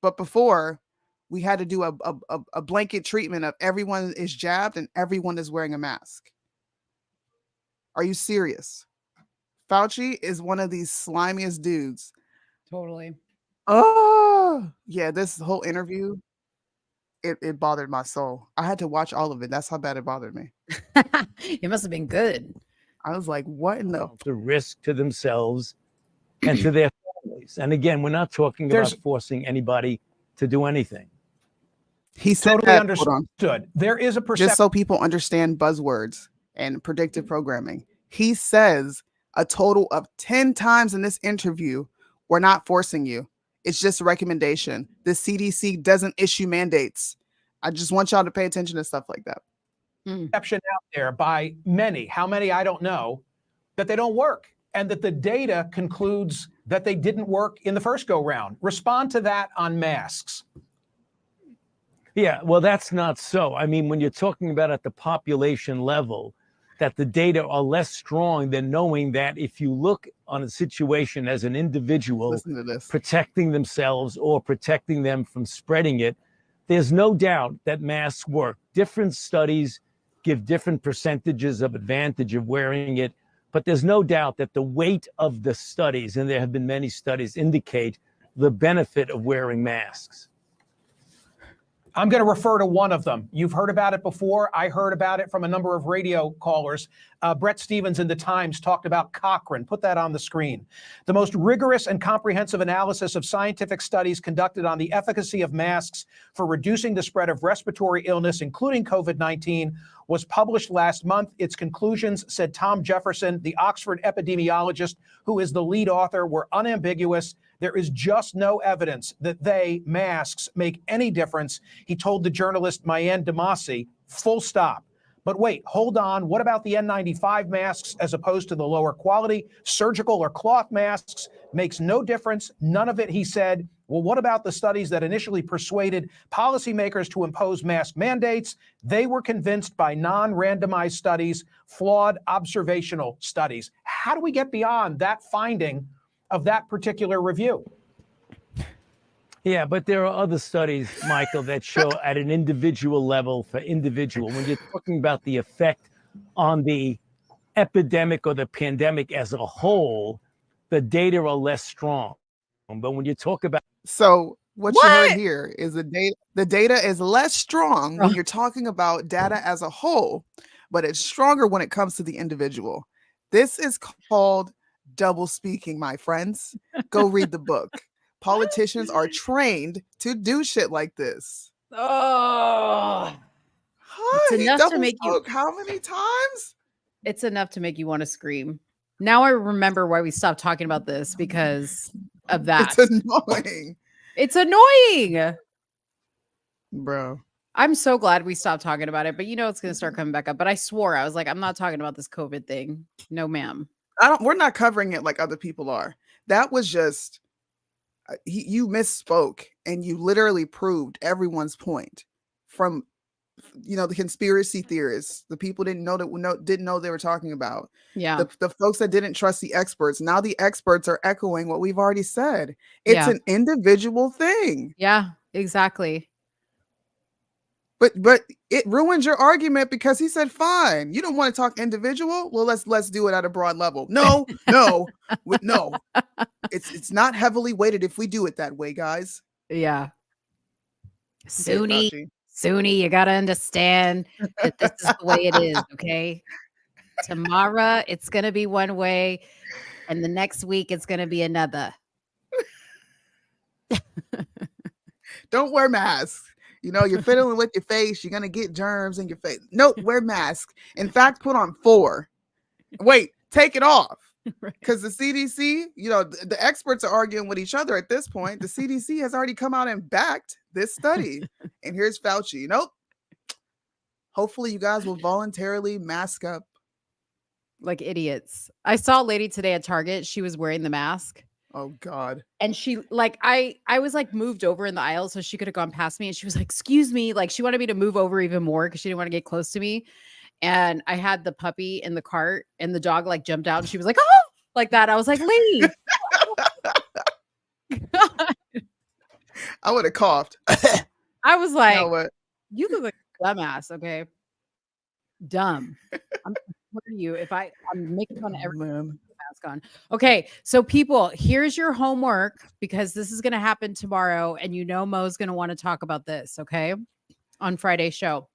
S5: But before, we had to do a blanket treatment of everyone is jabbed and everyone is wearing a mask. Are you serious? Fauci is one of these slimiest dudes.
S4: Totally.
S5: Oh, yeah, this whole interview, it bothered my soul. I had to watch all of it. That's how bad it bothered me.
S4: It must have been good.
S5: I was like, what in the
S8: risk to themselves and to their families. And again, we're not talking about forcing anybody to do anything.
S5: He said
S9: Totally
S5: that,
S9: understood. There is a perception.
S5: Just so people understand buzzwords and predictive programming. He says a total of 10 times in this interview, we're not forcing you. It's just a recommendation. The CDC doesn't issue mandates. I just want y'all to pay attention to stuff like that.
S9: Perception out there by many, how many I don't know, that they don't work and that the data concludes that they didn't work in the first go round. Respond to that on masks.
S8: Yeah, well, that's not so. I mean, when you're talking about at the population level, that the data are less strong than knowing that if you look on a situation as an individual protecting themselves or protecting them from spreading it, there's no doubt that masks work. Different studies give different percentages of advantage of wearing it, but there's no doubt that the weight of the studies, and there have been many studies, indicate the benefit of wearing masks.
S9: I'm going to refer to one of them. You've heard about it before. I heard about it from a number of radio callers. Brett Stevens in the Times talked about Cochrane. Put that on the screen. The most rigorous and comprehensive analysis of scientific studies conducted on the efficacy of masks for reducing the spread of respiratory illness, including COVID-19, was published last month. Its conclusions, said Tom Jefferson, the Oxford epidemiologist who is the lead author, were unambiguous. There is just no evidence that masks, make any difference. He told the journalist Mayan Demasi, full stop. But wait, hold on. What about the N95 masks as opposed to the lower quality surgical or cloth masks? Makes no difference. None of it, he said. Well, what about the studies that initially persuaded policymakers to impose mask mandates? They were convinced by non-randomized studies, flawed observational studies. How do we get beyond that finding of that particular review?
S8: Yeah, but there are other studies, Michael, that show at an individual level for individual, when you're talking about the effect on the epidemic or the pandemic as a whole, the data are less strong. But when you talk about
S5: So what you heard
S4: What?
S5: here is the data is less strong when you're talking about data as a whole, but it's stronger when it comes to the individual. This is called double speaking, my friends. Go read the book. Politicians are trained to do shit like this.
S4: Oh, it's
S5: Hi, he
S4: enough to
S5: double
S4: make you.
S5: spoke how many times?
S4: It's enough to make you want to scream. Now I remember why we stopped talking about this because of that.
S5: It's annoying,
S4: It's annoying.
S5: bro.
S4: I'm so glad we stopped talking about it, but you know it's going to start coming back up. But I swore I was like, I'm not talking about this COVID thing. No, ma'am.
S5: We're not covering it like other people are. That was just you misspoke and you literally proved everyone's point from the conspiracy theorists, the people didn't know they were talking about.
S4: Yeah.
S5: The folks that didn't trust the experts. Now the experts are echoing what we've already said. It's
S4: Yeah.
S5: an individual thing.
S4: Yeah, exactly.
S5: But it ruins your argument because he said, fine, you don't want to talk individual. Well, let's do it at a broad level. No, no, no. It's not heavily weighted if we do it that way, guys.
S4: Yeah.
S5: Okay,
S4: Soonie,
S5: Fauci.
S4: Soonie, you got to understand that this is the way it is, okay? Tomorrow it's going to be one way and the next week it's going to be another.
S5: Don't wear masks. You're fiddling with your face. You're going to get germs in your face. No, wear masks. In fact, put on 4. Wait, take it off. Because the CDC, the experts are arguing with each other at this point. The CDC has already come out and backed this study. And here's Fauci. Nope. Hopefully you guys will voluntarily mask up.
S4: Like idiots. I saw a lady today at Target. She was wearing the mask.
S5: Oh God.
S4: And she I was like moved over in the aisle so she could have gone past me. And she was like, excuse me. Like she wanted me to move over even more because she didn't want to get close to me. And I had the puppy in the cart and the dog like jumped out and she was like, oh, like that. I was like, leave.
S5: I would have coughed.
S4: I was like,
S5: You know what?
S4: you look like a dumbass. Okay. Dumb. I'm for you if I'm making fun of every mask on. Okay, so people, here's your homework because this is going to happen tomorrow, and Mo's going to want to talk about this. Okay, on Friday's show,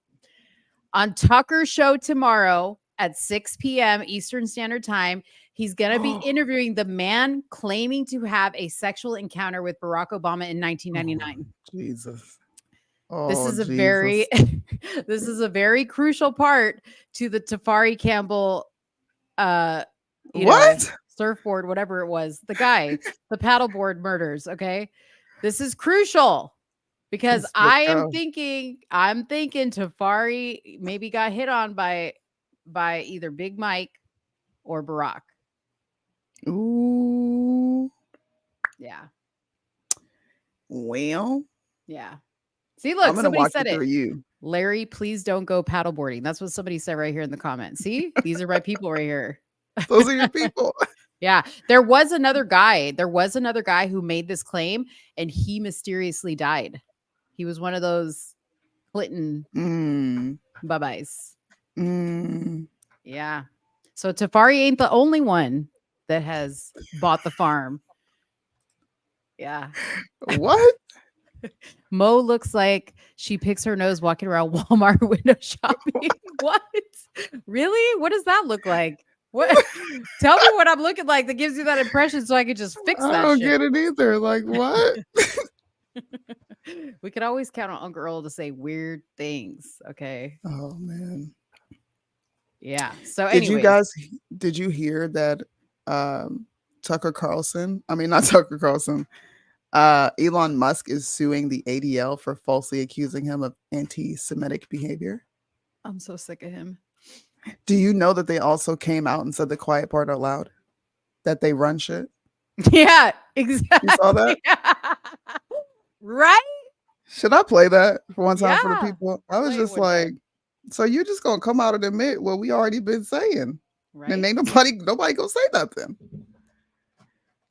S4: on Tucker's show tomorrow at 6 p.m. Eastern Standard Time, he's going to be interviewing the man claiming to have a sexual encounter with Barack Obama in 1999.
S5: Jesus.
S4: This is a very this is a very crucial part to the Tafari Campbell surfboard, whatever it was, the guy, the paddleboard murders. Okay. This is crucial because I'm thinking Tafari maybe got hit on by either Big Mike or Barack.
S5: Ooh.
S4: Yeah.
S5: Well.
S4: Yeah. See, look, somebody said it.
S5: You.
S4: Larry, please don't go paddleboarding. That's what somebody said right here in the comments. See, these are my people right here.
S5: Those are your people.
S4: Yeah. There was another guy who made this claim and he mysteriously died. He was one of those Clinton bye-byes. Yeah. So Tafari ain't the only one that has bought the farm. Yeah.
S5: What?
S4: Mo looks like she picks her nose walking around Walmart window shopping. What? Really? What does that look like? What? Tell me what I'm looking like that gives you that impression so I could just fix that
S5: I don't
S4: shit.
S5: get it either. Like, what?
S4: We could always count on Uncle Earl to say weird things. Okay.
S5: Oh, man.
S4: Yeah. So
S5: did you hear that Tucker Carlson, not Tucker Carlson, Elon Musk is suing the ADL for falsely accusing him of anti-Semitic behavior?
S4: I'm so sick of him.
S5: Do you know that they also came out and said the quiet part out loud? That they run shit?
S4: Yeah, exactly.
S5: You saw that?
S4: Right?
S5: Should I play that for one time for the people? I was just like, so you're just going to come out and admit what we already been saying. Right? And ain't nobody gonna say nothing.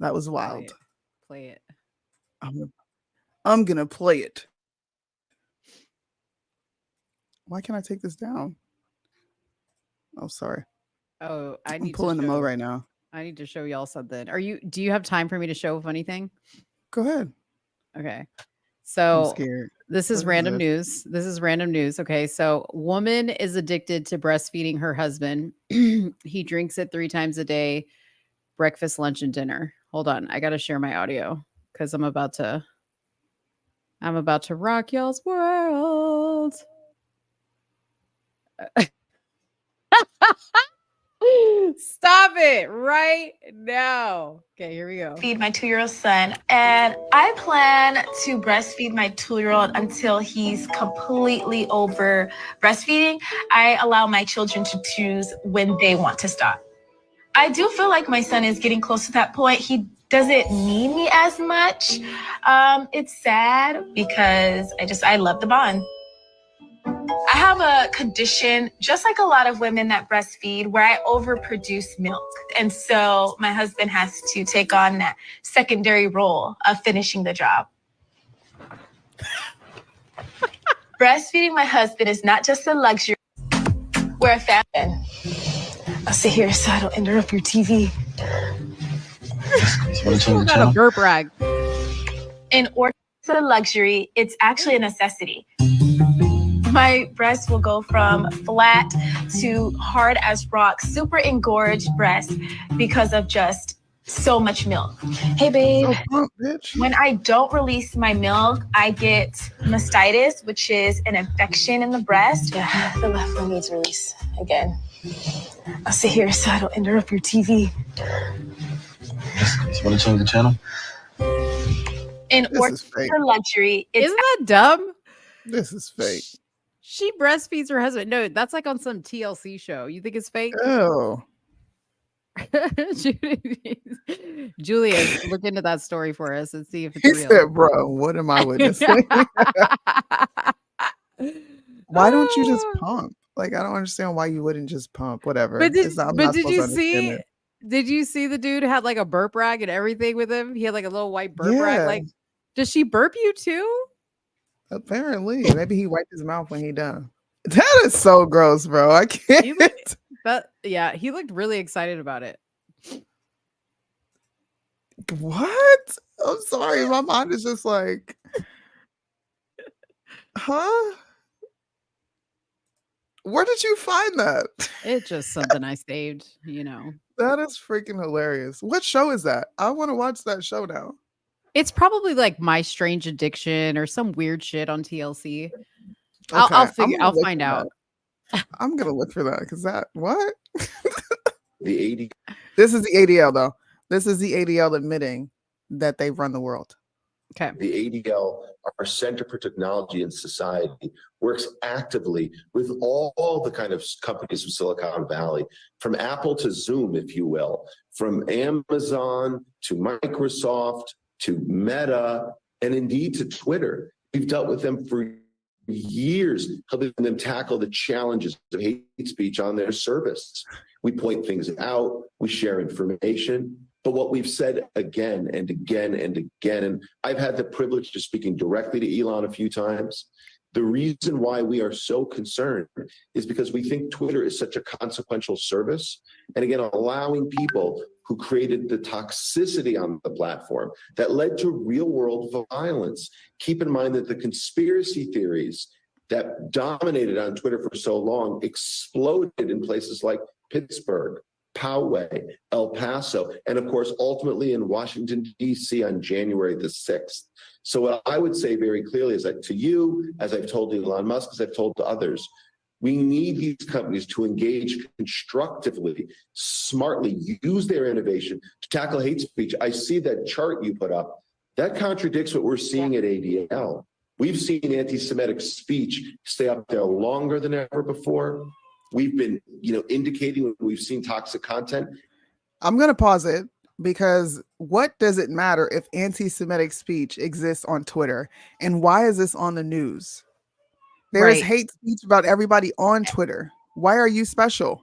S5: That was wild.
S4: Play it.
S5: I'm gonna play it. Why can't I take this down? Oh, sorry.
S4: Oh,
S5: I'm pulling the mo right now.
S4: I need to show y'all something. Do you have time for me to show a funny thing?
S5: Go ahead.
S4: Okay.
S5: I'm
S4: So
S5: scared.
S4: this is
S5: What is
S4: random
S5: this?
S4: news. This is random news. Okay. So woman is addicted to breastfeeding her husband. He drinks it 3 times a day, breakfast, lunch, and dinner. Hold on. I gotta share my audio because I'm about to rock y'all's world. Stop it right now. Okay, here we go.
S10: Feed my 2-year-old son, and I plan to breastfeed my 2-year-old until he's completely over breastfeeding. I allow my children to choose when they want to stop. I do feel like my son is getting close to that point. He doesn't need me as much. It's sad because I love the bond. I have a condition, just like a lot of women that breastfeed, where I overproduce milk. And so my husband has to take on that secondary role of finishing the job. Breastfeeding my husband is not just a luxury. We're a family. I'll sit here so I don't interrupt your TV.
S4: Not a burp rag.
S10: In order to a luxury, it's actually a necessity. My breast will go from flat to hard as rock, super engorged breast because of just so much milk. Hey, babe.
S5: Oh, pump, bitch.
S10: When I don't release my milk, I get mastitis, which is an infection in the breast. Yeah, the left one needs release again. I'll sit here so I don't interrupt your TV.
S11: You want to change the channel?
S10: In order for luxury, it's
S4: Isn't that dumb?
S5: This is fake.
S4: She breastfeeds her husband. No, that's like on some TLC show. You think it's fake?
S5: Oh.
S4: Julia, look into that story for us and see if it's
S5: He
S4: real.
S5: said, bro, what am I witnessing? Why don't you just pump? Like, I don't understand why you wouldn't just pump. Whatever.
S4: But did you
S5: see?
S4: see? Did you see the dude had like a burp rag and everything with him? He had like a little white burp rag. Like, does she burp you too?
S5: Apparently, maybe he wiped his mouth when he done. That is so gross, bro. I can't.
S4: He looked really excited about it.
S5: What? I'm sorry, my mind is just like, huh? Where did you find that?
S4: It's just something I saved, you know.
S5: That is freaking hilarious. What show is that? I want to watch that show now.
S4: It's probably like My Strange Addiction or some weird shit on TLC.
S5: Okay,
S4: I'll find out.
S5: I'm gonna look for that because what?
S11: The AD.
S5: This is the ADL though. This is the ADL admitting that they run the world.
S4: Okay.
S11: The ADL, our Center for Technology and Society, works actively with all the kind of companies from Silicon Valley, from Apple to Zoom, if you will, from Amazon to Microsoft to Meta, and indeed to Twitter. We've dealt with them for years, helping them tackle the challenges of hate speech on their service. We point things out, we share information, but what we've said again and again and again, and I've had the privilege of speaking directly to Elon a few times, the reason why we are so concerned is because we think Twitter is such a consequential service. And again, allowing people who created the toxicity on the platform that led to real world violence. Keep in mind that the conspiracy theories that dominated on Twitter for so long exploded in places like Pittsburgh, Poway, El Paso, and of course, ultimately in Washington, D.C. on January the 6th. So what I would say very clearly is that to you, as I've told Elon Musk, as I've told to others, we need these companies to engage constructively, smartly, use their innovation to tackle hate speech. I see that chart you put up. That contradicts what we're seeing at ADL. We've seen anti-Semitic speech stay up there longer than ever before. We've been, indicating when we've seen toxic content.
S5: I'm going to pause it because what does it matter if anti-Semitic speech exists on Twitter? And why is this on the news? There is hate speech about everybody on Twitter. Why are you special?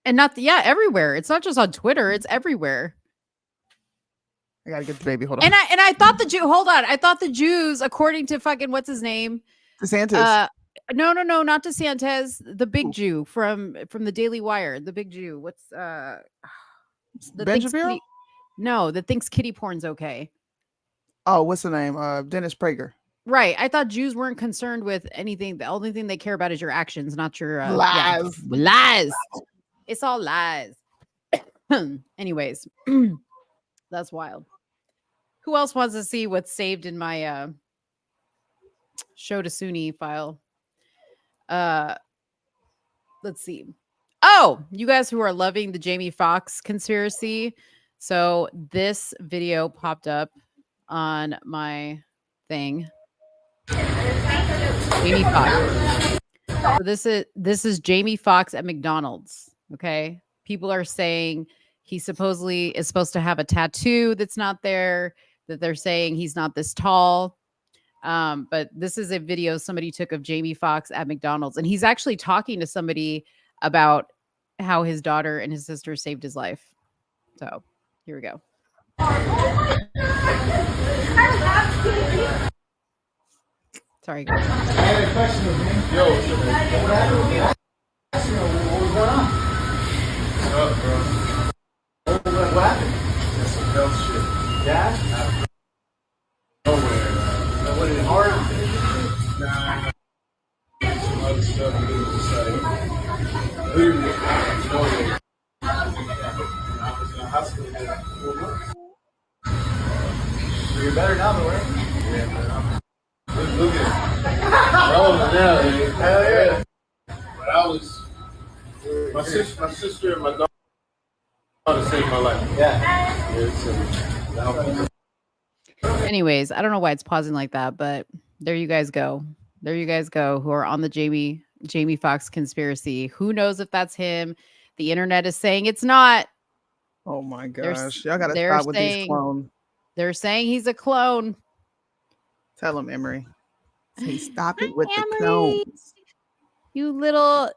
S4: And everywhere. It's not just on Twitter, it's everywhere.
S5: I gotta get the baby. Hold on.
S4: And I thought the Jew. Hold on. I thought the Jews, according to fucking what's his name,
S5: DeSantis.
S4: No, not DeSantis. The big Jew from the Daily Wire. The big Jew. What's the
S5: Ben Shapiro?
S4: that thinks kitty porn's okay.
S5: Oh, what's the name? Dennis Prager.
S4: Right. I thought Jews weren't concerned with anything. The only thing they care about is your actions, not your
S5: lies.
S4: Yeah. Lies. It's all lies. Anyways, that's wild. Who else wants to see what's saved in my show to Soonie file? Let's see. Oh, you guys who are loving the Jamie Foxx conspiracy. So this video popped up on my thing. Jamie Foxx. So this is Jamie Foxx at McDonald's. Okay. People are saying he supposedly is supposed to have a tattoo that's not there, that they're saying he's not this tall. But this is a video somebody took of Jamie Foxx at McDonald's, and he's actually talking to somebody about how his daughter and his sister saved his life. So here we go. Sorry, guys.
S12: I had a question of me. Yo, what's going on? What's up, bro? What happened? That's some health shit. Yeah? Nowhere. What is it, hard? Nah. Some other stuff. Just like, literally, nowhere. I was in the hospital for 4 months. So you're better now, though, right? Yeah, man. Look at it. Oh, now, dude. Hell yeah. But I was, my sister and my daughter saved my life. Yeah.
S4: Anyways, I don't know why it's pausing like that, but there you guys go. There you guys go who are on the Jamie Foxx conspiracy. Who knows if that's him? The internet is saying it's not.
S5: Oh my gosh. Y'all gotta stop with these clones.
S4: They're saying he's a clone.
S5: Tell him, Emery. Say, stop it with the clones.
S4: You little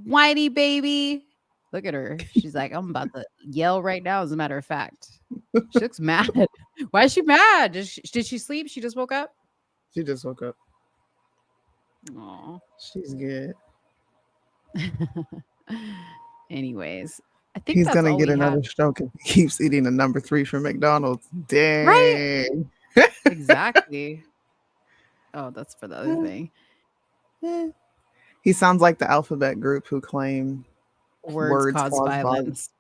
S4: whitey baby. Look at her. She's like, I'm about to yell right now, as a matter of fact. She looks mad. Why is she mad? Did she sleep? She just woke up?
S5: She just woke up.
S4: Aw.
S5: She's good.
S4: Anyways, I think
S5: he's
S4: that's
S5: gonna
S4: all
S5: get
S4: we
S5: another
S4: have.
S5: stroke if he keeps eating the number 3 from McDonald's. Dang.
S4: Right? Exactly. Oh, that's for the other thing.
S5: He sounds like the alphabet group who claim
S4: Words cause violence.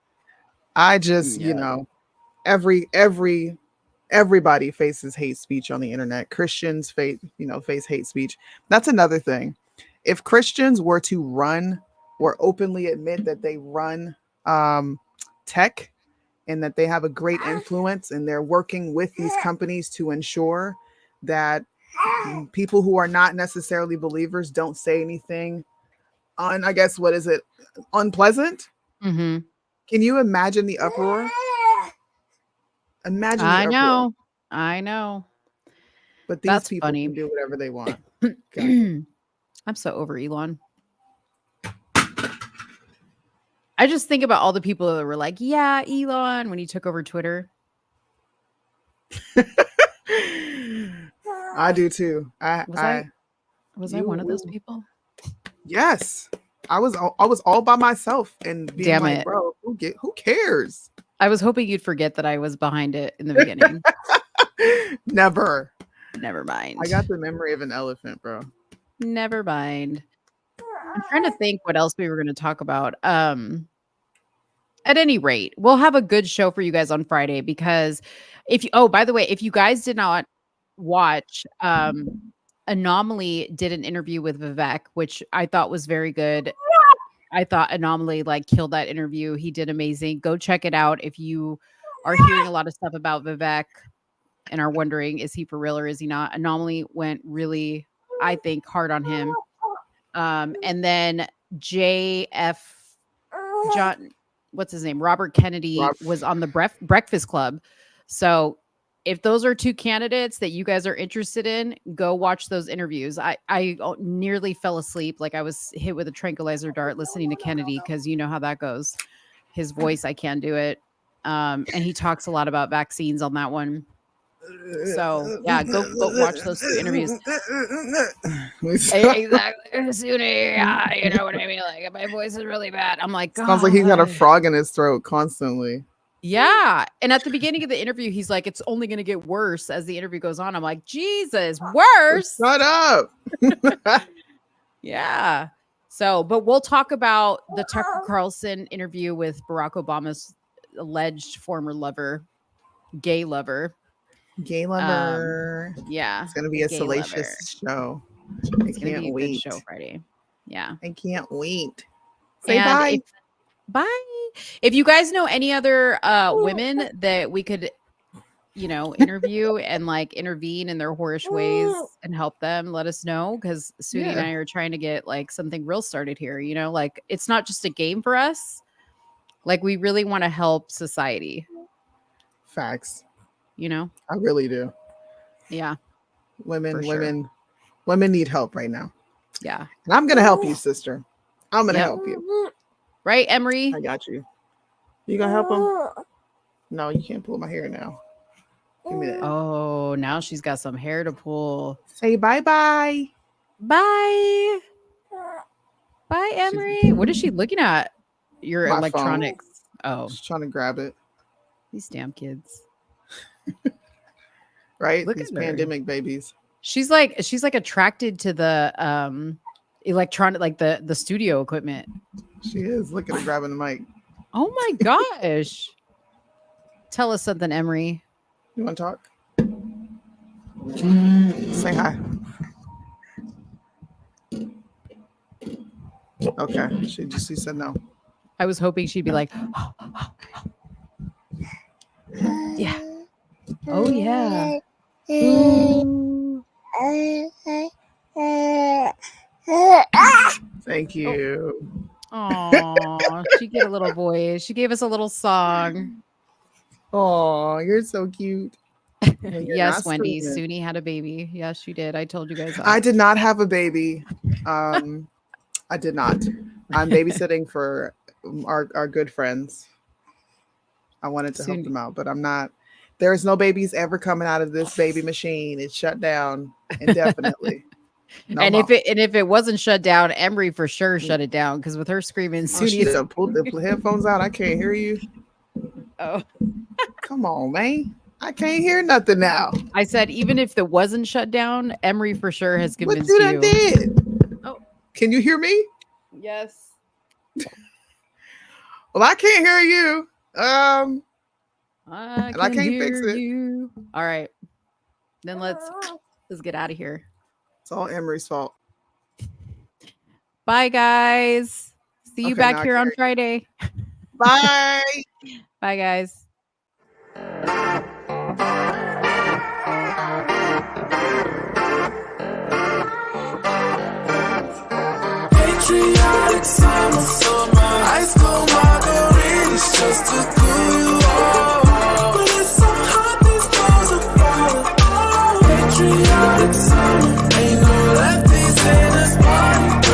S5: I just, you know, everybody faces hate speech on the internet. Christians face hate speech. That's another thing. If Christians were to run or openly admit that they run tech and that they have a great influence and they're working with these companies to ensure that people who are not necessarily believers don't say anything I guess, what is it? Unpleasant?
S4: Mm-hmm.
S5: Can you imagine the uproar? Imagine the uproar.
S4: I know.
S5: But these people can do whatever they want. Okay.
S4: I'm so over Elon. I just think about all the people that were like, yeah, Elon, when he took over Twitter.
S5: I do too.
S4: Was I one of those people?
S5: Yes. I was all by myself and being
S4: Damn
S5: like,
S4: it.
S5: bro, who cares?
S4: I was hoping you'd forget that I was behind it in the beginning.
S5: Never
S4: mind.
S5: I got the memory of an elephant, bro.
S4: Never mind. I'm trying to think what else we were going to talk about. At any rate, we'll have a good show for you guys on Friday because by the way, if you guys did not watch, Anomaly did an interview with Vivek, which I thought was very good. I thought Anomaly killed that interview. He did amazing. Go check it out if you are hearing a lot of stuff about Vivek and are wondering, is he for real or is he not? Anomaly went really, I think, hard on him. And then what's his name? Robert Kennedy was on the Breakfast Club. So if those are two candidates that you guys are interested in, go watch those interviews. I nearly fell asleep. Like I was hit with a tranquilizer dart listening to Kennedy because you know how that goes. His voice, I can't do it. And he talks a lot about vaccines on that one. So yeah, go watch those 2 interviews. Exactly, Soonie. Yeah, you know what I mean. Like my voice is really bad. I'm like,
S5: sounds like he's got a frog in his throat constantly.
S4: Yeah, and at the beginning of the interview, he's like, "It's only going to get worse as the interview goes on." I'm like, "Jesus, worse?
S5: Shut up!"
S4: Yeah. So, but we'll talk about the Tucker Carlson interview with Barack Obama's alleged former lover, gay lover.
S5: Gay lover.
S4: Yeah.
S5: It's going to be a salacious show.
S4: It's going to be a good show Friday. Yeah.
S5: I can't wait. Say bye.
S4: Bye. If you guys know any other women that we could, interview and like intervene in their whorish ways and help them, let us know, because Soonie and I are trying to get like something real started here. Like it's not just a game for us. Like we really want to help society.
S5: Facts.
S4: I
S5: really do.
S4: Yeah.
S5: Women need help right now.
S4: Yeah.
S5: And I'm gonna help you, sister. I'm gonna help you.
S4: Right, Emery?
S5: I got you. You gonna help him? No, you can't pull my hair now. Give me that.
S4: Oh, now she's got some hair to pull.
S5: Say bye-bye.
S4: Bye. Bye, Emery. What is she looking at? Your
S5: My
S4: electronics.
S5: phone.
S4: Oh.
S5: Just trying to grab it.
S4: These damn kids.
S5: Right?
S4: Look
S5: These
S4: at her.
S5: pandemic babies.
S4: She's like attracted to the electronic, like the studio equipment.
S5: She is. Look at her grabbing the mic.
S4: Oh my gosh. Tell us something, Emery.
S5: You want to talk? Say hi. Okay. She said no.
S4: I was hoping she'd be like, yeah. Oh yeah. Ooh.
S5: Thank you.
S4: Oh, she get a little voice. She gave us a little song.
S5: Oh, you're so cute.
S4: Yes, Wendy. Soonie had a baby. Yes, she did. I told you guys that.
S5: I did not have a baby. I did not. I'm babysitting for our good friends. I wanted to help them out, but I'm not. There's no babies ever coming out of this baby machine. It's shut down indefinitely. No
S4: and
S5: more.
S4: if it wasn't shut down, Emery for sure shut it down because with her screaming,
S5: She done pulled the headphones out. I can't hear you.
S4: Oh,
S5: come on, man! I can't hear nothing now.
S4: I said even if it wasn't shut down, Emery for sure has convinced
S5: What you done did?
S4: Oh,
S5: can you hear me?
S4: Yes.
S5: Well, I can't hear you.
S4: I
S5: can't fix it.
S4: You. All right. Then let's get out of here.
S5: It's all Emery's fault.
S4: Bye, guys. See you back here on Friday.
S5: Bye.
S4: Bye, guys.
S6: Patriotic summer.